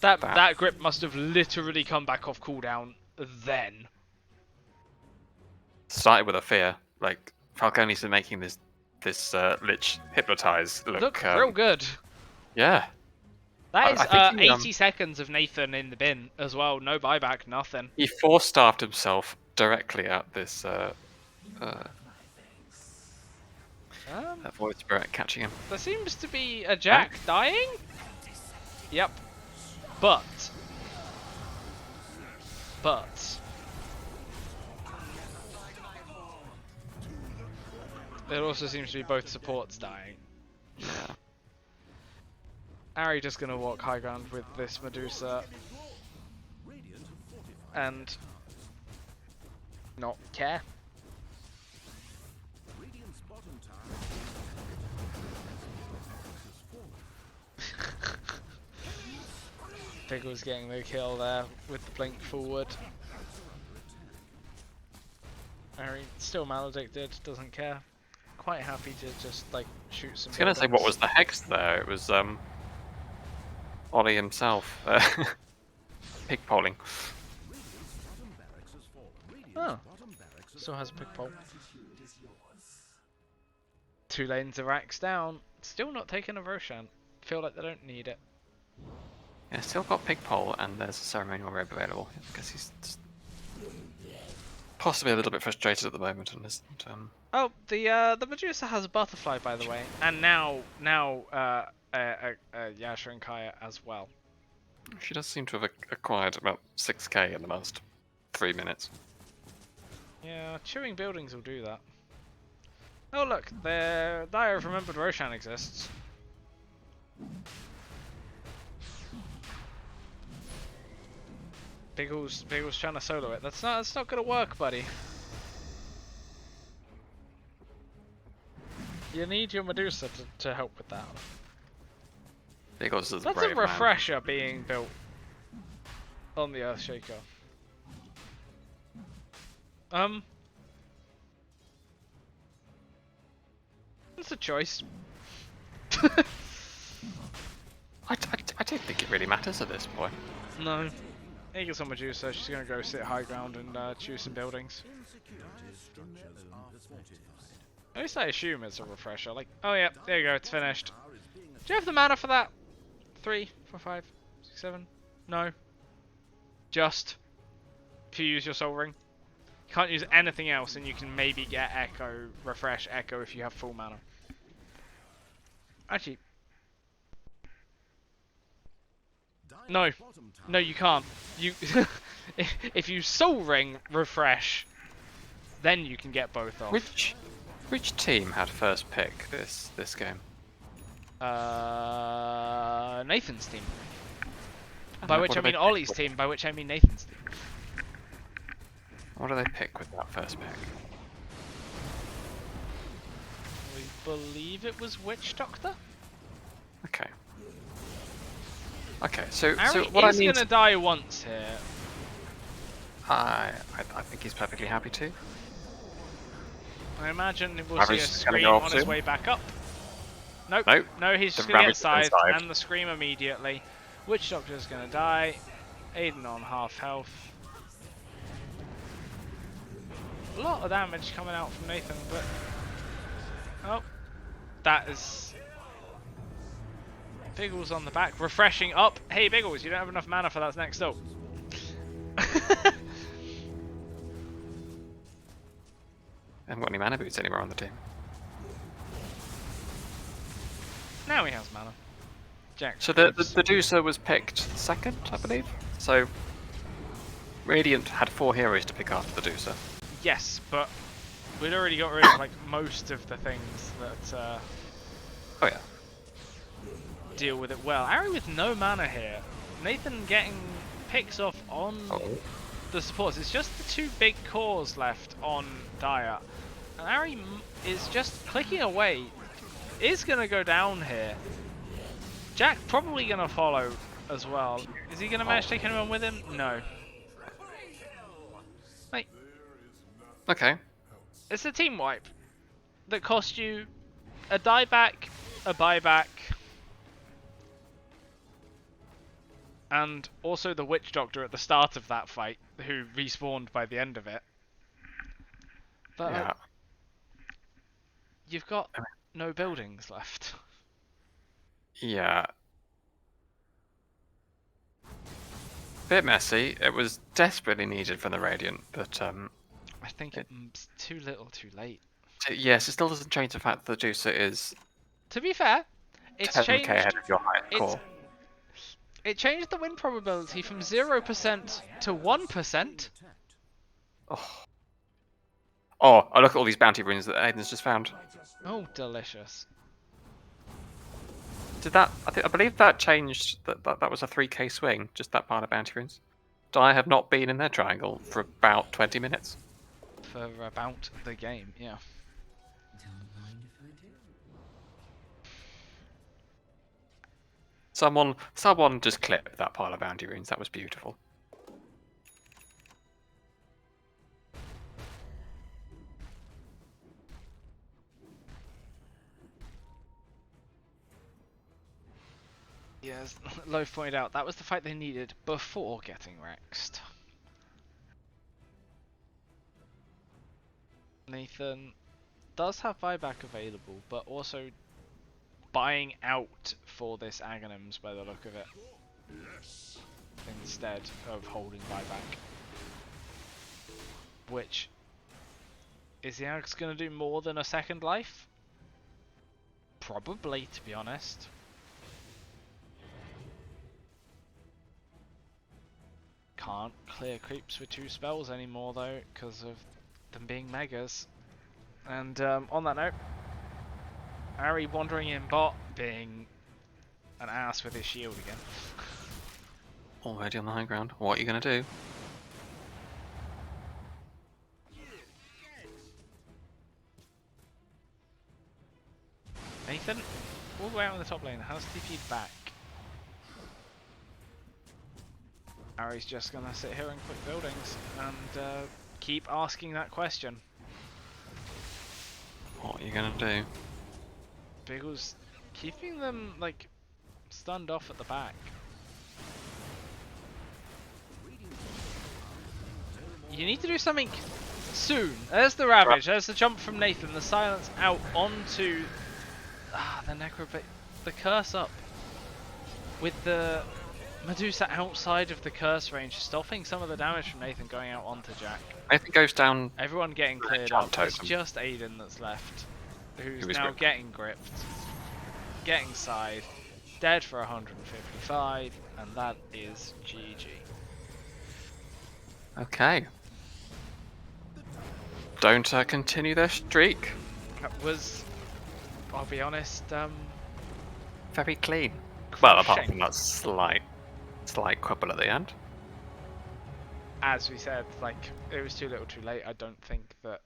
[SPEAKER 1] That grip must have literally come back off cooldown then.
[SPEAKER 2] Started with a fear. Like, Falcone's been making this Lich Hypnotize
[SPEAKER 1] Look real good.
[SPEAKER 2] Yeah.
[SPEAKER 1] That is
[SPEAKER 2] I think he,
[SPEAKER 1] 80 seconds of Nathan in the bin as well. No buyback, nothing.
[SPEAKER 2] He force-staffed himself directly at this that Void Spirit catching him.
[SPEAKER 1] There seems to be a Jack dying. Yep. But there also seems to be both supports dying.
[SPEAKER 2] Yeah.
[SPEAKER 1] Ari just gonna walk high ground with this Medusa and not care.
[SPEAKER 4] Radiant's bottom tower has fallen.
[SPEAKER 1] Piggle's getting the kill there with the blink forward. Ari still maledicted, doesn't care. Quite happy to just like shoot some.
[SPEAKER 2] I was gonna say, what was the hex there? It was Ollie himself pig polling.
[SPEAKER 1] Oh, still has a pig pole. 2 lanes of racks down. Still not taking a Roshan. Feel like they don't need it.
[SPEAKER 2] Yeah, still got pig pole, and there's a ceremonial robe available. I guess he's just possibly a little bit frustrated at the moment and isn't.
[SPEAKER 1] Oh, the Medusa has a butterfly, by the way, and now Yasha and Kaya as well.
[SPEAKER 2] She does seem to have acquired about 6k in the last 3 minutes.
[SPEAKER 1] Yeah, chewing buildings will do that. Oh look, the Dire have remembered Roshan exists. Biggle's trying to solo it. That's not gonna work, buddy. You need your Medusa to help with that.
[SPEAKER 2] Biggles is
[SPEAKER 1] That's
[SPEAKER 2] brave
[SPEAKER 1] a
[SPEAKER 2] man.
[SPEAKER 1] refresher being built on the Earthshaker. It's a choice.
[SPEAKER 2] I don't think it really matters at this point.
[SPEAKER 1] No. He gets on Medusa, she's gonna go sit high ground and choose some buildings. At least I assume it's a refresher. Like, oh yeah, there you go, it's finished. Do you have the mana for that? 3, 4, 5, 6, 7? No. Just. If you use your Soul Ring. You can't use anything else, and you can maybe get Echo, refresh Echo if you have full mana. Actually. No. No, you can't. You if you Soul Ring refresh, then you can get both off.
[SPEAKER 2] Which team had first pick this game?
[SPEAKER 1] Nathan's team. By
[SPEAKER 2] What
[SPEAKER 1] which
[SPEAKER 2] do
[SPEAKER 1] I
[SPEAKER 2] they
[SPEAKER 1] mean
[SPEAKER 2] pick
[SPEAKER 1] Ollie's
[SPEAKER 2] with-
[SPEAKER 1] team, by which I mean Nathan's team.
[SPEAKER 2] What do they pick with that first pick?
[SPEAKER 1] We believe it was Witch Doctor?
[SPEAKER 2] Okay. Okay, so
[SPEAKER 1] Harry
[SPEAKER 2] what I
[SPEAKER 1] is
[SPEAKER 2] mean,
[SPEAKER 1] gonna die once here.
[SPEAKER 2] I think he's perfectly happy to.
[SPEAKER 1] I imagine we'll
[SPEAKER 2] Ravage
[SPEAKER 1] see a
[SPEAKER 2] is gonna
[SPEAKER 1] scream
[SPEAKER 2] go off
[SPEAKER 1] on his
[SPEAKER 2] soon.
[SPEAKER 1] way back up. Nope.
[SPEAKER 2] Nope.
[SPEAKER 1] No, he's
[SPEAKER 2] The
[SPEAKER 1] just gonna get
[SPEAKER 2] Ravage is gonna
[SPEAKER 1] scythed
[SPEAKER 2] scythe.
[SPEAKER 1] and the scream immediately. Witch Doctor's gonna die. Aiden on half health. A lot of damage coming out from Nathan, but oh, that is Biggles on the back, refreshing up. Hey Biggles, you don't have enough mana for that next ult.
[SPEAKER 2] I haven't got any mana boots anywhere on the team.
[SPEAKER 1] Now he has mana. Jack.
[SPEAKER 2] So the Deucer was picked second, I believe. So Radiant had 4 heroes to pick after the Deucer.
[SPEAKER 1] Yes, but we'd already got rid of like most of the things that
[SPEAKER 2] Oh yeah.
[SPEAKER 1] deal with it well. Ari with no mana here. Nathan getting picks off on the supports. It's just the 2 big cores left on Dire. And Ari is just clicking away. Is going to go down here. Jack probably going to follow as well. Is he going to manage to take anyone with him? No. Like,
[SPEAKER 2] Okay.
[SPEAKER 1] it's a team wipe that cost you a dieback, a buyback, and also the Witch Doctor at the start of that fight, who respawned by the end of it. But
[SPEAKER 2] Yeah.
[SPEAKER 1] you've got no buildings left.
[SPEAKER 2] Yeah. Bit messy. It was desperately needed for the Radiant, but
[SPEAKER 1] I think it's too little too late.
[SPEAKER 2] yes, it still doesn't change the fact that the Deucer is
[SPEAKER 1] To be fair, it's
[SPEAKER 2] 10k
[SPEAKER 1] changed.
[SPEAKER 2] ahead of your highest core.
[SPEAKER 1] It changed the win probability from 0% to 1%.
[SPEAKER 2] Oh. Oh, look at all these bounty runes that Aiden's just found.
[SPEAKER 1] Oh, delicious.
[SPEAKER 2] Did that? I believe that changed. That was a 3k swing. Just that part of bounty runes. I have not been in their triangle for about 20 minutes.
[SPEAKER 1] For about the game, yeah.
[SPEAKER 2] Someone just clipped that pile of bounty runes. That was beautiful.
[SPEAKER 1] Yeah, as Loaf pointed out, that was the fight they needed before getting Rexed. Nathan does have buyback available, but also buying out for this Aghanims by the look of it. Instead of holding buyback. Which, is the Aghs going to do more than a second life? Probably, to be honest. Can't clear creeps with 2 spells anymore though, because of them being megas. And on that note, Ari wandering in bot, being an ass with his shield again.
[SPEAKER 2] Already on the high ground. What are you going to do?
[SPEAKER 1] Nathan, all the way out on the top lane, how's TP back? Ari's just gonna sit here and click buildings and keep asking that question.
[SPEAKER 2] What are you going to do?
[SPEAKER 1] Biggles keeping them like stunned off at the back. You need to do something soon. There's the Ravage, there's the jump from Nathan, the silence out onto the Necro, the curse up with the Medusa outside of the curse range, stopping some of the damage from Nathan going out onto Jack.
[SPEAKER 2] Nathan goes down.
[SPEAKER 1] Everyone getting cleared
[SPEAKER 2] Jump
[SPEAKER 1] up. It's
[SPEAKER 2] totem.
[SPEAKER 1] just Aiden that's left, who's
[SPEAKER 2] Who is
[SPEAKER 1] now
[SPEAKER 2] gripped.
[SPEAKER 1] getting gripped, getting side, dead for 155, and that is GG.
[SPEAKER 2] Okay. Don't continue their streak.
[SPEAKER 1] was, I'll be honest,
[SPEAKER 2] Very clean. Well, apart
[SPEAKER 1] crushing.
[SPEAKER 2] from that slight quibble at the end.
[SPEAKER 1] As we said, like, it was too little too late. I don't think that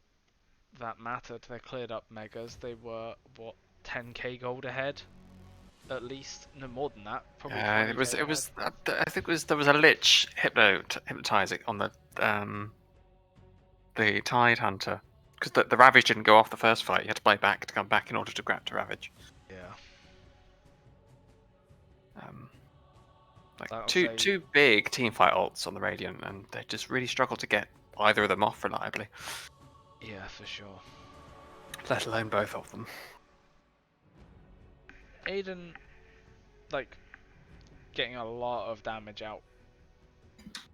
[SPEAKER 1] mattered. They cleared up megas. They were, what, 10k gold ahead? At least. No, more than that. Probably 20k
[SPEAKER 2] It was.
[SPEAKER 1] ahead.
[SPEAKER 2] I think there was a lich hypnotizing on the Tide Hunter because the Ravage didn't go off the first fight. You had to play back to come back in order to grab the Ravage.
[SPEAKER 1] Yeah.
[SPEAKER 2] Like
[SPEAKER 1] That'll
[SPEAKER 2] two
[SPEAKER 1] say-
[SPEAKER 2] two big team fight ults on the Radiant, and they just really struggled to get either of them off reliably,
[SPEAKER 1] Yeah, for sure.
[SPEAKER 2] let alone both of them.
[SPEAKER 1] Aiden, like, getting a lot of damage out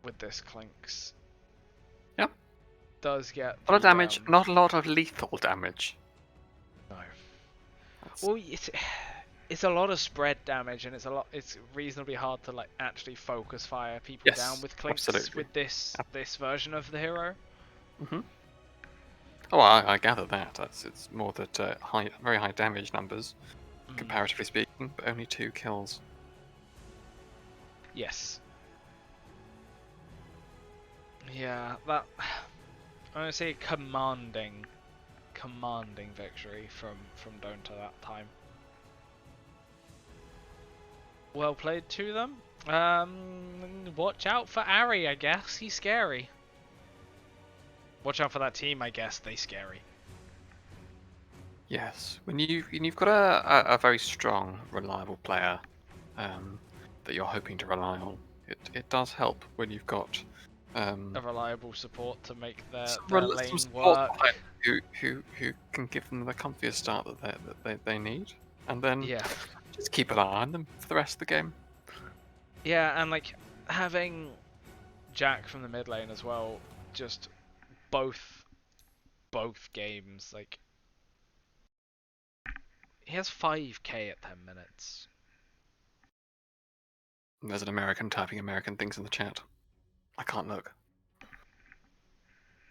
[SPEAKER 1] with this Clinks.
[SPEAKER 2] Yep.
[SPEAKER 1] Does get
[SPEAKER 2] A lot of
[SPEAKER 1] the,
[SPEAKER 2] damage, not a lot of lethal damage.
[SPEAKER 1] No.
[SPEAKER 2] That's-
[SPEAKER 1] Well, it's a lot of spread damage, and it's reasonably hard to like actually focus fire people
[SPEAKER 2] Yes,
[SPEAKER 1] down with Clinks
[SPEAKER 2] absolutely.
[SPEAKER 1] with this version of the hero.
[SPEAKER 2] Mhm. Oh, I gather that. It's more that very high damage numbers, comparatively speaking, but only 2 kills.
[SPEAKER 1] Yes. Yeah, that I'm gonna say commanding victory from Don'ta that time. Well played to them. Watch out for Ari, I guess. He's scary. Watch out for that team, I guess. They scary.
[SPEAKER 2] Yes, when you've got a very strong, reliable player that you're hoping to rely on, it does help when you've got
[SPEAKER 1] A reliable support to make their
[SPEAKER 2] some
[SPEAKER 1] lane
[SPEAKER 2] support
[SPEAKER 1] work.
[SPEAKER 2] behind who can give them the comfiest start that they need, and then
[SPEAKER 1] Yeah.
[SPEAKER 2] just keep an eye on them for the rest of the game.
[SPEAKER 1] Yeah, and like having Jack from the mid lane as well, just both games, like he has 5k at 10 minutes.
[SPEAKER 2] There's an American typing American things in the chat. I can't look.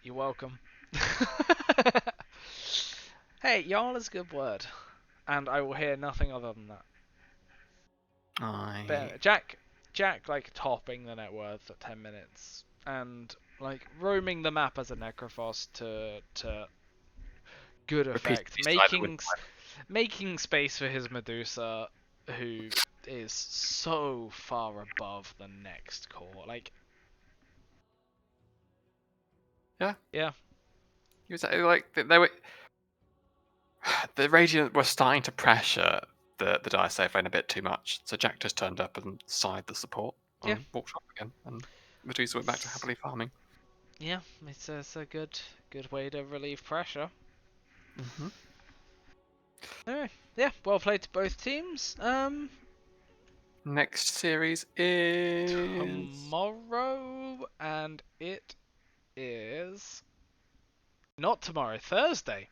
[SPEAKER 1] You're welcome. Hey, y'all is a good word, and I will hear nothing other than that. But Jack, like topping the net worth at 10 minutes, and like roaming the map as a Necrophos to good effect, making space for his Medusa, who is so far above the next core. Like, yeah.
[SPEAKER 2] He was like they were. The Radiant were starting to pressure the Dire Safe lane a bit too much, so Jack just turned up and sided the support and
[SPEAKER 1] Yeah.
[SPEAKER 2] walked off again, and Medusa went back to happily farming.
[SPEAKER 1] Yeah, it's a good way to relieve pressure.
[SPEAKER 2] Mm-hmm.
[SPEAKER 1] Anyway, yeah, well played to both teams.
[SPEAKER 2] Next series is
[SPEAKER 1] Tomorrow, and it is not tomorrow, Thursday.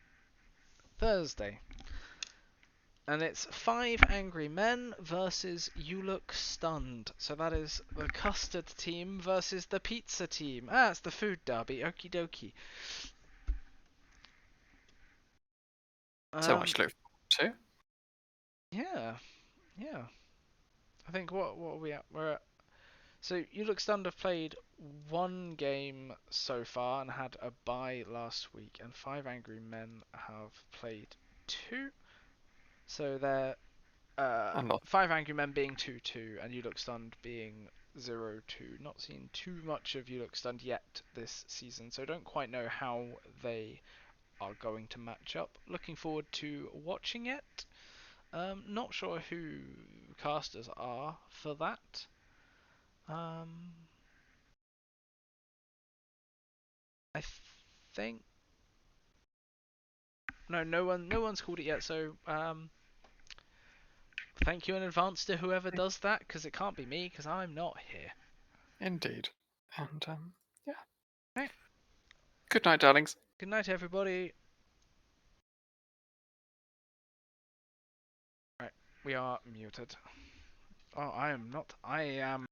[SPEAKER 1] And it's 5 Angry Men versus You Look Stunned. So that is the Custard team versus the Pizza team. Ah, it's the food derby. Okie dokie.
[SPEAKER 2] so much to look forward to.
[SPEAKER 1] Yeah. I think what are we at? We're at. So You Look Stunned have played 1 game so far and had a bye last week, and 5 Angry Men have played 2. So they're 5 Angry Men being 2-2 and You Look Stunned being 0-2. Not seen too much of You Look Stunned yet this season, so don't quite know how they are going to match up. Looking forward to watching it. Not sure who casters are for that. I think no one's called it yet. So thank you in advance to whoever does that, because it can't be me, because I'm not here.
[SPEAKER 2] Indeed, and yeah.
[SPEAKER 1] Right.
[SPEAKER 2] Good night, darlings.
[SPEAKER 1] Good night, everybody. Right, we are muted. Oh, I am not. I am.